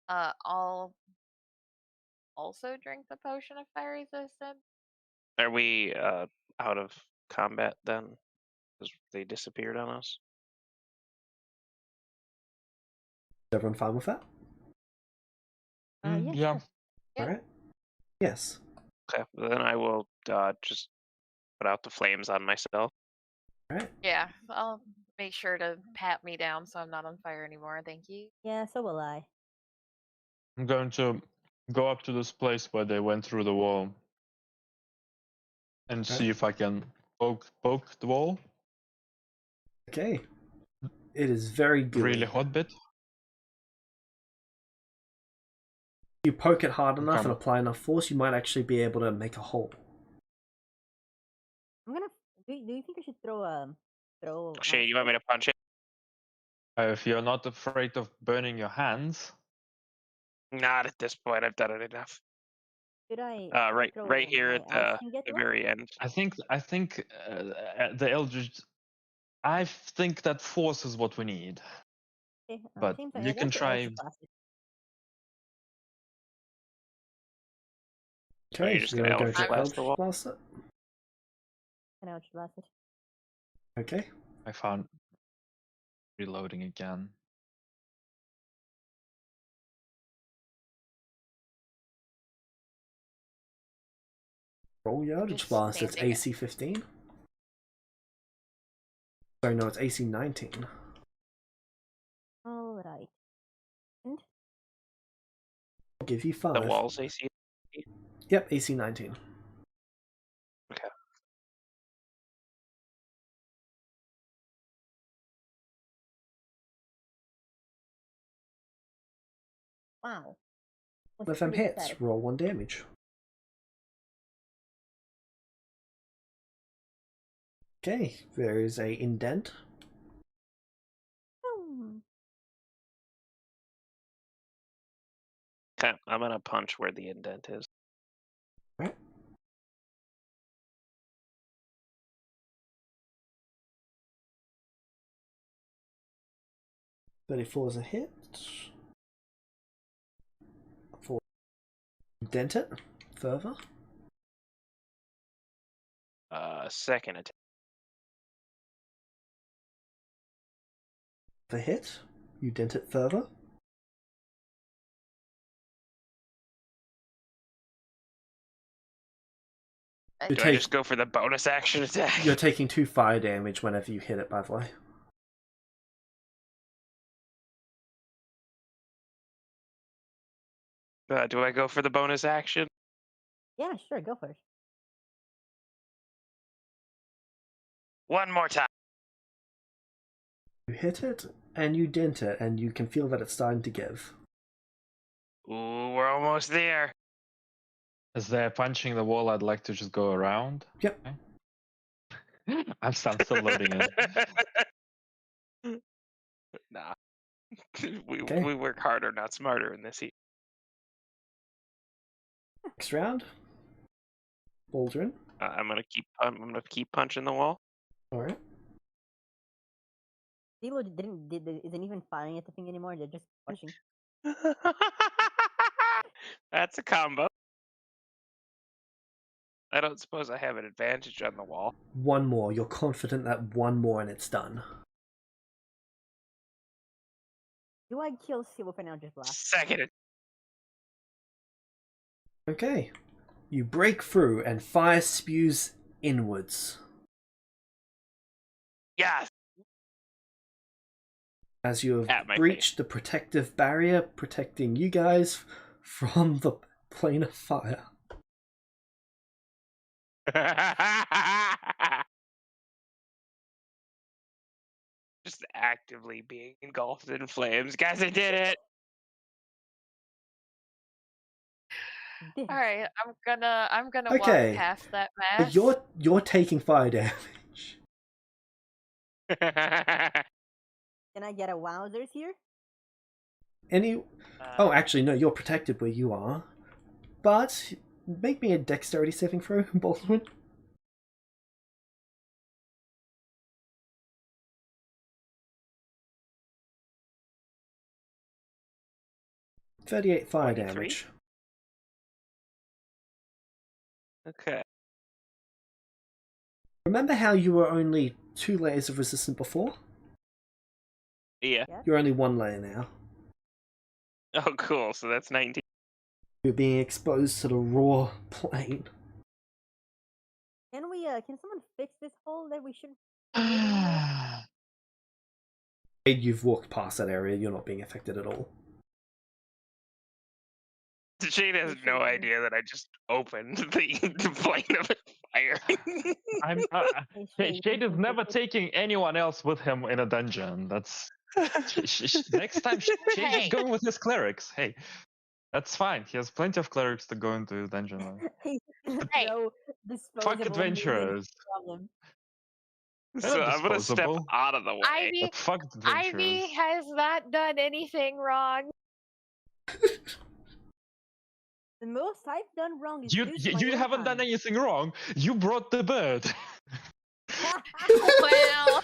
I'll also drink the potion of fire resistance. Are we out of combat then? Because they disappeared on us. Is everyone fine with that? Yeah, Yeah. sure. Yeah. Alright. Yes. Okay, then I will just put out the flames on myself. Alright. Yeah, I'll make sure to pat me down so I'm not on fire anymore. Thank you. Yeah, so will I. I'm going to go up to this place where they went through the wall and see if I can poke the wall. Okay. It is very gooey. Really hot bit. If you poke it hard enough Okay. and apply enough force, you might actually be able to make a hole. I'm gonna. Do you think I should throw? Shane, you want me to punch it? If you're not afraid of burning your hands, Not at this point. I've done it enough. Should I? Right here my at axe and get the one? very end. I think the Eldritch. I think that force is what we need. Okay, But same you I can guess try. Eldritch Blast it. Okay, you're just you're gonna going Eldritch to Blast the Eldritch wall? Blast it? Can Eldritch Blast it? Okay. I found reloading again. Roll your Eldritch just Blast. It's standing. AC 15. Sorry, no, it's AC 19. All right. And I'll give you 5. The walls AC. Yep, AC 19. Okay. wow. Was If them pretty hits, pathetic. roll 1 damage. Okay, there is a indent. Hmm. Okay, I'm gonna punch where the indent is. Right. $34 is a hit. 4. Dent it further. Second attack. The hit. You dent it further. Do I just go for the bonus action attack? You're taking 2 fire damage whenever you hit it, by the way. Do I go for the bonus action? Yeah, sure. Go for it. One more time. You hit it, and you dent it, and you can feel that it's starting to give. Ooh, we're almost there. As they're punching the wall, I'd like to just go around. Yep. Okay. I'm still loading it. Nah. Okay. We work harder, not smarter in this heat. Next round. Baldrin. I'm gonna keep punching the wall. Alright. Zelo isn't even firing at the thing anymore. They're just punching. That's a combo. I don't suppose I have an advantage on the wall. 1 more. You're confident that 1 more and it's done. Do I kill Zelo with an Eldritch Blast? Second. Okay. You break through and fire spews inwards. Yes. As you have At my breached the protective barrier protecting you guys from the plane of fire. Just actively being engulfed in flames. Guys, I did it! This. All right, I'm gonna Okay. walk past that But mess. you're taking fire damage. Can I get a wowzers here? Oh, actually, no, you're protected where you are. But make me a dexterity saving throw, Baldwin. 38 fire 23? damage. Okay. Remember how you were only 2 layers of resistant before? Yeah. You're only 1 layer now. Oh, cool. So that's 19. You're being exposed to the raw plane. Can someone fix this hole that we should? You've walked past that area, you're not being affected at all. Shade has no idea that I just opened the plane of fire. Shade is never taking anyone else with him in a dungeon. That's next time. Shade is going with his clerics. Hey, that's fine. He has plenty of clerics to go into the dungeon with. Hey. Fuck adventurers. Problem. So I'm gonna step disposable. out of the way. Ivy, But fuck adventurers. Ivy has not done anything wrong. The most I've done wrong is You lose my you own haven't done hand. anything wrong. You brought the bird. Well,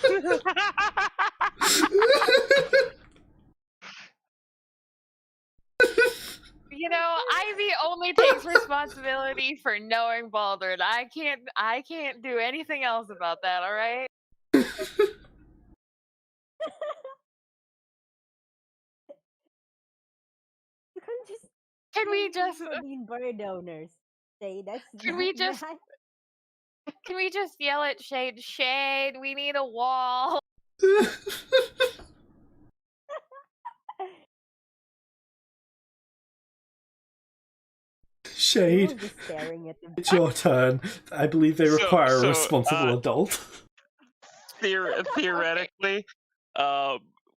you know, Ivy only takes responsibility for knowing Baldwin. I can't do anything else about that, all right? You can't just. Can we blame just me for being bird owners? Say that's. Can we just- can we just yell at Shade? Shade, we need a wall. Shade, Just staring at them. it's your turn. I believe they require a responsible adult. Theoretically,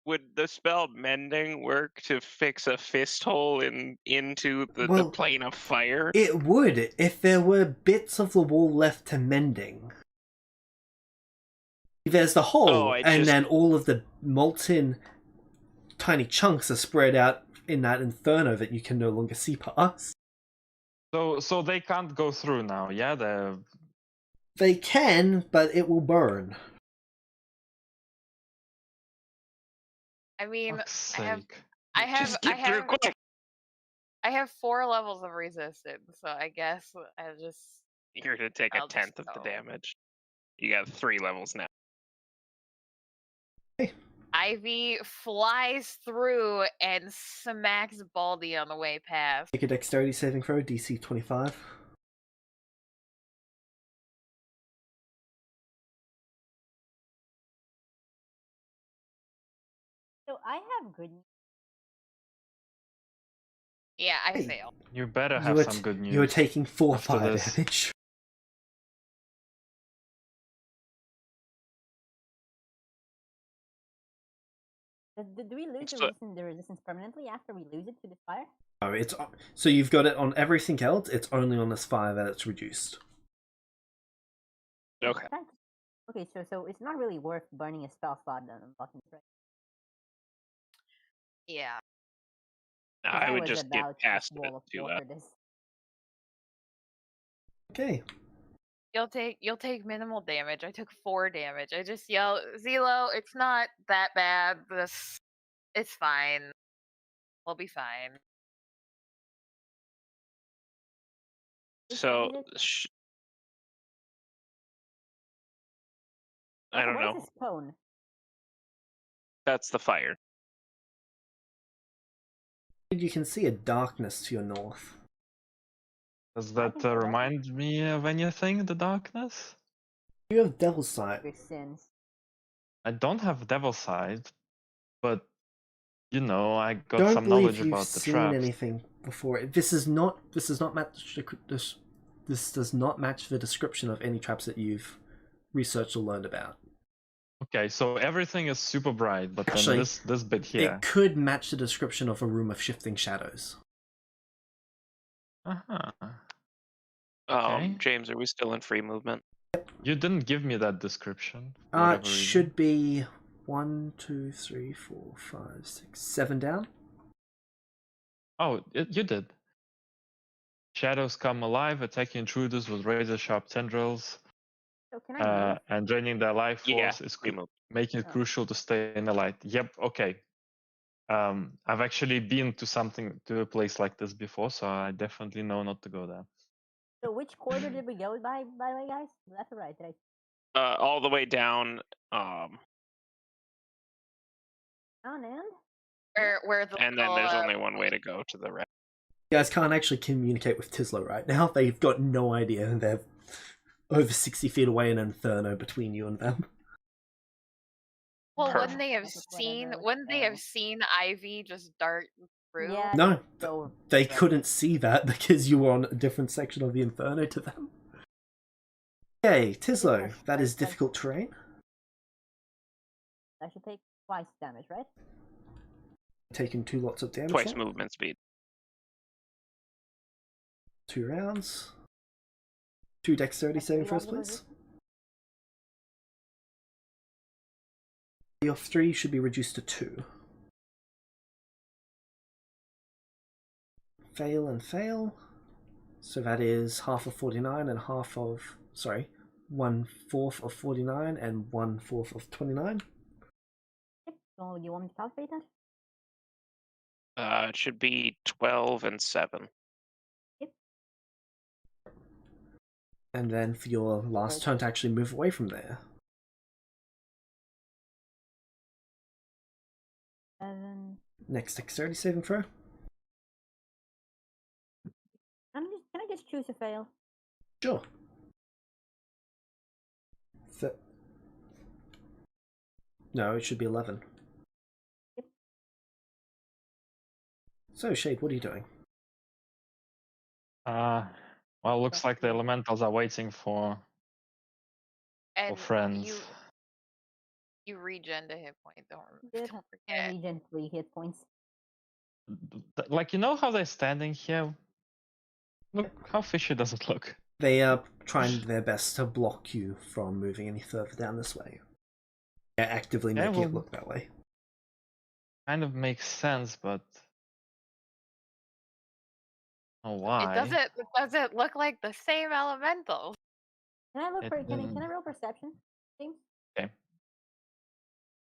would the spell mending work to fix a fist hole into the plane of fire? It would, if there were bits of the wall left to mending. There's the hole, then all of the molten tiny chunks are spread out in that inferno that you can no longer see past. So they can't go through now, yeah? They can, but it will burn. I mean, Fuck's I sake. have 4 levels of resistance, so I guess You're gonna take a tenth of the damage. You got 3 levels now. Hey. Ivy flies through and smacks Baldy on the way past. Make a dexterity saving throw, DC 25. So I have good news. Yeah, I fail. You better have some good news. You are taking 4 after fire this. damage. Do we lose the resistance permanently after we lose it to this fire? Oh, so you've got it on everything else, it's only on this fire that it's reduced. Okay. Okay, so it's not really worth burning a spell slot on buttons, right? Yeah. I would just get past it to this. Okay. You'll take minimal damage. I took 4 damage. I just yell, Zelo, it's not that bad. It's fine. We'll be fine. So, I don't know. What is this cone? That's the fire. You can see a darkness to your north. Does I that can survive. remind me of anything, the darkness? You have Devil's Sight. Your sins. I don't have Devil's Sight, but you know, I got Don't some believe knowledge you've about the seen traps. anything before. This does not match this does not match the description of any traps that you've researched or learned about. Okay, so everything is super bright, but Actually, then this bit here. It could match the description of a room of shifting shadows. Uh-huh. Okay. James, are we still in free movement? You didn't give me that description for It whatever reason. should be 1, 2, 3, 4, 5, 6, 7 down. Oh, you did. Shadows come alive, attacking intruders with razor-sharp tendrils, So can I move? and draining their life Yeah, force is free move. making it Oh. crucial to stay in the light. Yep, okay. I've actually been to a place like this before, so I definitely know not to go there. So which corridor did we go by the way, guys? Left or right? Did I All the way down. down and? Where the And then little, there's only one way to go to the right. You guys can't actually communicate with Tislo right now. They've got no idea. They're over 60 feet away in an inferno between you and them. well, Perfect. wouldn't they have That's seen? whatever, Wouldn't they have so- seen Ivy just dart through? Yeah. No, So they right. couldn't see that because you were on a different section of the inferno to them. Okay, Tislo, that is difficult terrain. I should take twice damage, right? Taking 2 lots of damage. Twice from it. movement speed. 2 rounds. 2 dexterity saving throws, please. Your 3 should be reduced to 2. Fail and fail. So that is half of 49 and half of... Sorry. 1/4 of 49 and 1/4 of 29. Yep. So you want me to calculate that? It should be 12 and 7. And then for your last turn to actually move away from there. 7. Next dexterity saving throw. Can I just choose a fail? Sure. No, it should be 11. Yep. So, Shade, what are you doing? Well, looks like the elementals are waiting for And friends. you regen to hit point. Yep. Don't I forget. regen 3 hit points. Like, you know how they're standing here? Look, how fishy does it look? They are trying their best to block you from moving any further down this way. They're actively making it look that way. Kind of makes sense, but why? It doesn't look like the same elemental. Can I look for? Can I roll perception? James? Okay.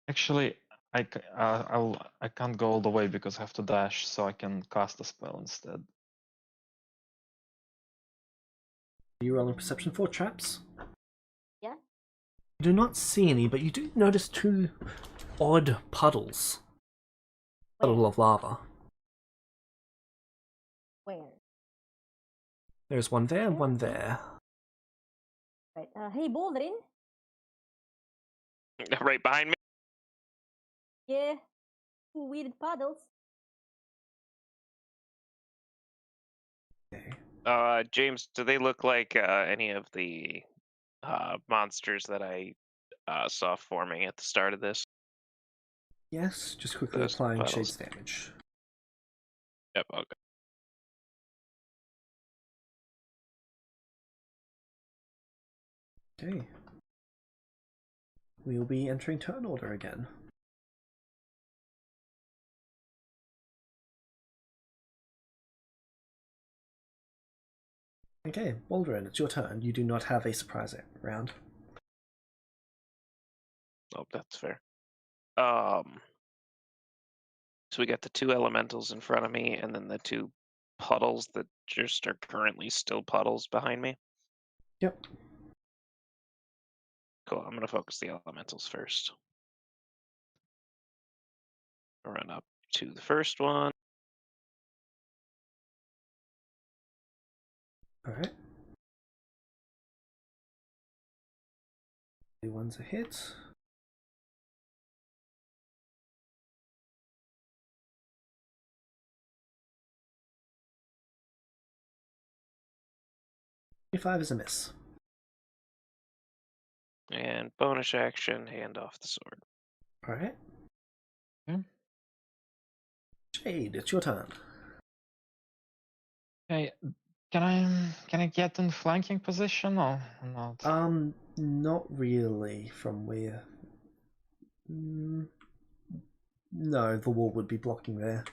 Actually, I can't go all the way because I have to dash, so I can cast a spell instead. Are you rolling perception for traps? Yeah. You do not see any, but you do notice 2 odd puddles. Puddle of lava. Where? There's one there and one there. Right. Hey, Bouldering. Right behind me. Yeah. 2 weird puddles. Okay. James, do they look like any of the monsters that I saw forming at the start of this? Yes, just quickly Those applying puddles. Shade's damage. Yep, okay. Okay. We will be entering turn order again. Okay, Baldwin, it's your turn. You do not have a surprise round. Oh, that's fair. So we got the 2 elementals in front of me, and then the 2 puddles that just are currently still puddles behind me. Yep. Cool. I'm gonna focus the elementals first. Run up to the first one. Alright. One's a hit. Five is a miss. And bonus action, hand off the sword. Alright. Okay. Shade, it's your turn. Okay, can I get in flanking position or not? Not really from where. No, the wall would be blocking there.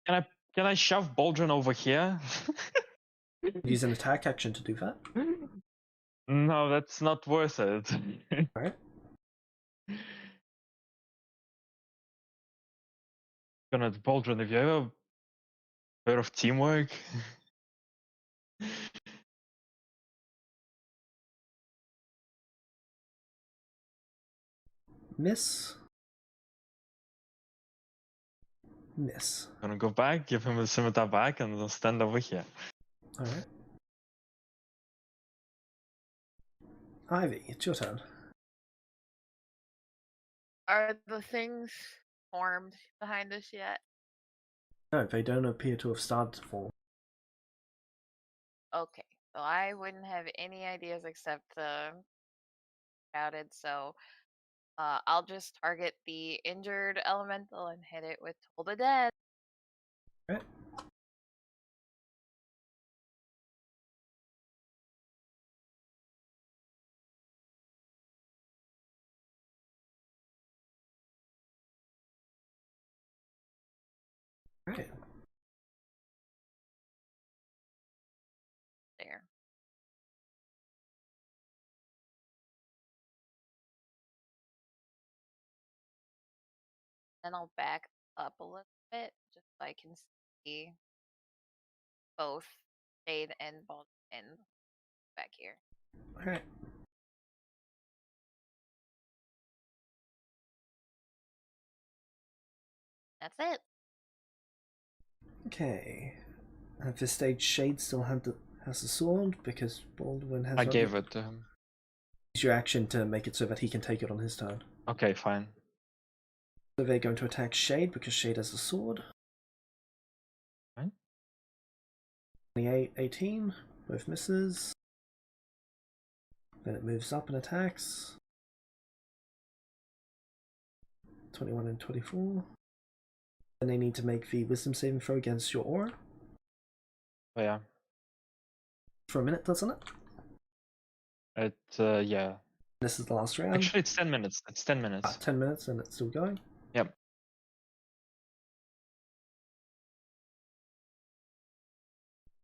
Can I shove Baldrin over here? Use an attack action to do that. No, that's not worth it. Alright. Baldrin, have you ever heard of teamwork? Miss. Miss. Gonna go back, give him a scimitar back, and then stand over here. Alright. Ivy, it's your turn. Are the things formed behind us yet? No, they don't appear to have started to form. Okay, so I wouldn't have any ideas except the crowded, so I'll just target the injured elemental and hit it with Toll the Dead. Alright. Alright. There. Then I'll back up a little bit just so I can see both Shade and Baldwin back here. Alright. That's it. Okay. At this stage, Shade still has the sword because Baldwin has. I gave it to him. Use your action to make it so that he can take it on his turn. Okay, fine. So they're going to attack Shade because Shade has the sword. Right. 28, 18, both misses. Then it moves up and attacks. 21 and 24. Then they need to make the wisdom saving throw against your aura. Oh yeah. For a minute, doesn't it? Yeah. This is the last round. Actually, it's 10 minutes. It's 10 minutes. 10 minutes and it's still going. Yep.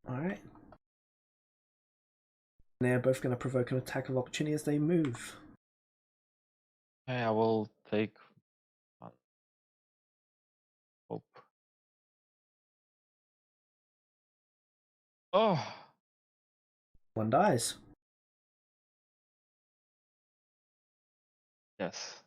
Alright. They're both going to provoke an attack of opportunity as they move. Okay, I will take one. Hope. Oh! One dies. Yes.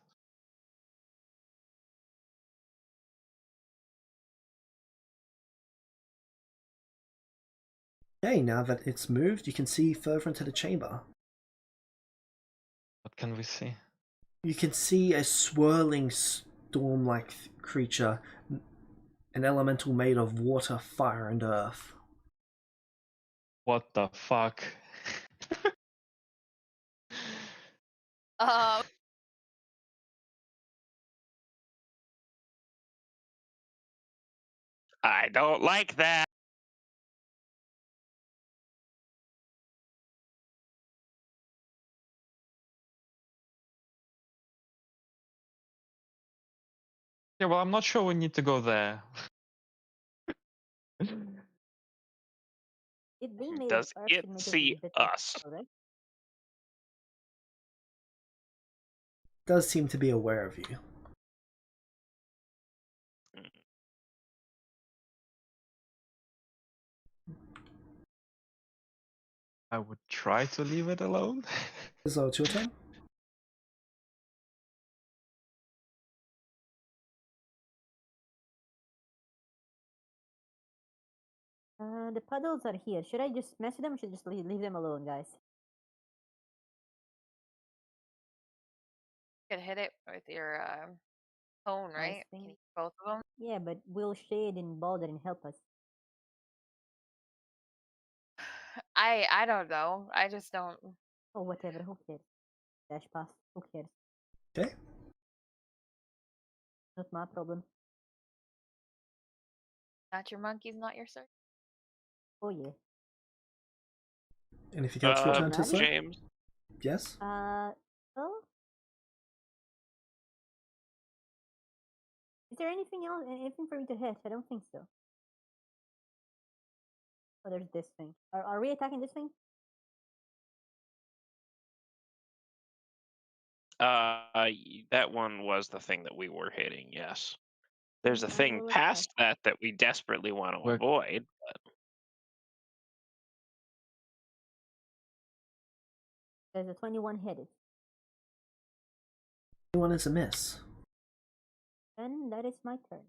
Okay, now that it's moved, you can see further into the chamber. What can we see? You can see a swirling storm-like creature, an elemental made of water, fire, and earth. What the fuck? Um, I don't like that. Yeah, well, I'm not sure we need to go there. It being made Does of earth it should make it see a bit us? difficult, right? Does seem to be aware of you. I would try to leave it alone. So it's your turn. The puddles are here. Should I just mess with them or should I just leave them alone, guys? You could hit it with your phone, right? Can you use both of them? Yeah, but will Shade and Baldwin help us? I don't know. I just don't. Oh, whatever. Who cares? Dash pass. Who cares? Okay. Not my problem. Not your monkeys, not your sir. Oh yeah. Anything else for your turn, Tisla? James. Yes? Well, is there anything else? Anything for me to hit? I don't think so. Oh, there's this thing. Are we attacking this thing? That one was the thing that we were hitting, yes. There's a I thing will past attack. that we desperately want to We're- avoid. There's a 21 hit it. 21 is a miss. Then that is my turn.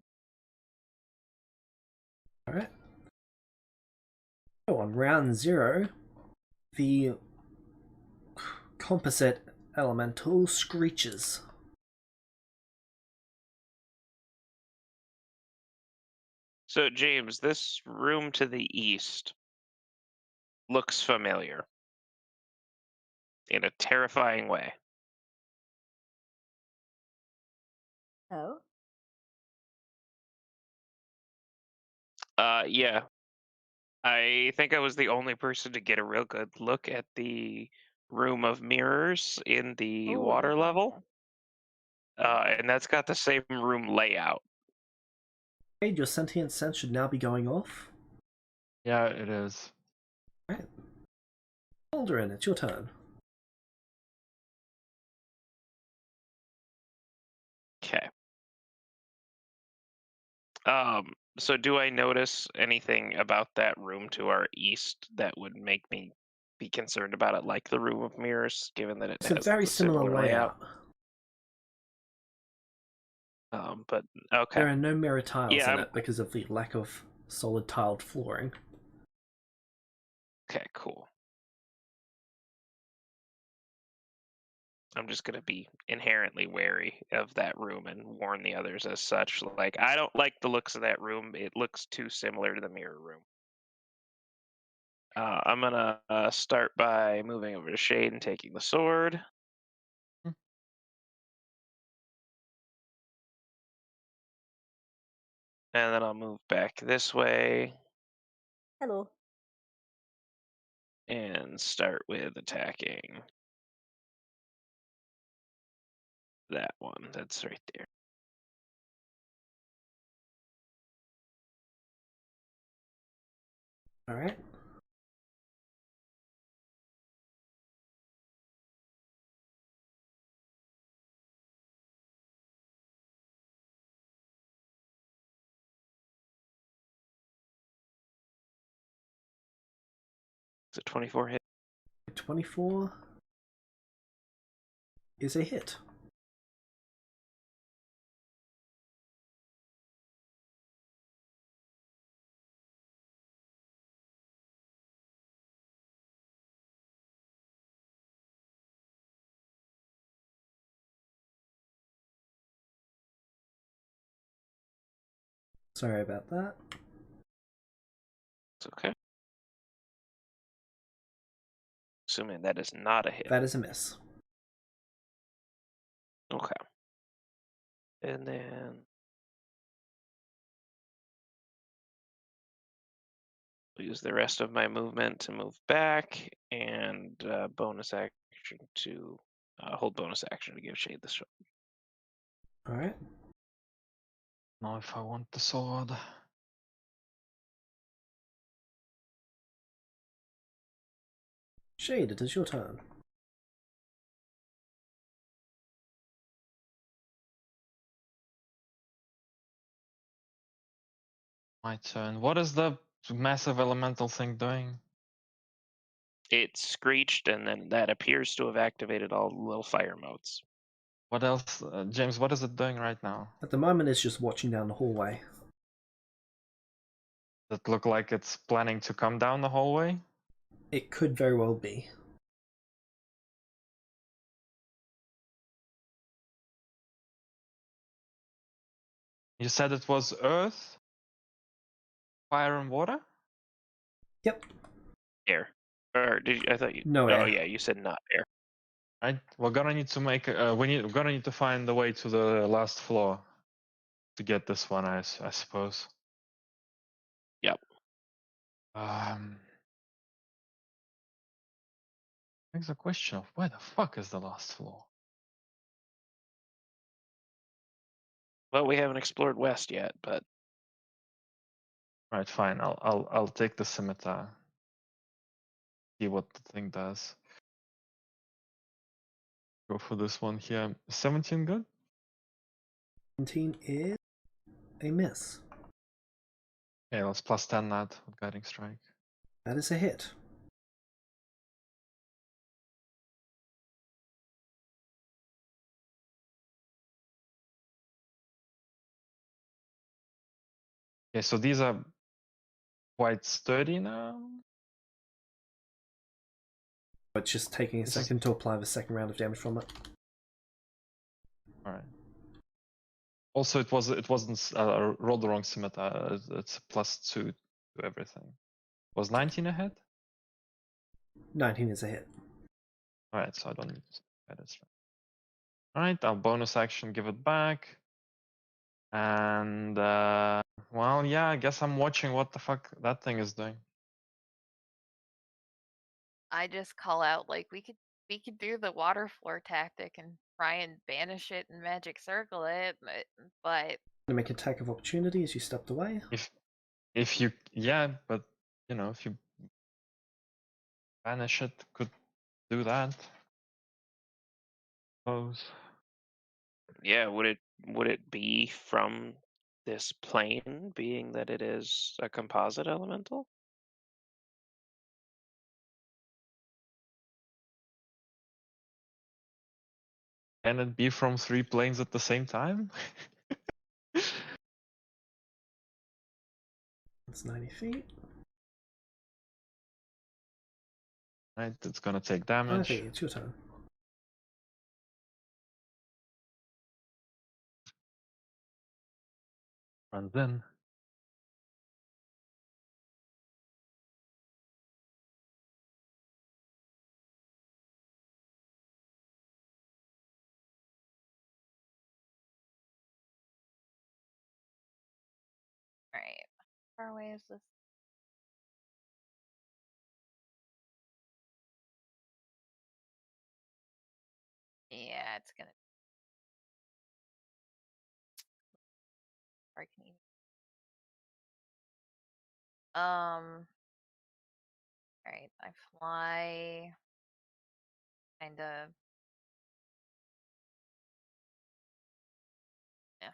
Alright. So on round 0, the composite elemental screeches. So, James, this room to the east looks familiar in a terrifying way. Oh? Yeah. I think I was the only person to get a real good look at the room of mirrors in the water level. And that's got the same room layout. Okay, your sentient sense should now be going off. Yeah, it is. Alright. Alderin, it's your turn. Okay. So do I notice anything about that room to our east that would make me be concerned about it, like the room of mirrors, given that it It's a has very the similar layout. But okay. There are no mirror tiles Yeah, in it because of the lack of solid tiled flooring. Okay, cool. I'm just gonna be inherently wary of that room and warn the others as such. Like, I don't like the looks of that room. It looks too similar to the mirror room. I'm gonna start by moving over to Shade and taking the sword. And then I'll move back this way Hello. and start with attacking that one. That's right there. Alright. Is it 24 hit? 24 is a hit. Sorry about that. It's okay. Assuming that is not a hit. That is a miss. Okay. And then I'll use the rest of my movement to move back and bonus action to hold bonus action to give Shade the shot. Alright. Now if I want the sword. Shade, it is your turn. My turn. What is the massive elemental thing doing? It screeched, and then that appears to have activated all the little fire modes. What else? James, what is it doing right now? At the moment, it's just watching down the hallway. That look like it's planning to come down the hallway? It could very well be. You said it was earth, fire, and water? Yep. Air. Or did you, I thought you? No Oh air. yeah, you said not air. Right. We're gonna need to make. We're gonna need to find the way to the last floor to get this one. I suppose. Yep. Makes a question of where the fuck is the last floor? Well, we haven't explored west yet, but Right. Fine. I'll take the scimitar. See what the thing does. Go for this one here. 17 good? 17 is a miss. Okay, let's plus 10 that with guiding strike. That is a hit. Okay, so these are quite sturdy now. But just taking a second to apply the second round of damage from it. All right. Also, it wasn't rolled the wrong scimitar. It's +2 to everything. Was 19 a hit? 19 is a hit. All right, so I don't need to guiding strike. All right, I'll bonus action, give it back. And well, yeah, I guess I'm watching what the fuck that thing is doing. I just call out like we could do the water floor tactic and try and banish it and magic circle it, but You make attack of opportunity as you stepped away. If you, yeah, but you know, if you banish it, could do that. Suppose. yeah, would it be from this plane, being that it is a composite elemental? Can it be from 3 planes at the same time? It's 90 feet. Right, it's gonna take damage. Okay, it's your turn. Runs in. all right. How far away is this? Yeah, it's gonna. Or I can all right. I fly. Kind of. Yeah.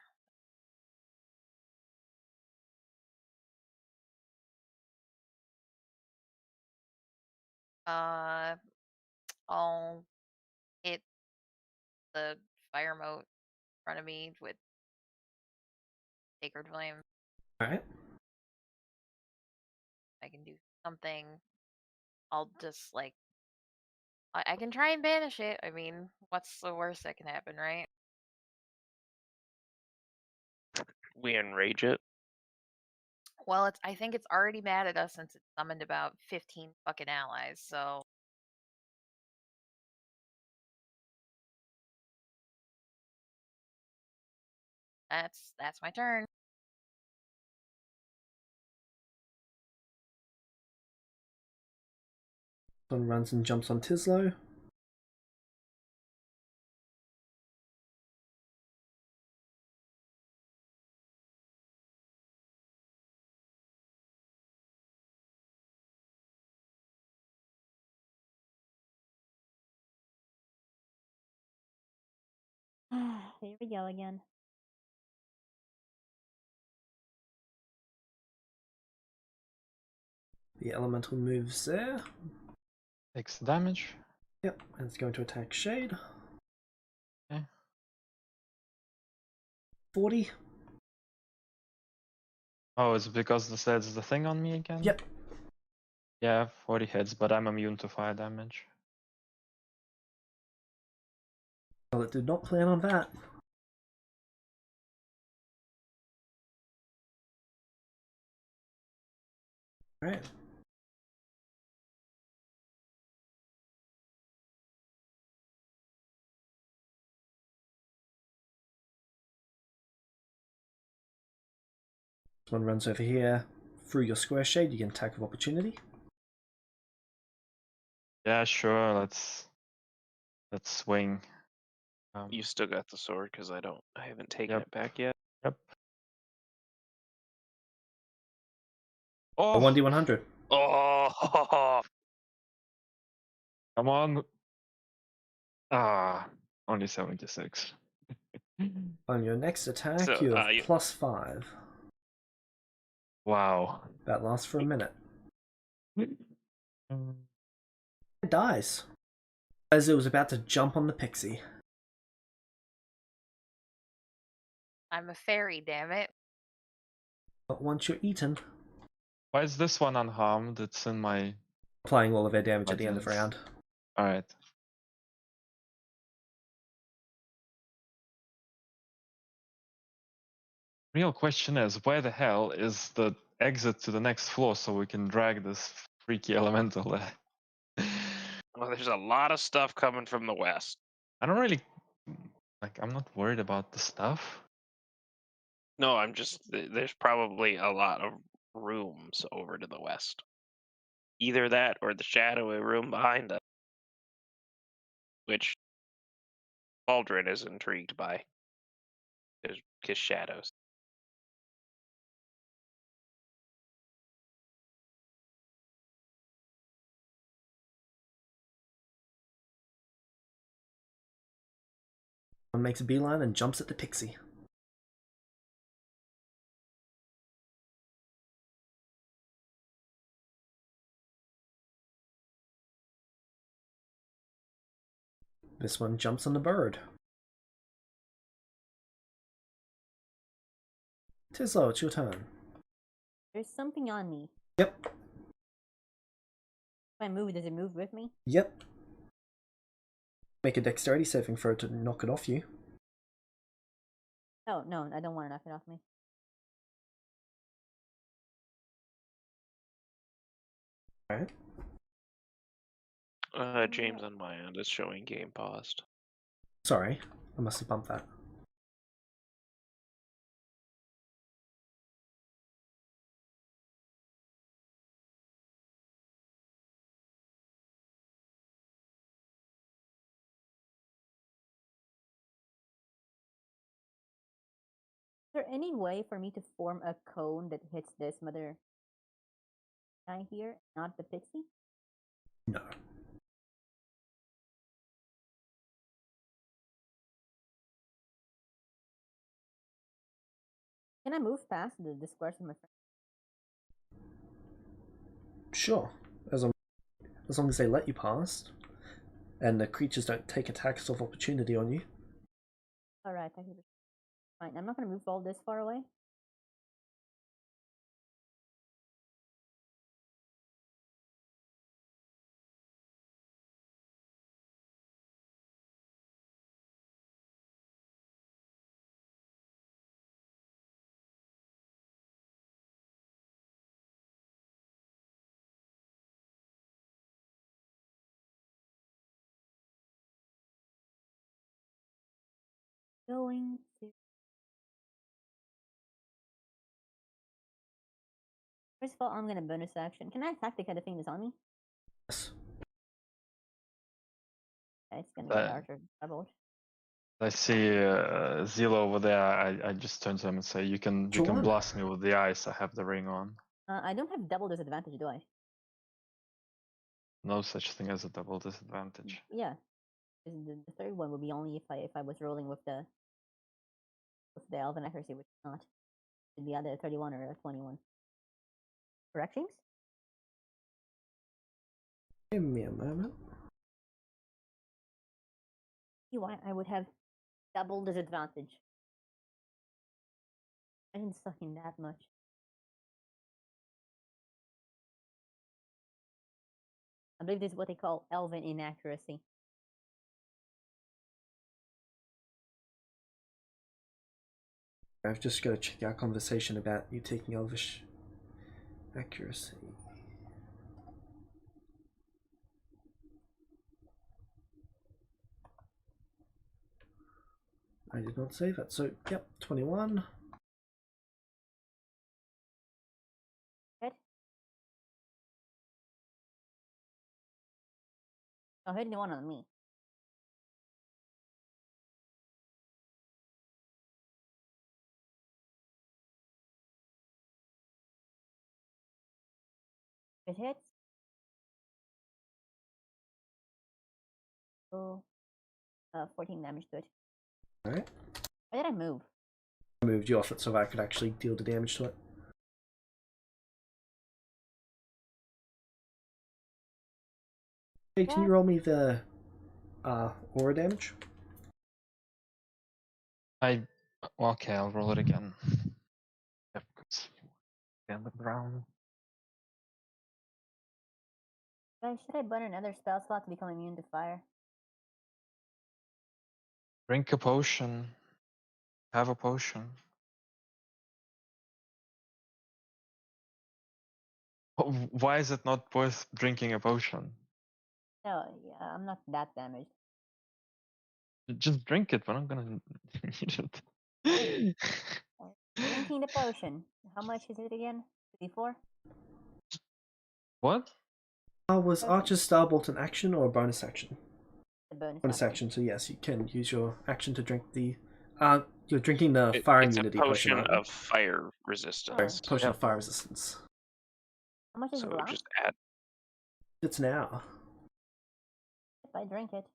I'll hit the fire moat in front of me with sacred flame. Alright. I can do something. I'll just like I can try and banish it. I mean, what's the worst that can happen, right? We enrage it. Well, I think it's already mad at us since it summoned about 15 fucking allies, so that's my turn. One runs and jumps on Tislo. Here we go again. The elemental moves there. Takes damage. Yep, and it's going to attack Shade. Okay. 40. Oh, it's because that's the thing on me again? Yep. Yeah, 40 hits, but I'm immune to fire damage. Well, it did not plan on that. Alright. This one runs over here. Through your square shade, you can attack of opportunity. Yeah, sure. Let's swing. You still got the sword because I haven't taken Yep. it back yet. Yep. A Oh, 1d100. Oh, come on. Ah, only 76. On your next attack, So, you have +5. Wow. That lasts for a minute. Mm. It dies. As it was about to jump on the pixie. I'm a fairy, damn it. But once you're eaten, Why is this one unharmed? It's in my applying all of their damage at the end of the buttons. round. Alright. Real question is, where the hell is the exit to the next floor so we can drag this freaky elemental there? well, there's a lot of stuff coming from the west. I don't really I'm not worried about the stuff. No, there's probably a lot of rooms over to the west. Either that or the shadowy room behind us, which Aldrin is intrigued by. His shadows. One makes a beeline and jumps at the pixie. This one jumps on the bird. Tislo, it's your turn. There's something on me. Yep. If I move, does it move with me? Yep. Make a dexterity saving throw to knock it off you. Oh, no, I don't want to knock it off me. Alright. James on my end is showing game paused. Sorry, I must have bumped that. Is there any way for me to form a cone that hits this mother guy here, not the pixie? No. Can I move past the squares of my friend? Sure. As long as they let you past. And the creatures don't take attacks of opportunity on you. Alright, thank you. Fine, I'm not going to move all this far away. Going to... First of all, I'm going to bonus action. Can I attack the kind of thing that's on me? Yes. Yeah, it's going to get archer doubled. I see Zilo over there. I just turn to him and say, "You can blast me with the ice. I have the ring on." I don't have double disadvantage, do I? No such thing as a double disadvantage. Yeah. The third one would be only if I was rolling with the elven accuracy, which is not. It'd be either a 31 or a 21. Correct, James? Give me a moment. See why I would have double disadvantage. I didn't suck in that much. I believe this is what they call elven inaccuracy. I've just got to check our conversation about you taking elvish accuracy. I did not save it. So, yep, 21. Good. Oh, hit the one on me. It hits. So, 14 damage to it. Alright. Why did I move? I moved you off it so I could actually deal the damage to it. Hey, can you roll me the aura damage? Okay, I'll roll it again. Yep, on the ground. Guys, should I burn another spell slot to become immune to fire? Drink a potion. Have a potion. Why is it not worth drinking a potion? No, yeah, I'm not that damaged. Just drink it. We're not gonna need it. Drinking the potion. How much is it again? 2d4? What? Was Okay. Archer's Starbolt an action or a bonus action? The bonus Bonus action. action, so yes, you can use your action to drink the... you're drinking the fire It's a immunity potion aren't you? of fire resistance. Potion Yep. of fire resistance. How much does it So last? just add. It's an hour. If I drink it.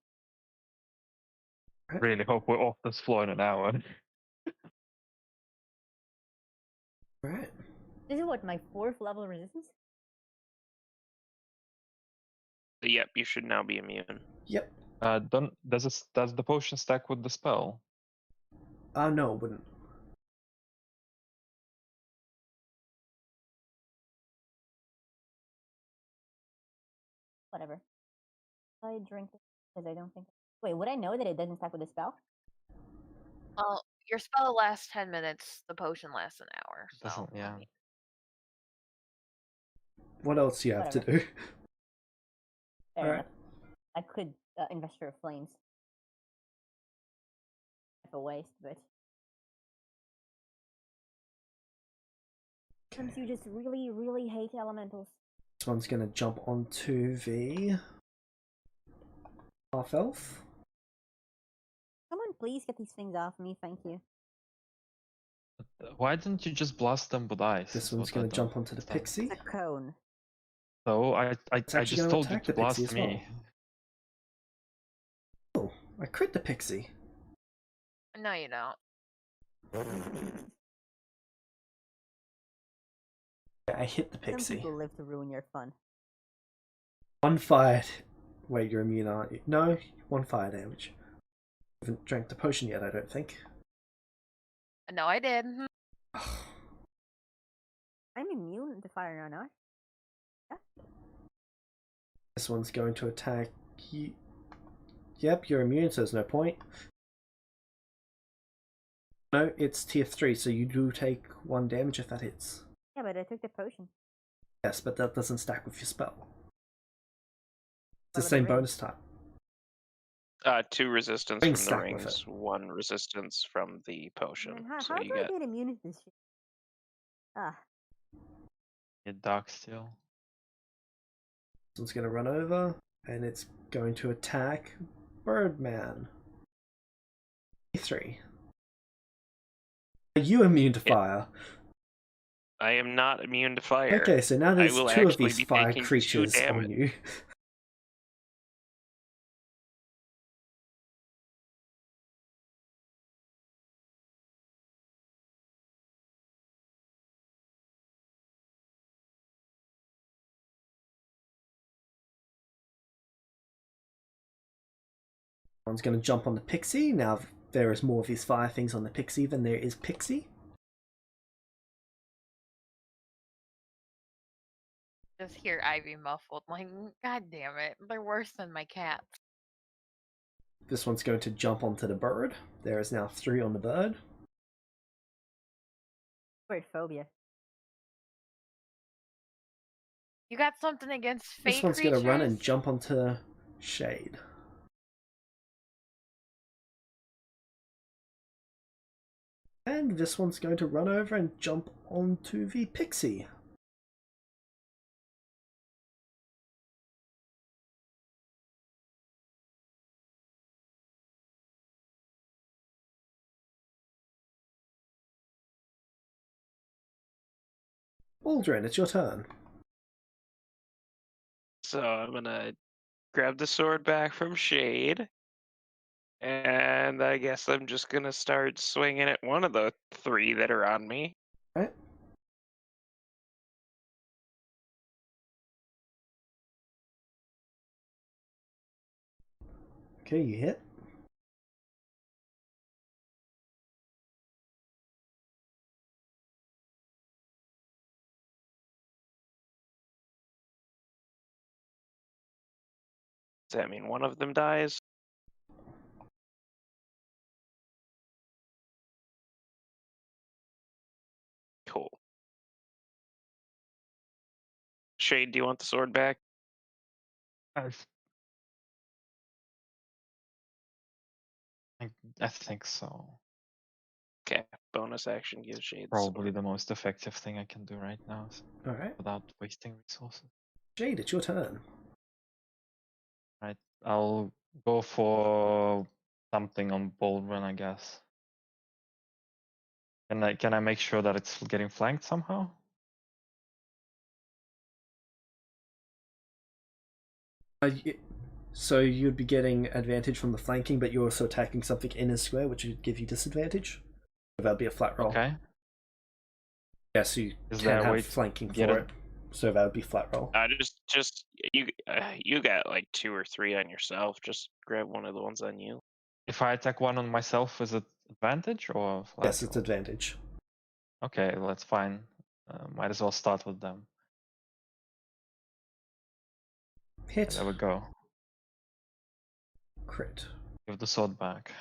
Really hope we're off this floor in an hour. Right. This is what, my 4th level resistance? Yep, you should now be immune. Yep. Does the potion stack with the spell? No, it wouldn't. Whatever. I drink it because I don't think. Wait, would I know that it doesn't stack with the spell? Well, your spell lasts 10 minutes. The potion lasts an hour. So Doesn't, I yeah. mean, What else do you have to do? Fair Alright. enough. I could Investor of Flames. That's a waste, but sometimes you just really, really hate elementals. This one's going to jump onto the half elf. Someone please get these things off me, thank you. Why didn't you just blast them with ice? This is one's what I going to don't jump onto the understand. pixie. It's a cone. So I actually just gonna told you attack to the pixie blast as me. Oh, I crit the pixie. no, you don't. I hit the Some pixie. people live to ruin your fun. One fired. Wait, you're immune, aren't you? No, one fire damage. Haven't drank the potion yet, I don't think. No, I did. I'm immune to fire now. This one's going to attack you. Yep, you're immune, so there's no point. No, it's tier 3, so you do take 1 damage if that hits. Yeah, but I took the potion. Yes, but that doesn't stack with your spell. It's the What about same the ring? bonus type. 2 resistance Ring from the stack with rings, it. 1 resistance from the potion. Man, how So do you I get get immune to this shit? Ah, Get dark steel. This one's going to run over, and it's going to attack Birdman. 3. Are you immune to fire? I am not immune to fire. Okay, so now there's will 2 of actually these be fire taking 2 creatures on damage. you. One's going to jump on the pixie. Now there is more of these fire things on the pixie than there is pixie. just hear Ivy muffled. Like, God damn it, they're worse than my cats. This one's going to jump onto the bird. There is now 3 on the bird. Bird phobia. You got something against fake This one's creatures? going to run and jump onto Shade. And this one's going to run over and jump onto the pixie. Aldrin, it's your turn. So I'm gonna grab the sword back from Shade, and I guess I'm just gonna start swinging at one of the 3 that are on me. Right. Okay, you hit. Does that mean one of them dies? Cool. Shade, do you want the sword back? I think so. Okay, bonus action gives Shade the Probably sword. the most effective thing I can do right now, Alright. without wasting resources. Shade, it's your turn. Right, I'll go for something on Baldwin, I guess. Can I make sure that it's getting flanked somehow? So you'd be getting advantage from the flanking, but you're also attacking something in a square, which would give you disadvantage. So that'd be a flat roll. Okay. Yeah, so you Is can there a have way to flanking get for it? it. So that would be flat roll. Just you got like 2 or 3 on yourself. Just grab one of the ones on you. If I attack one on myself, is it advantage or flat Yes, it's roll? advantage. Okay, well, that's fine. Might as well start with them. Hit. There we go. Crit. Give the sword back.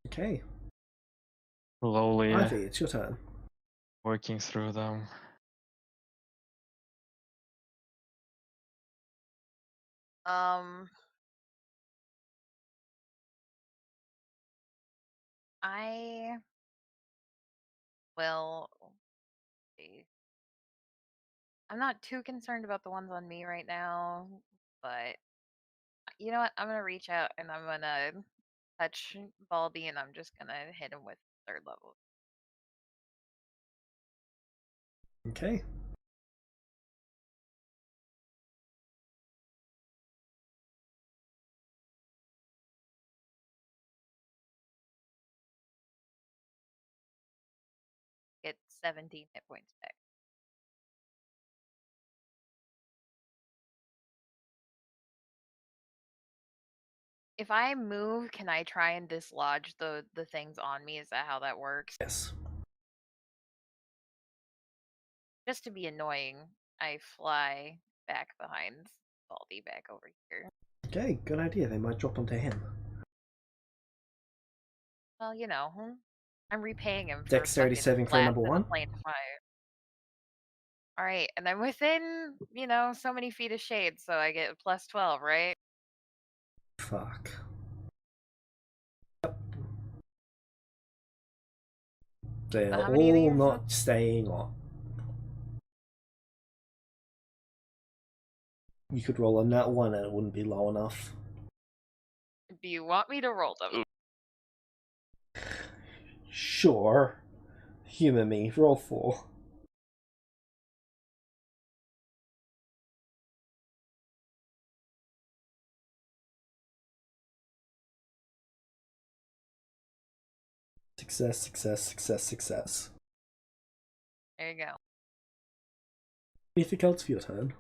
Okay. Slowly Ivy, it's your turn. working through them. I will see. I'm not too concerned about the ones on me right now, but you know what? I'm gonna reach out and I'm gonna touch Baldy and I'm just gonna hit him with 3rd level. Okay. Get 17 hit points back. If I move, can I try and dislodge the things on me? Is that how that works? Yes. Just to be annoying, I fly back behind Baldy back over here. Okay, good idea. They might drop onto him. Well, you know, I'm repaying him for Dexterity fucking saving throw number blasting a 1. plane of fire. Alright, and I'm within, so many feet of shade, so I get plus 12, right? Fuck. They are How many of all these? not staying on. You could roll a nat 1 and it wouldn't be low enough. Do you want me to roll them? Sure. Humor me. Roll 4. Success, success, success, success. There you go. Anything else for your turn?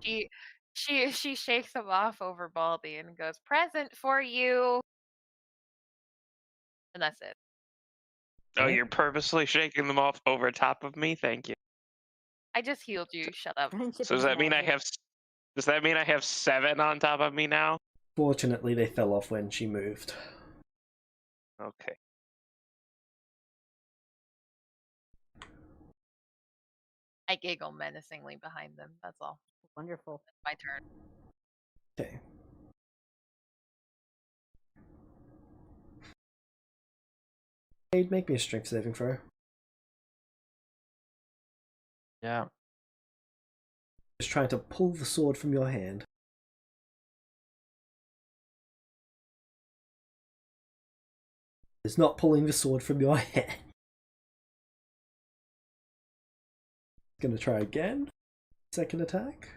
She shakes him off over Baldy and goes, "Present for you." And that's it. Oh, you're purposely shaking them off over top of me? Thank you. I just healed you. Shut up. Friendship So does is that mean I magic. have? Does that mean I have 7 on top of me now? Fortunately, they fell off when she moved. Okay. I giggle menacingly behind them. That's all. Wonderful. It's my turn. Okay. Hey, make me a strength saving throw. Yeah. Just trying to pull the sword from your hand. It's not pulling the sword from your hand. Gonna try again. Second attack.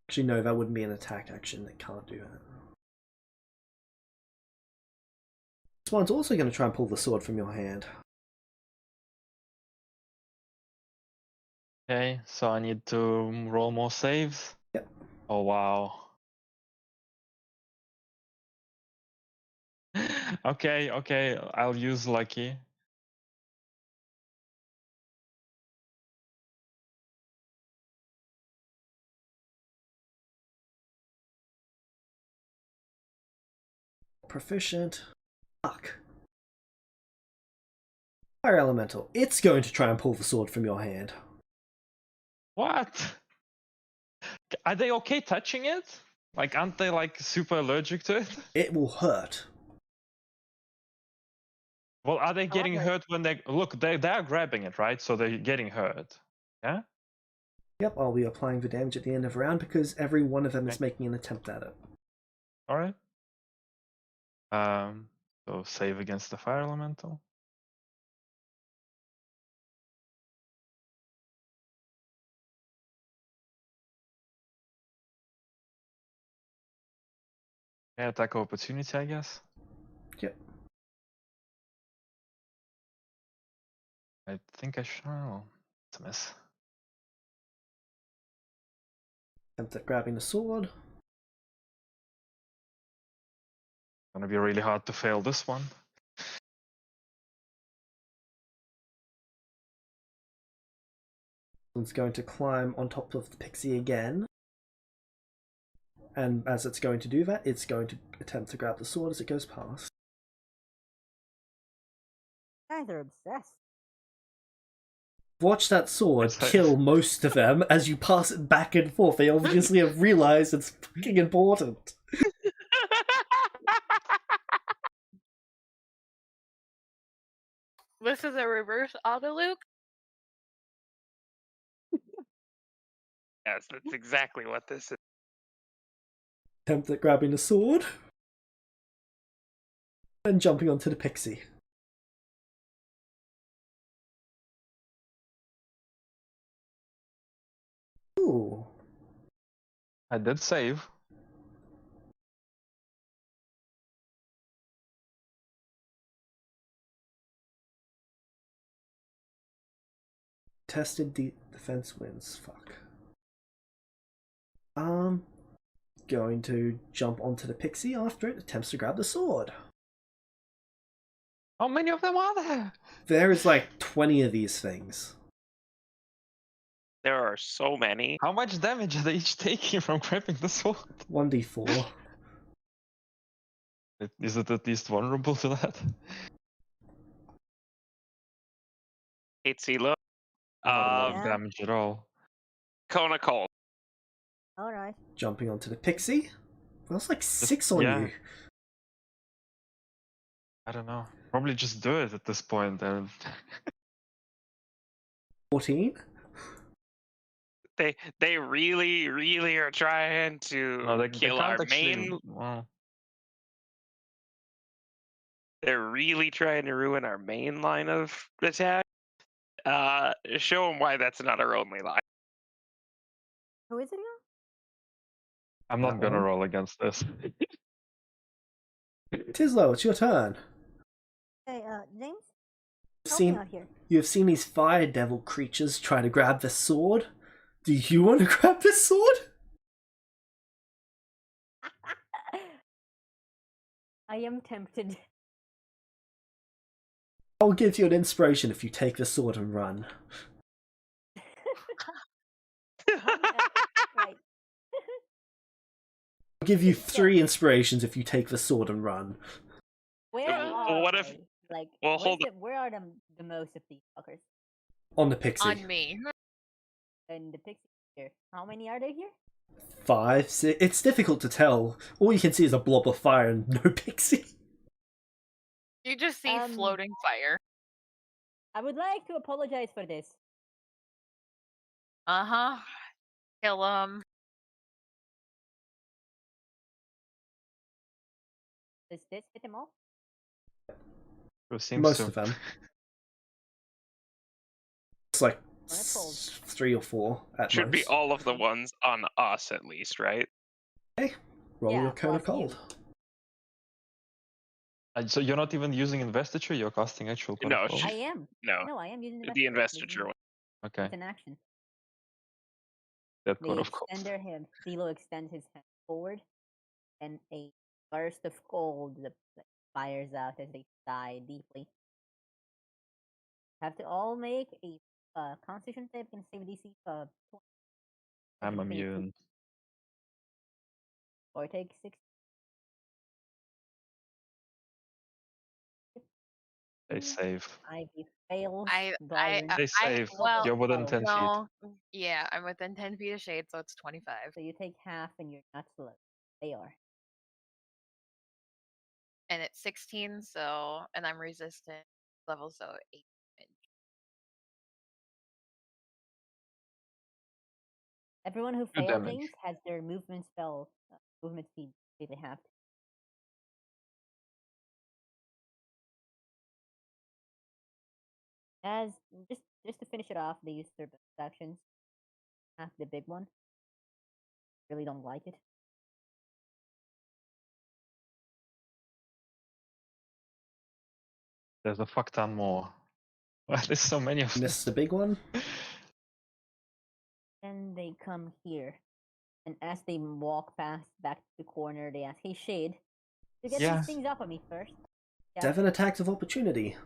Actually, no, that wouldn't be an attack action. It can't do that. This one's also going to try and pull the sword from your hand. Okay, so I need to roll more saves? Yep. Oh, wow. Okay, I'll use lucky. Proficient. Fuck. Fire Elemental. It's going to try and pull the sword from your hand. What? Are they okay touching it? Like, aren't they, like, super allergic to it? It will hurt. Well, are they getting However- hurt when they... Look, they're grabbing it, right? So they're getting hurt. Yeah? Yep, I'll be applying the damage at the end of the round because every one of them is making an attempt at it. Alright. So save against the fire elemental. Yeah, attack of opportunity, I guess. Yep. I think I should... Oh, it's a miss. Attempt at grabbing the sword. Gonna be really hard to fail this one. It's going to climb on top of the pixie again. And as it's going to do that, it's going to attempt to grab the sword as it goes past. Guys are obsessed. Watch that sword kill most of them as you pass it back and forth. They obviously have realized it's fucking important. This is a reverse auto Luke. Yes, that's exactly what this is. Attempt at grabbing the sword. And jumping onto the pixie. Ooh. I did save. Tested defense wins. Fuck. Going to jump onto the pixie after it attempts to grab the sword. How many of them are there? There is like 20 of these things. There are so many. How much damage are they each taking from grabbing the sword? 1d4. Is it at least vulnerable to that? Hate look. Not a lot Yeah. of damage at all. Kona Cole. Alright. Jumping onto the pixie. That's like 6 on yeah. you. I don't know. Probably just do it at this point. And 14. They really are trying to no, they kill can't our actually. main. Well, They're really trying to ruin our main line of attack. Show them why that's not our only line. Who is it again? I'm not gonna roll against this. Tislo, it's your turn. Hey, James? Help me out here. You have seen these fire devil creatures try to grab the sword. Do you want to grab this sword? I am tempted. I'll give you an inspiration if you take the sword and run. Right. I'll give you So- 3 inspirations if you take the sword and run. Where Well, are what if- they? Like, well, hold where are the most of these fuckers? On the pixie. On me. And the pixie here. How many are there here? 5, 6. It's difficult to tell. All you can see is a blob of fire and no pixie. You just see Um, floating fire. I would like to apologize for this. Uh-huh. Kill him. Does this hit them all? It seems Most so. of them. It's like That's cold. 3 or 4 at Should be most. all of the ones on us at least, right? Roll Yeah, your cone of plus you. cold. So you're not even using investiture, you're casting actual cone No, of cold? I am. No, No, I am using the investiture one. Okay, It's an action. that They cone of cold. extend their hand. Philo extends his hand forward, and a burst of cold that fires out as they sigh deeply. Have to all make a Constitution save and save DC 20. I'm 22. immune. Or take 6. They save. Ivy fails. I They save. well, You're within 10 feet. no. Yeah, I'm within 10 feet of shade, so it's 25. So you take half and you're not slow. They are. And it's 16, so and I'm resistant level, so 8 damage. Everyone who Good failed damage. things has their movement spell, movement speed really halved. As just to finish it off, they use their best actions. Half the big one. Really don't like it. There's a fuck ton more. Why there's so many of And them? this is the big one. Then they come here. And as they walk past back to the corner, they ask, "Hey, Shade, you get Yeah. these things up on me first." Yeah. 7 attacks of opportunity.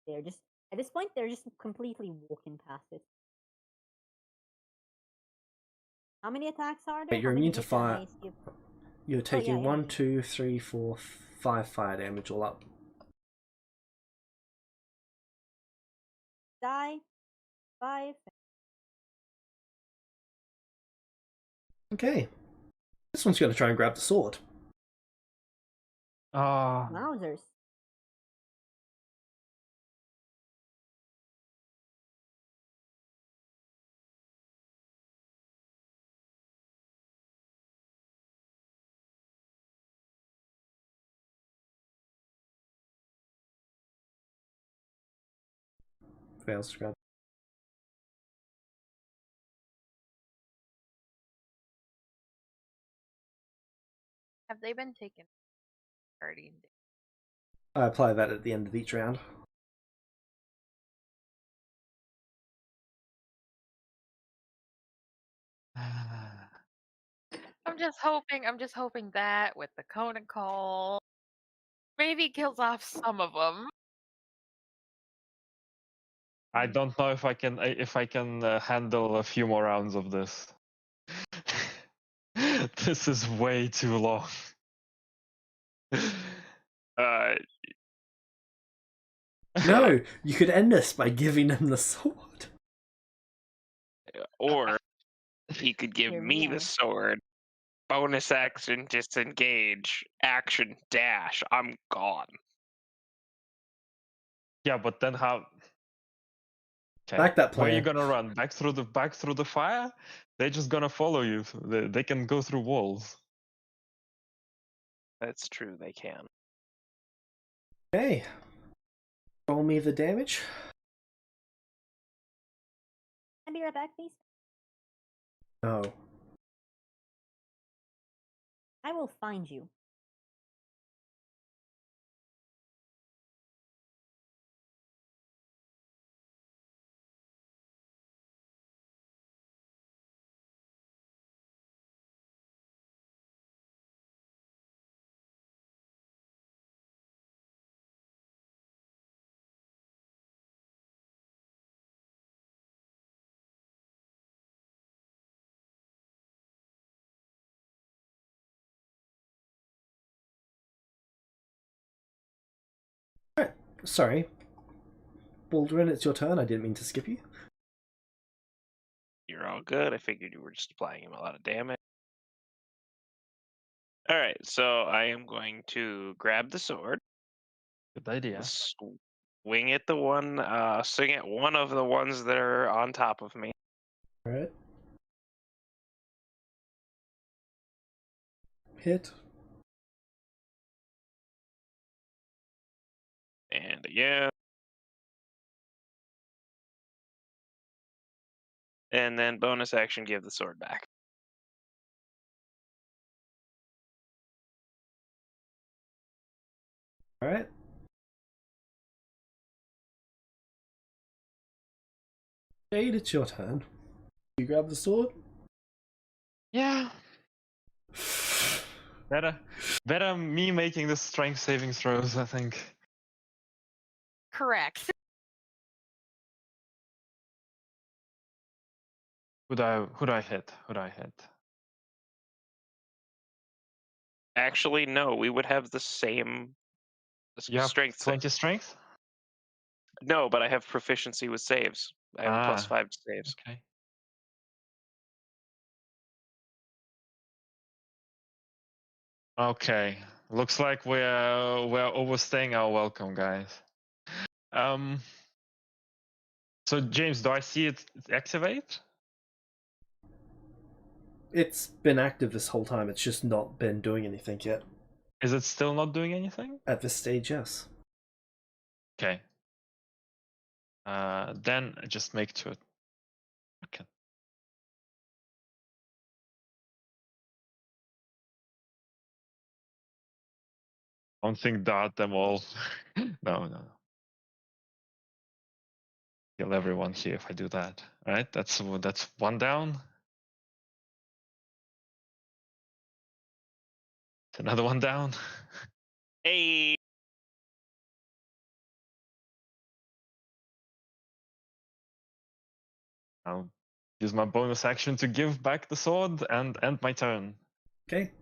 They're just at this point they're just completely walking past it. How many attacks are there? Wait, you're How many immune to hits am fire. I skip- You're taking I am 1, immune. 2, 3, 4, 5 fire damage all up. Die. 5. Okay. This one's going to try and grab the sword. Ah, Wowzers. Fails to grab. Have they been taken guardian damage? I apply that at the end of each round. I'm just hoping that with the cone and coal maybe kills off some of them. I don't know if I can handle a few more rounds of this. This is way too long. No, you could end this by giving him the sword. Or he could give Hear me me the out. sword. Bonus action, disengage. Action, dash. I'm gone. Yeah, but then how? Okay. Back that Where are you plan. gonna run? Back through the fire? They're just gonna follow you. They can go through walls. That's true, they can. Okay. Roll me the damage. Can I be right back, please? No. I will find you. Sorry. Baldwin, it's your turn. I didn't mean to skip you. You're all good. I figured you were just applying him a lot of damage. All right, so I am going to grab the sword. Good idea. Swing at the one, swing at one of the ones that are on top of me. All right. Hit. And again. And then bonus action, give the sword back. All right. Jade, it's your turn. You grab the sword. Yeah. Better me making the strength saving throws, I think. Correct. Who'd I hit? Actually, no, we would have the same You have strength. 20 strength? No, but I have proficiency with saves. I have a +5 to saves. Okay. Okay. Looks like we're overstaying our welcome, guys. So James, do I see it activate? It's been active this whole time. It's just not been doing anything yet. Is it still not doing anything? At this stage, yes. Okay. Then I just make 2. Okay. Don't think dart them all. No. Kill everyone here if I do that. All right, that's 1 down. Another 1 down. Hey. I'll use my bonus action to give back the sword and end my turn. Okay.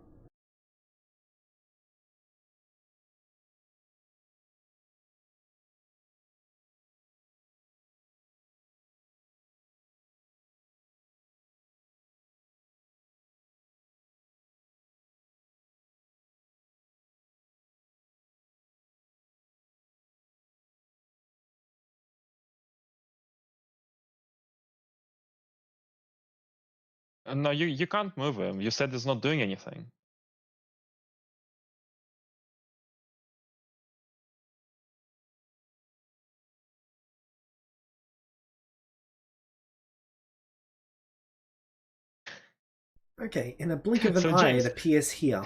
No, you can't move him. You said it's not doing anything. Okay, in a blink of an So, eye, James, it appears here.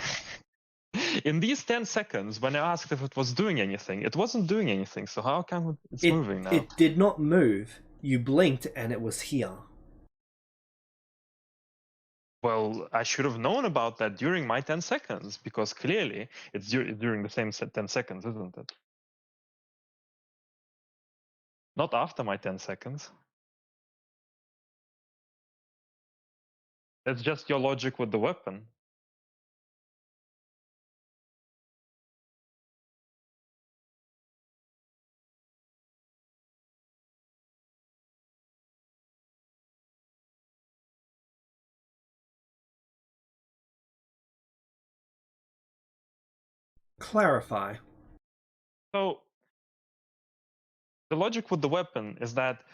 In these 10 seconds, when I asked if it was doing anything, it wasn't doing anything. So how come it's moving now? It did not move. You blinked and it was here. Well, I should have known about that during my 10 seconds, because clearly it's during the same 10 seconds, isn't it? Not after my 10 seconds. That's just your logic with the weapon. Clarify. So the logic with the weapon is that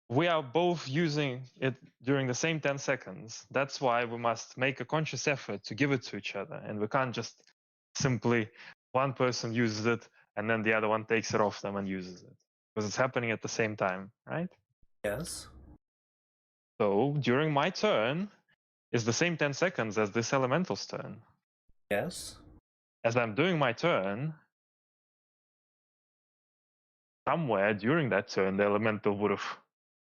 we are both using it during the same 10 seconds. That's why we must make a conscious effort to give it to each other. And we can't just simply, one person uses it and then the other one takes it off them and uses it. Because it's happening at the same time, right? Yes. So during my turn is the same 10 seconds as this elemental's turn. Yes. As I'm doing my turn, somewhere during that turn, the elemental would have,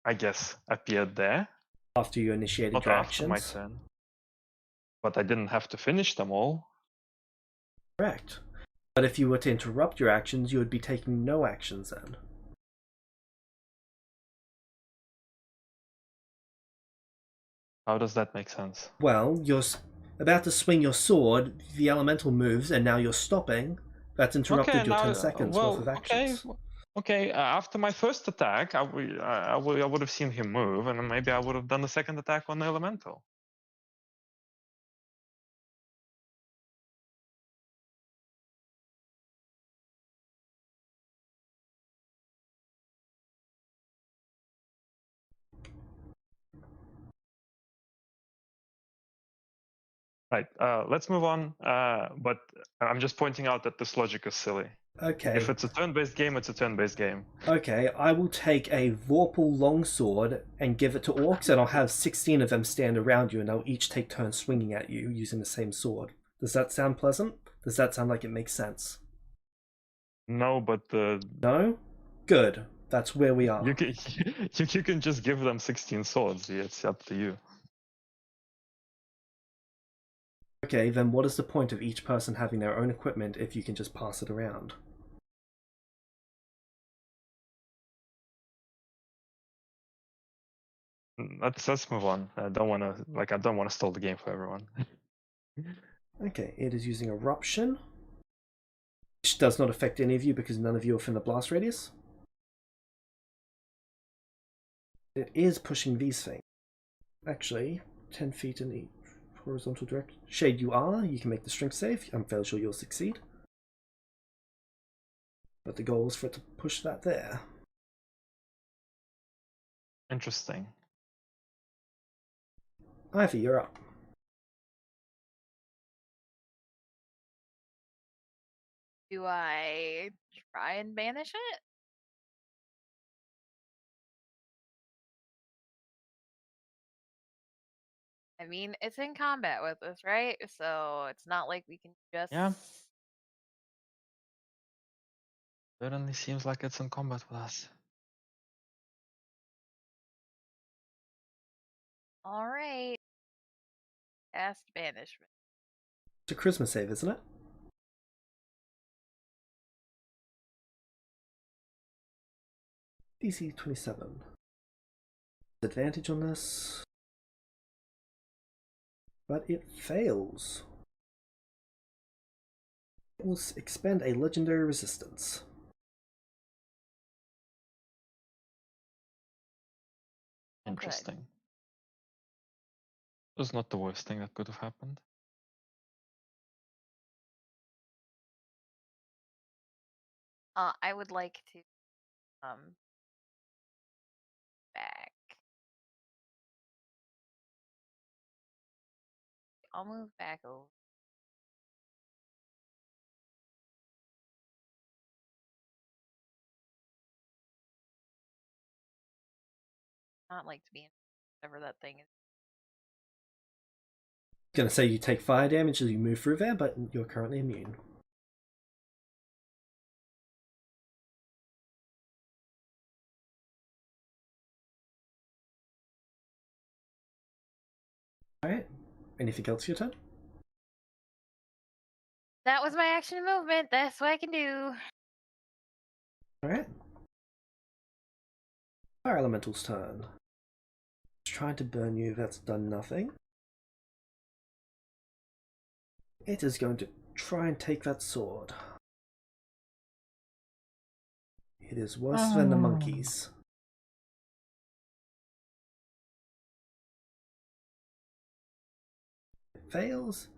I guess, appeared there. After you initiated Not your after actions. my turn. But I didn't have to finish them all. Correct. But if you were to interrupt your actions, you would be taking no actions then. How does that make sense? Well, you're about to swing your sword, the elemental moves, and now you're stopping. That's interrupted your 10 seconds worth of actions. Okay. Okay, after my first attack, I would have seen him move, and then maybe I would have done the second attack on the elemental. Right, let's move on. But I'm just pointing out that this logic is silly. Okay. If it's a turn-based game, it's a turn-based game. Okay, I will take a Vorpal longsword and give it to orcs, and I'll have 16 of them stand around you, and they'll each take turns swinging at you using the same sword. Does that sound pleasant? Does that sound like it makes sense? No, but No? Good. That's where we are. you can you can just give them 16 swords. It's up to you. Okay, then what is the point of each person having their own equipment if you can just pass it around? Let's move on. I don't want to stall the game for everyone. Okay, it is using Eruption, which does not affect any of you because none of you are within the blast radius. It is pushing these things. Actually, 10 feet in each horizontal direction. Shade, you are. You can make the strength save. I'm fairly sure you'll succeed. But the goal is for it to push that there. Interesting. Ivy, you're up. Do I try and banish it? I mean, it's in combat with us, right? So it's not like we can just... Yeah. Certainly seems like it's in combat with us. All right. Cast banishment. It's a charisma save, isn't it? DC 27. Advantage on this. But it fails. It will expend a legendary resistance. Interesting. It was not the worst thing that could have happened. I would like to back. I'll move back over. Not like to be in whatever that thing is. Gonna say you take fire damage as you move through there, but you're currently immune. Alright. Anything else for your turn? That was my action and movement. That's what I can do. Alright. Fire Elemental's turn. It's trying to burn you, that's done nothing. It is going to try and take that sword. It is worse than the monkeys. It fails.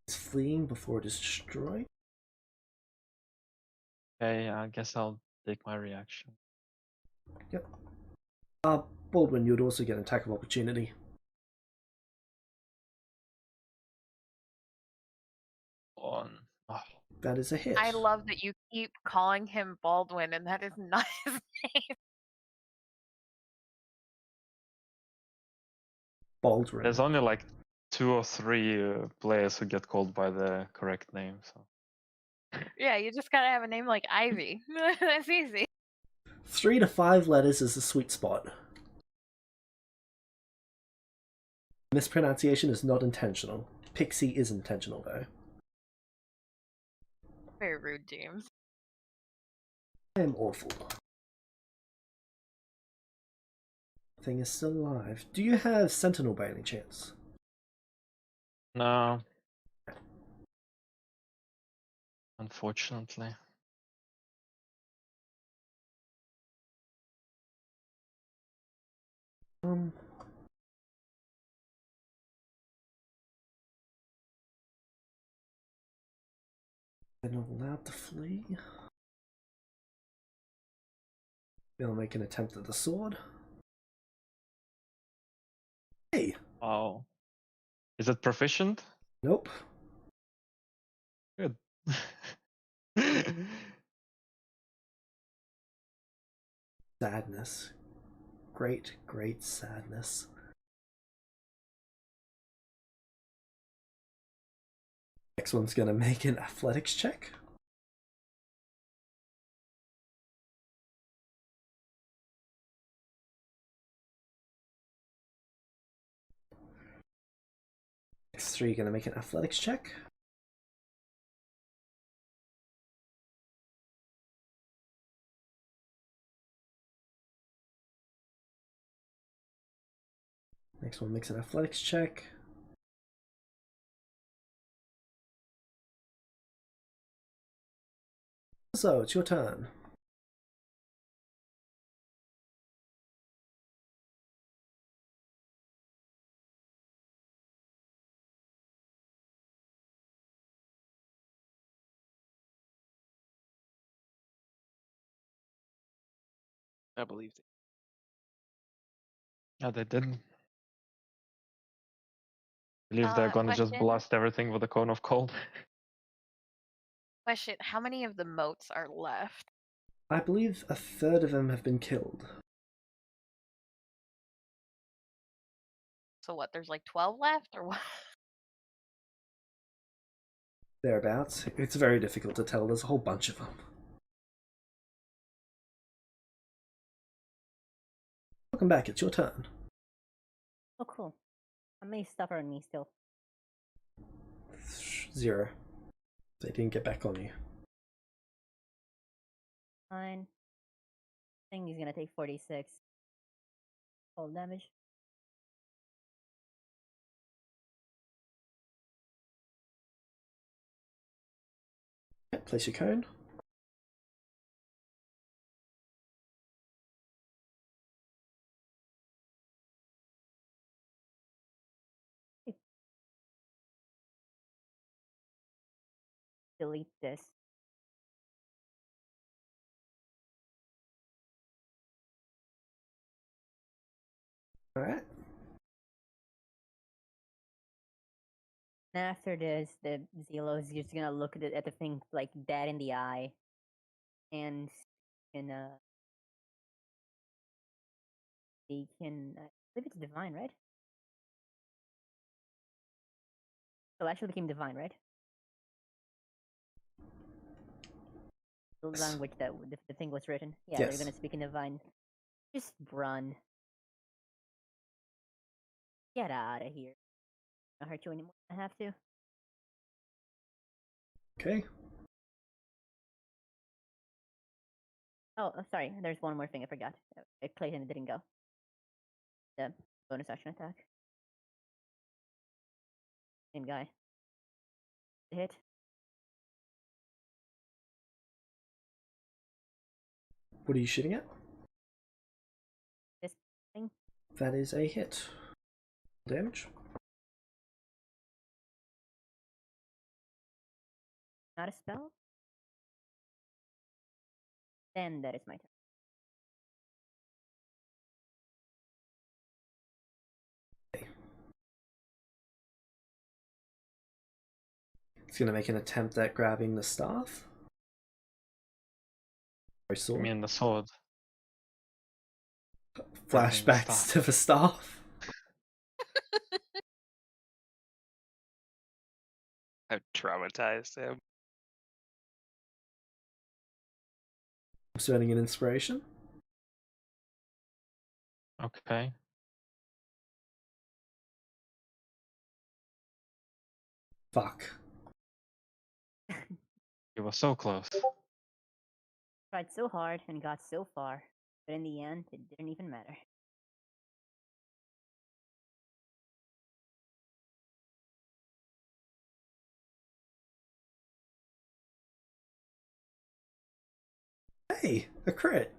It's fleeing before it is destroyed. Okay, I guess I'll take my reaction. Yep. Baldwin, you'd also get an attack of opportunity. On. Oh. That is a hit. I love that you keep calling him Baldwin, and that is not his name. Baldwin. There's only like 2 or 3 players who get called by the correct name. So. Yeah, you just gotta have a name like Ivy. That's easy. 3 to 5 letters is the sweet spot. Mispronunciation is not intentional. Pixie is intentional, though. Very rude, James. I am awful. Thing is still alive. Do you have Sentinel by any chance? No. Unfortunately. They're not allowed to flee. They'll make an attempt at the sword. Hey! Oh. Is it proficient? Nope. Good. Sadness. Great, great sadness. Next one's gonna make an athletics check. Next three gonna make an athletics check. Next one makes an athletics check. So, it's your turn. I believe it. No, they didn't. Believe they're gonna just Question. blast everything with a cone of cold. Question: how many of the moats are left? I believe a third of them have been killed. So what? There's like 12 left, or what? Thereabouts. It's very difficult to tell. There's a whole bunch of them. Welcome back. It's your turn. Oh, cool. How many stuff are on me still? 0. They didn't get back on you. Fine. I think he's gonna take 46 cold damage. Okay, place your cone. Delete this. Alright. And after this, the Zelo is just gonna look at the thing like dead in the eye, and they can. I believe it's divine, right? So it actually became divine, right? The Yes. language that the thing was written. Yeah, Yes. they're gonna speak in divine. Just run. Get out of here. I don't hurt you anymore. I have to. Okay. Oh, sorry. There's one more thing I forgot. Clayton didn't go. The bonus action attack. Same guy. Hit. What are you shooting at? This thing. That is a hit. Damage. Not a spell. Then that is my turn. It's going to make an attempt at grabbing the staff. Or I sword. mean the sword. Flashbacks staff. to the staff. I've traumatized him. I'm spending an inspiration. Okay. Fuck. You were so close. Tried so hard and got so far, but in the end, it didn't even matter. Hey, a crit.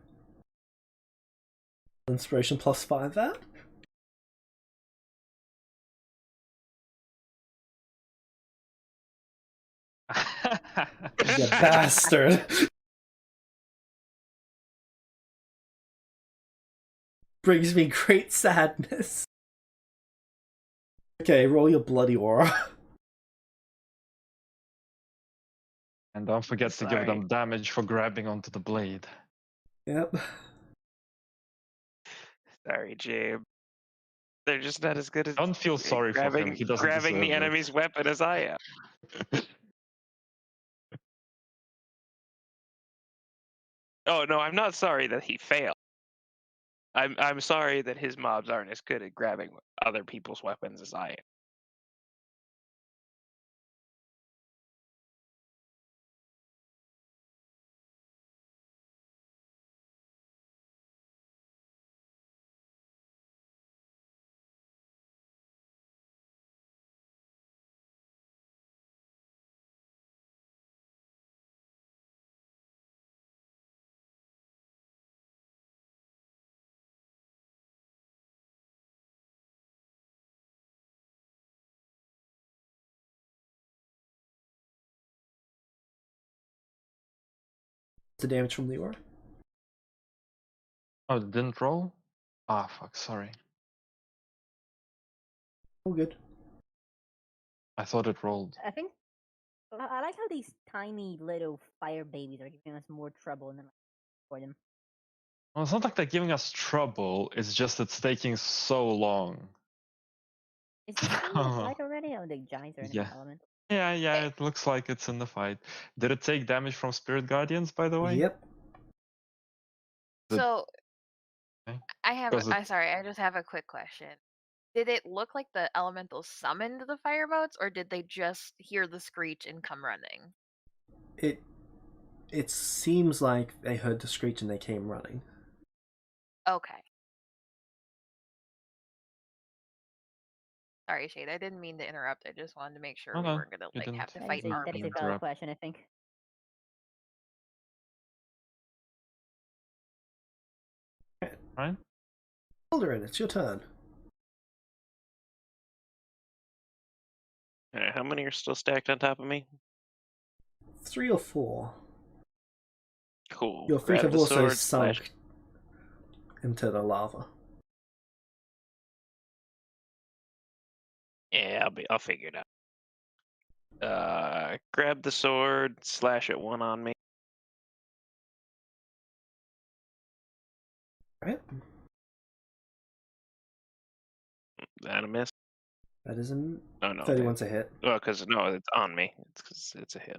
Inspiration plus 5 that? You bastard! Brings me great sadness. Okay, roll your bloody aura. And don't forget to give them damage for grabbing onto the blade. Yep. Sorry, Jabe. They're just not as good as Don't feel sorry for him. He doesn't grabbing deserve the it. enemy's weapon as I am. Oh no, I'm not sorry that he failed. I'm sorry that his mobs aren't as good at grabbing other people's weapons as I am. The damage from the aura. Oh, it didn't roll? Ah, fuck, sorry. All good. I thought it rolled. I think I like how these tiny little fire babies are giving us more trouble than for them. Well, it's not like they're giving us trouble, it's just it's taking so long. Is this thing in the fight already? Oh, the giants are in Yeah. the element. Yeah, it looks like it's in the fight. Did it take damage from Spirit Guardians, by the way? Yep. So Okay. I sorry, I just have a quick question. Did it look like the elementals summoned the fireboats, or did they just hear the screech and come running? It seems like they heard the screech and they came running. Okay. Sorry, Shade. I didn't mean to interrupt. I just wanted to make sure we Okay, weren't gonna you like didn't. have to That fight is a- That is a armies. valid interrupt. question, I think. Right? Alderin, it's your turn. Alright, how many are still stacked on top of me? 3 or 4. Cool. Your feet Grab have the also sword, sunk into the lava. Yeah, I'll figure it out. Grab the sword, slash at one on me. Right? That a miss? That is a Oh no. 31's a hit. Well, because no, it's on me. It's 'cause it's a hit.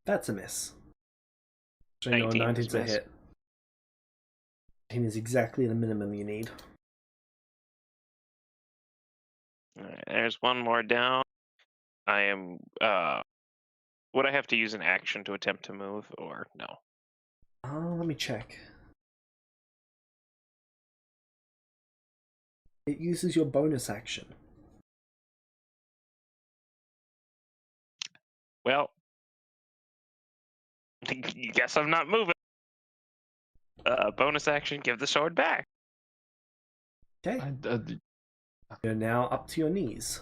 That's a miss. Actually, no, 19 is 19's a miss. hit. 19 is exactly the minimum you need. Alright, there's one more down. I am. Would I have to use an action to attempt to move, or no? Let me check. It uses your bonus action. Well, guess I'm not moving. Bonus action, give the sword back. Okay. You're now up to your knees.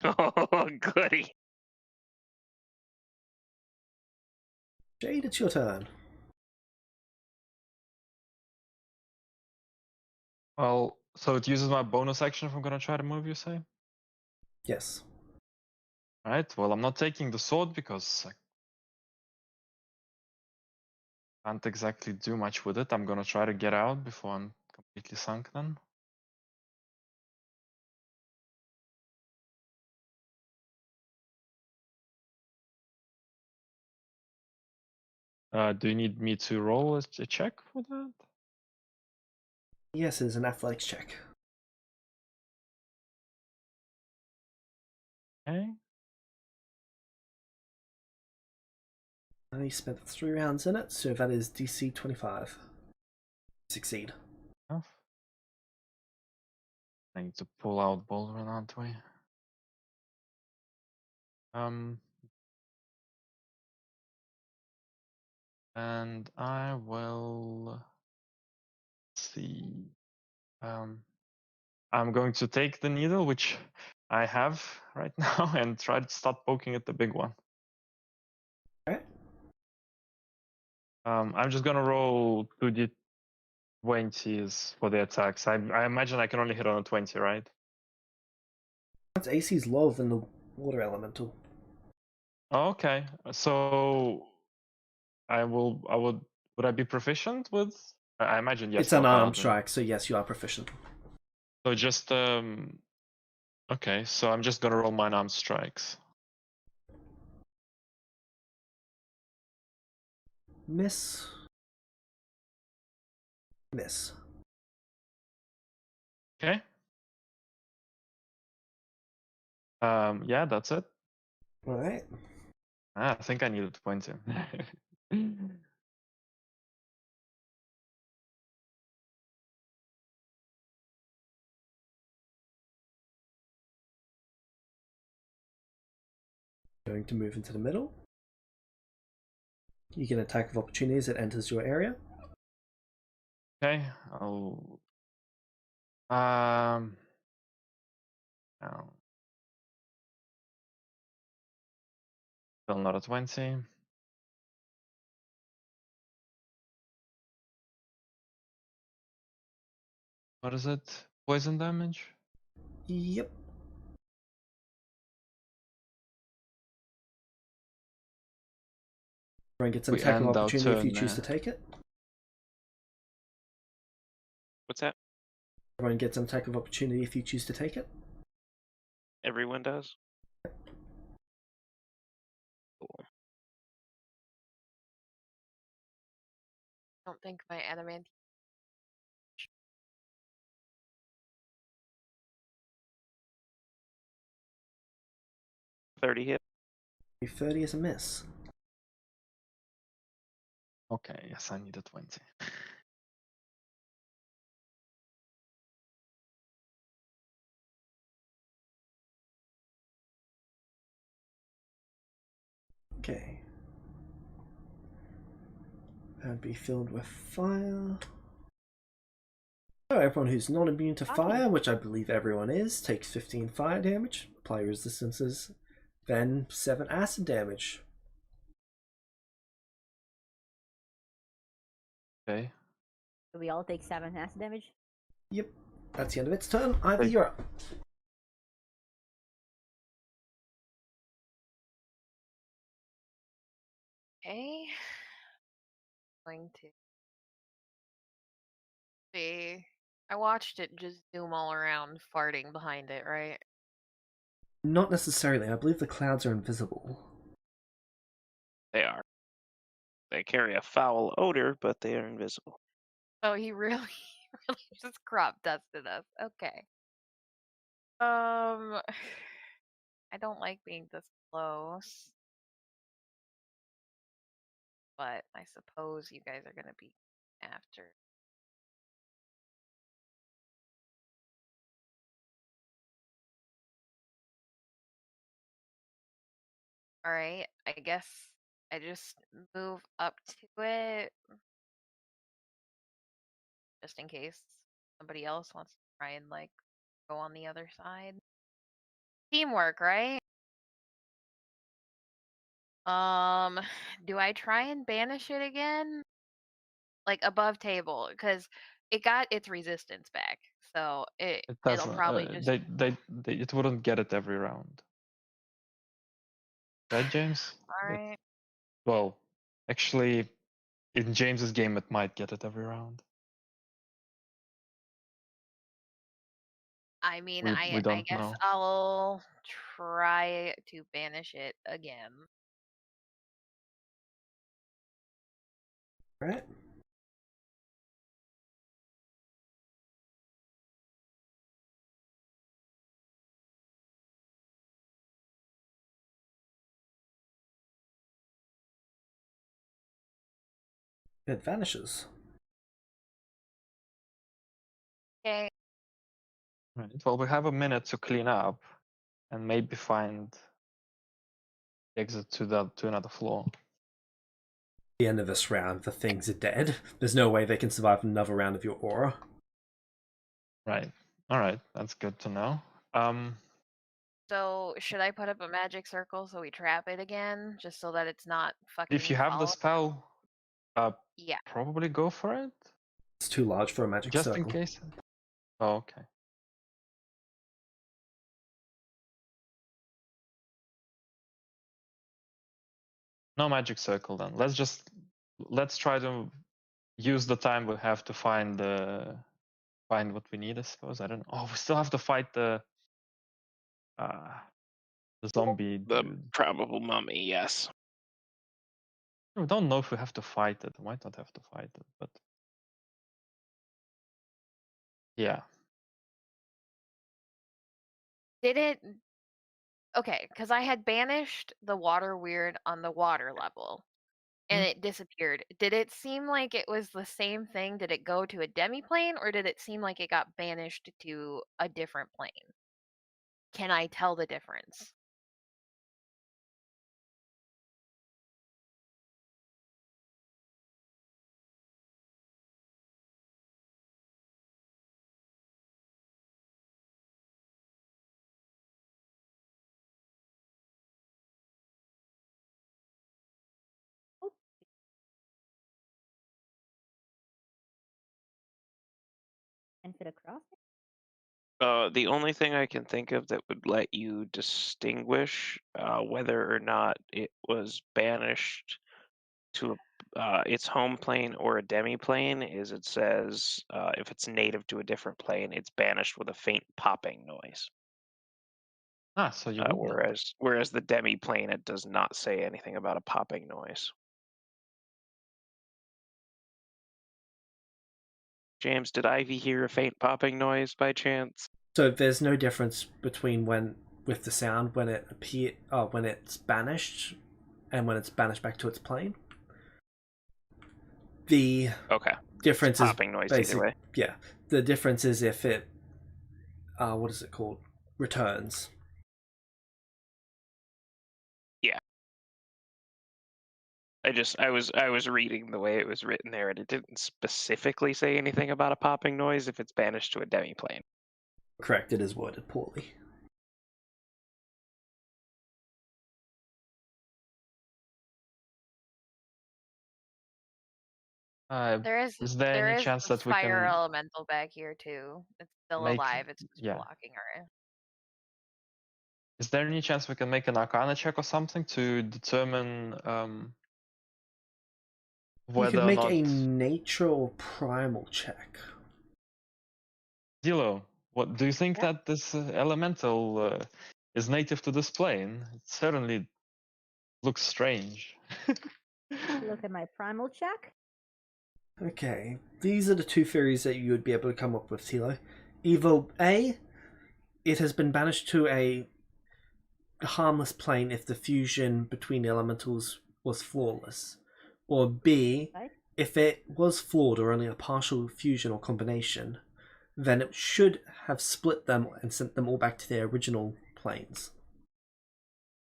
Oh, goody. Jade, it's your turn. Well, so it uses my bonus action if I'm gonna try to move, you say? Yes. Alright, well, I'm not taking the sword because I can't exactly do much with it. I'm gonna try to get out before I'm completely sunk then. Do you need me to roll a check for that? Yes, it's an athletics check. Okay. You spent 3 rounds in it, so that is DC 25. Succeed. Enough. I need to pull out Baldwin, aren't we? And I will see. I'm going to take the needle, which I have right now, and try to start poking at the big one. Okay. I'm just gonna roll 2d20s for the attacks. I imagine I can only hit on a 20, right? Its AC is lower than the water elemental. Okay, so would I be proficient with? I imagine yes. It's an for armed paladin. strike, so yes, you are proficient. So just okay, so I'm just gonna roll my unarmed strikes. Miss. Miss. Okay. Yeah, that's it. All right. I think I needed 20. Going to move into the middle. You can attack of opportunity as it enters your area. Okay, I'll no. Still not a 20. What is it? Poison damage? Yep. Everyone gets an We attack of end our opportunity if you turn choose to there. take it. What's that? Everyone gets an attack of opportunity if you choose to take it. Everyone does? Cool. I don't think my adamant. 30 hit. 30 is a miss. Okay, yes, I need a 20. Okay. And be filled with fire. So everyone who's not immune to fire, which I believe everyone is, takes 15 fire damage. Apply resistances. Then 7 acid damage. Okay. So we all take 7 acid damage? Yep. That's the end of its turn. Ivy, Okay. you're up. Okay. Going to see. I watched it just zoom all around, farting behind it, right? Not necessarily. I believe the clouds are invisible. They are. They carry a foul odor, but they are invisible. Oh, he really, really just crop dusted us. Okay. I don't like being this close, but I suppose you guys are gonna be after. All right, I guess I just move up to it, just in case somebody else wants to try and like go on the other side. Teamwork, right? Do I try and banish it again? Like above table, because it got its resistance back, so It it'll doesn't. probably just. It wouldn't get it every round. Right, James? All right. Well, actually, in James's game, it might get it every round. I mean, We I don't guess know. I'll try to banish it again. Right? It vanishes. Okay. Right. Well, we have a minute to clean up, and maybe find exit to another floor. the end of this round, the things are dead. There's no way they can survive another round of your aura. Right. All right. That's good to know. So should I put up a magic circle so we trap it again, just so that it's not fucking If you have the follow- spell, Yeah. probably go for it. It's too large for a magic Just circle. in case. Oh, okay. No magic circle then. Let's try to use the time we have to find what we need, I suppose. I don't know. Oh, we still have to fight the zombie The dude. probable mummy, yes. We don't know if we have to fight it. We might not have to fight it, but yeah. Did it? Okay, because I had banished the water weird on the water level, and it disappeared. Did it seem like it was the same thing? Did it go to a demi-plane, or did it seem like it got banished to a different plane? Can I tell the difference? And fit across it? The only thing I can think of that would let you distinguish whether or not it was banished to its home plane or a demi-plane is it says if it's native to a different plane, it's banished with a faint popping noise. So you would know. Whereas the demi-plane, it does not say anything about a popping noise. James, did Ivy hear a faint popping noise by chance? So there's no difference between with the sound when when it's banished and when it's banished back to its plane. The difference is popping noise either way. Yeah, the difference is if it what is it called? Returns. Yeah. I was reading the way it was written there, and it didn't specifically say anything about a popping noise if it's banished to a demi-plane. Correct, it is worded poorly. There is any chance that we fire can elemental back here too. It's still alive. It's just blocking her. Is there any chance we can make an Arcana check or something to determine whether you could make or not a nature or primal check. Zilo, what do you think that this elemental is native to this plane? It certainly looks strange. Look at my primal check. Okay, these are the two theories that you would be able to come up with, Tilo. Either A, it has been banished to a harmless plane if the fusion between the elementals was flawless, or B, if it was flawed or only a partial fusion or combination, then it should have split them and sent them all back to their original planes.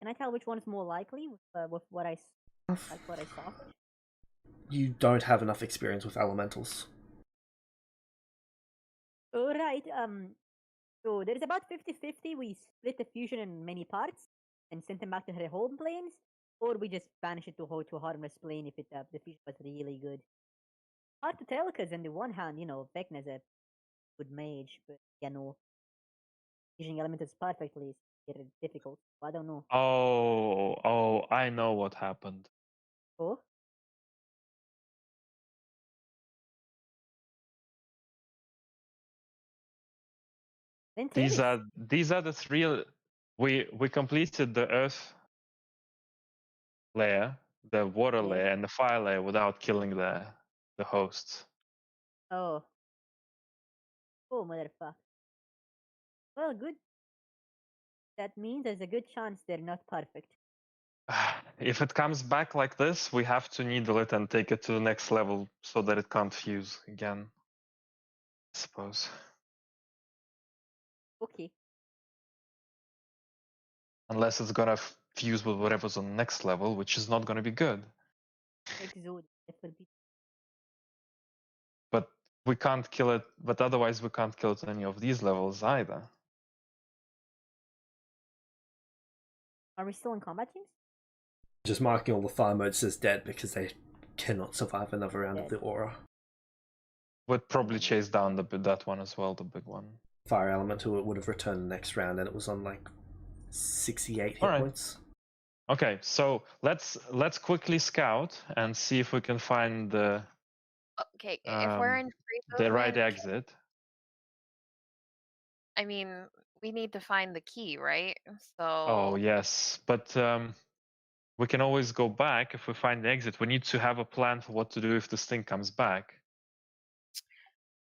Can I tell which one is more likely with what I saw? You don't have enough experience with elementals. Alright, so there's about 50-50. We split the fusion in many parts and sent them back to their home planes, or we just banish it to a harmless plane if the fusion was really good. Hard to tell, because on the one hand, vecna's a good mage, but using elementals perfectly is very difficult. I don't know. Oh, I know what happened. Oh? These are the three. We completed the earth layer, the water layer, and the fire layer without killing the hosts. Oh, motherfucker. Well, good. That means there's a good chance they're not perfect. If it comes back like this, we have to needle it and take it to the next level so that it can't fuse again, I suppose. Okay. Unless it's gonna fuse with whatever's on the next level, which is not gonna be good. Exode. It would be. But we can't kill it. But otherwise, we can't kill it at any of these levels either. Are we still in combat, James? Just marking all the fire modes as dead because they cannot survive another round of Dead. the aura. Would probably chase down that one as well, the big one. Fire elemental would have returned the next round, and it was on like 68 hit Alright. points. Okay, so let's quickly scout and see if we can find the Okay, if we're in free right movement, exit. I mean, we need to find the key, right? So. Oh yes, but we can always go back if we find the exit. We need to have a plan for what to do if this thing comes back.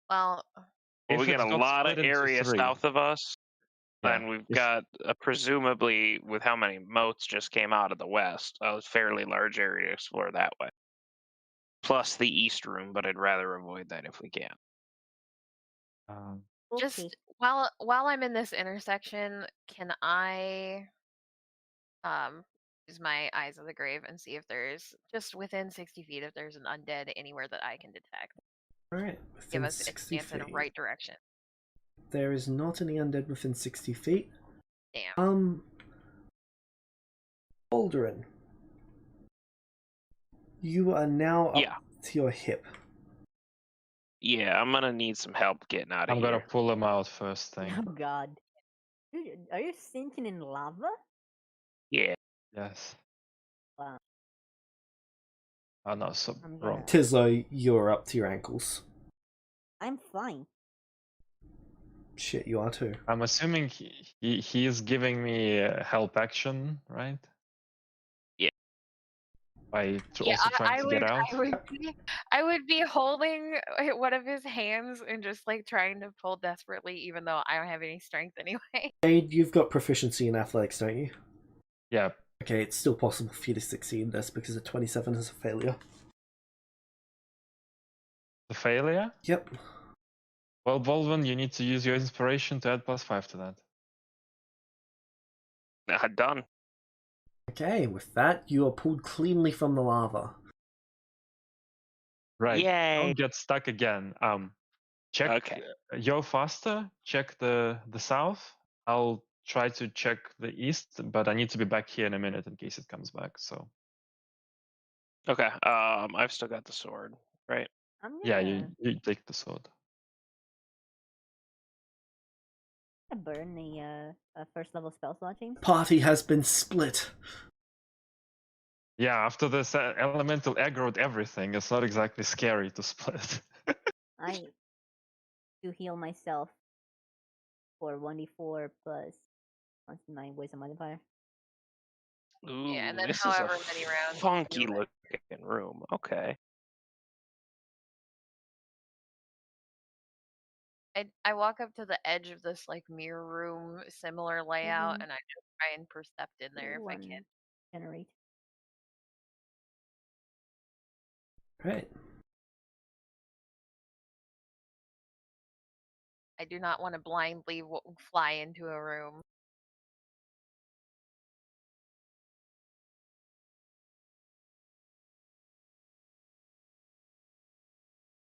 Well, Well, we If get it's a got lot of split into area 3. south of us, Yeah, and we've if- got presumably, with how many moats just came out of the west, a fairly large area to explore that way. Plus the east room, but I'd rather avoid that if we can. Okay. just while I'm in this intersection, can I use my eyes of the grave and see if there's just within 60 feet if there's an undead anywhere that I can detect? Alright, Give within us a 60 chance in a feet. right direction. There is not any undead within 60 feet. Damn. Alderin. You are now up Yeah. to your hip. Yeah, I'm gonna need some help getting out of I'm here. gonna pull him out first thing. Oh god. Dude, are you sinking in lava? Yeah. Yes. Wow. Oh no, so I'm wrong. gonna- Tislo, you're up to your ankles. I'm fine. Shit, you are too. I'm assuming he is giving me a help action, right? Yeah. By Yeah, also trying to get out. I would be holding one of his hands and just like trying to pull desperately, even though I don't have any strength anyway. Jade, you've got proficiency in athletics, don't you? Yeah. Okay, it's still possible for you to succeed this because a 27 is a failure. The failure? Yep. Well, Volvin, you need to use your inspiration to add +5 to that. Done. Okay, with that, you are pulled cleanly from the lava. Right. Yay. Don't get stuck again. Check. Okay. Yo faster. Check the south. I'll try to check the east, but I need to be back here in a minute in case it comes back. So Okay. I've still got the sword, right? I'm gonna, yeah, you take the sword. burn the first level spell slot, James. Party has been split. Yeah, after this elemental aggroed everything, it's not exactly scary to split. I do heal myself for 1d4 plus my wisdom modifier. Ooh, Yeah, and then this however is a many rounds you funky do it. looking room. Okay. I walk up to the edge of this like mirror room, similar layout, and I just try and percept in there if I can. Generate. Right. I do not want to blindly fly into a room.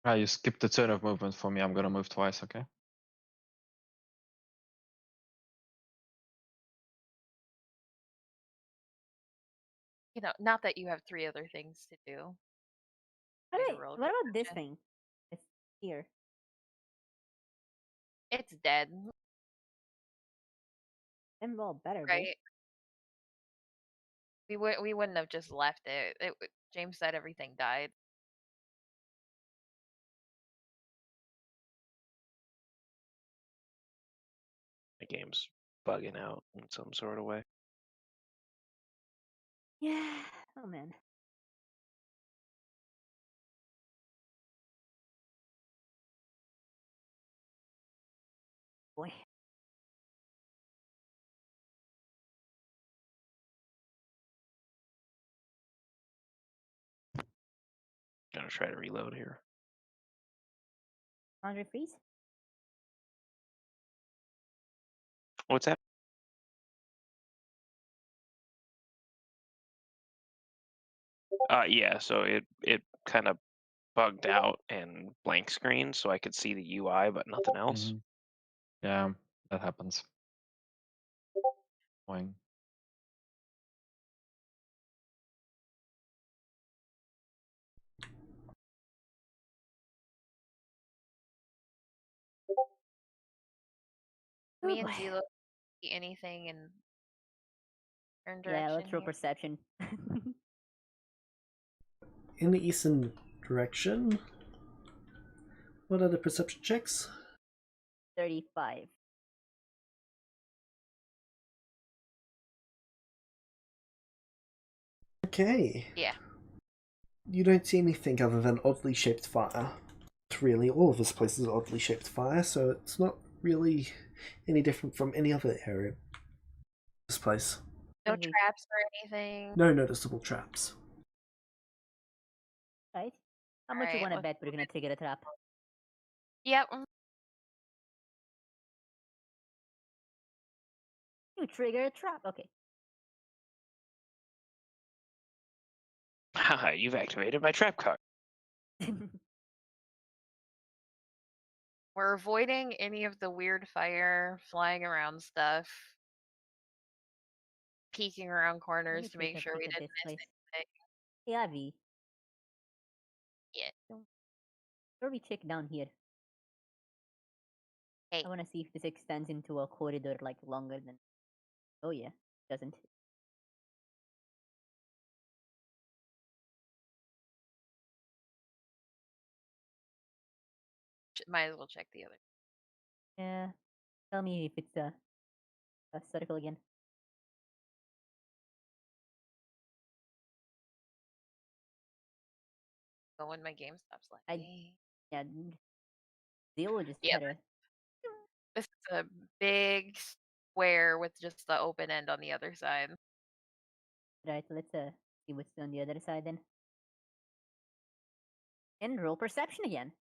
You skipped the turn of movement for me. I'm gonna move twice, okay? You know, not that you have 3 other things to do. Alright, what about this thing? It's here. It's dead. And well, better be. Right. We wouldn't have just left it. James said everything died. The game's bugging out in some sort of way. Yeah. Oh man. Boy. Gonna try to reload here. Foundry freeze? What's that? Yeah, so it kind of bugged out and blank screen, so I could see the UI but nothing else. Yeah, that happens. Fine. Me and boy. Zelo see anything in certain Yeah, direction let's roll here? perception. In the eastern direction. What are the perception checks? 35. Okay. Yeah. You don't see anything other than oddly shaped fire. Really, all of this place is oddly shaped fire, so it's not really any different from any other area. This place. No Okay. traps or anything. No noticeable traps. Right? How much you Alright, want to let's bet we're gonna trigger a trap? Yep. You trigger a trap. Okay. Haha, you've activated my trap card. We're avoiding any of the weird fire, flying around stuff, peeking around Let corners me to take make a sure we peek at didn't this miss place. anything. Hey, Avi, Yeah. where we check down here? Hey. I want to see if this extends into a corridor like longer than. Oh yeah, doesn't. Might as well check the other. Yeah. Tell me if it's a circle again. Go when my game stops I lagging. yeah. Zero just Yeah, had a. this is a big square with just the open end on the other side. Right. Let's see what's on the other side then. And roll perception again.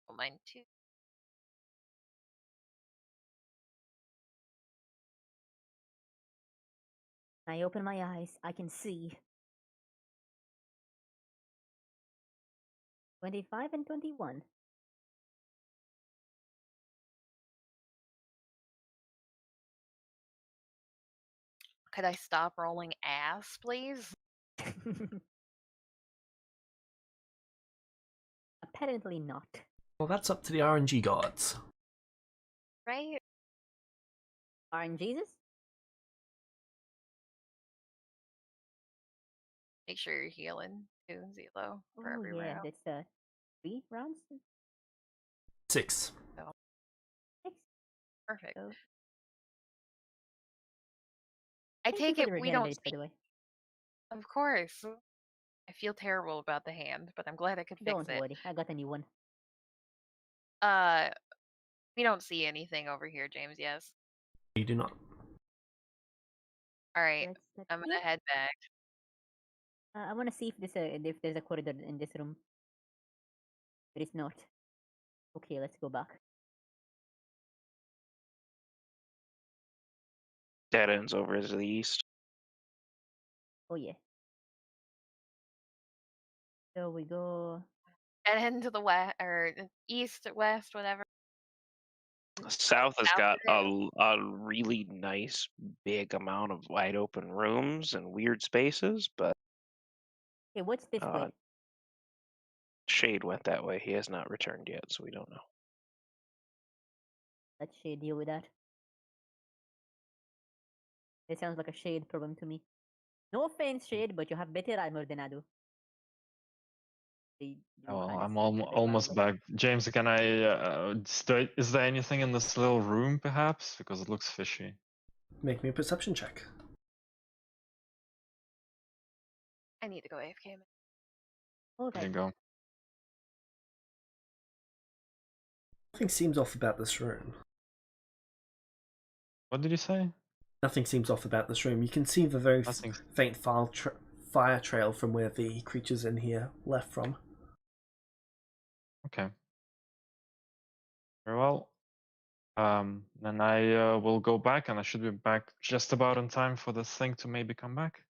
Oh, mine too. I open my eyes. I can see. 25 and 21. Could I stop rolling ass, please? Apparently not. Well, that's up to the RNG gods. Right? Aren't Jesus? Make sure you're healing too, Zelo, for Oh every yeah, round. that's 3 rounds. 6. 6. Perfect. So, I thank you take for the it we don't regenerate, by see. the way. Of course. I feel terrible about the hand, but I'm glad I could fix Don't it. worry, I got a new one. We don't see anything over here, James, yes? You do not. Alright, Let's I'm go. gonna head back. I want to see if there's a corridor in this room. There is not. Okay, let's go back. Dead ends over to the east. Oh yeah. So we go. And head to the west, or east, west, whatever. South has South got it is. a really nice big amount of wide open rooms and weird spaces, but Okay, what's this way? Shade went that way. He has not returned yet, so we don't know. Let Shade deal with that. It sounds like a Shade problem to me. No offense, Shade, but you have better armor than I do. They do Oh, kind of I'm suck at their almost armor. back. James, can I? Is there anything in this little room, perhaps? Because it looks fishy. Make me a perception check. I need to go AFK. There Okay. you go. Nothing seems off about this room. What did you say? Nothing seems off about this room. You can see the very Nothing. faint fire trail from where the creatures in here left from. Okay. Very well. Then I will go back, and I should be back just about in time for this thing to maybe come back.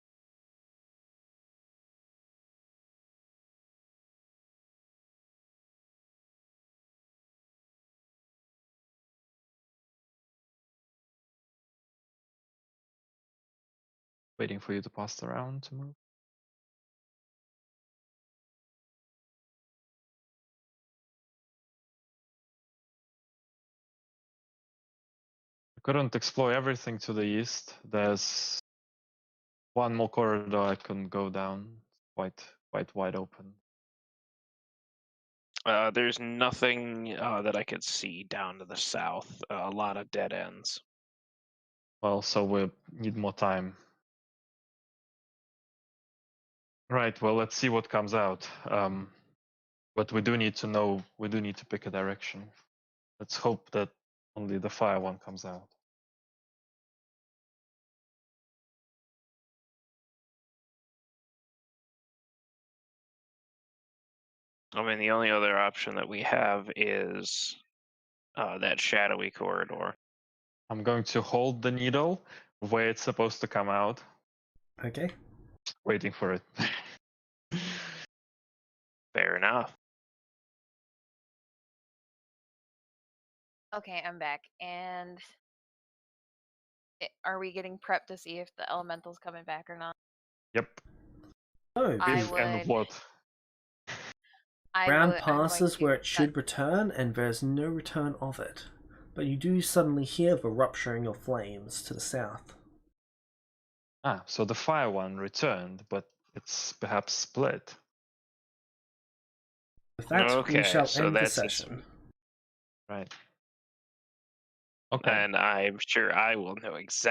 Waiting for you to pass the round to move. I couldn't explore everything to the east. There's one more corridor I couldn't go down. Quite wide open. There's nothing that I could see down to the south. A lot of dead ends. Well, so we need more time. Right, well, let's see what comes out. But we do need to know, we do need to pick a direction. Let's hope that only the fire one comes out. I mean, the only other option that we have is that shadowy corridor. I'm going to hold the needle where it's supposed to come out. Okay. Waiting for it. Fair enough. Okay, I'm back. And are we getting prepped to see if the elemental's coming back or not? Yep. Oh, I If and would- what? round I'm going passes to where it should return, and there's no return of it. But you do suddenly hear the rupturing of flames to the south. Ah, so the fire one returned, but it's perhaps split. With that, we Okay, shall so end the that's its- session. Right. Okay. And I'm sure I will know exactly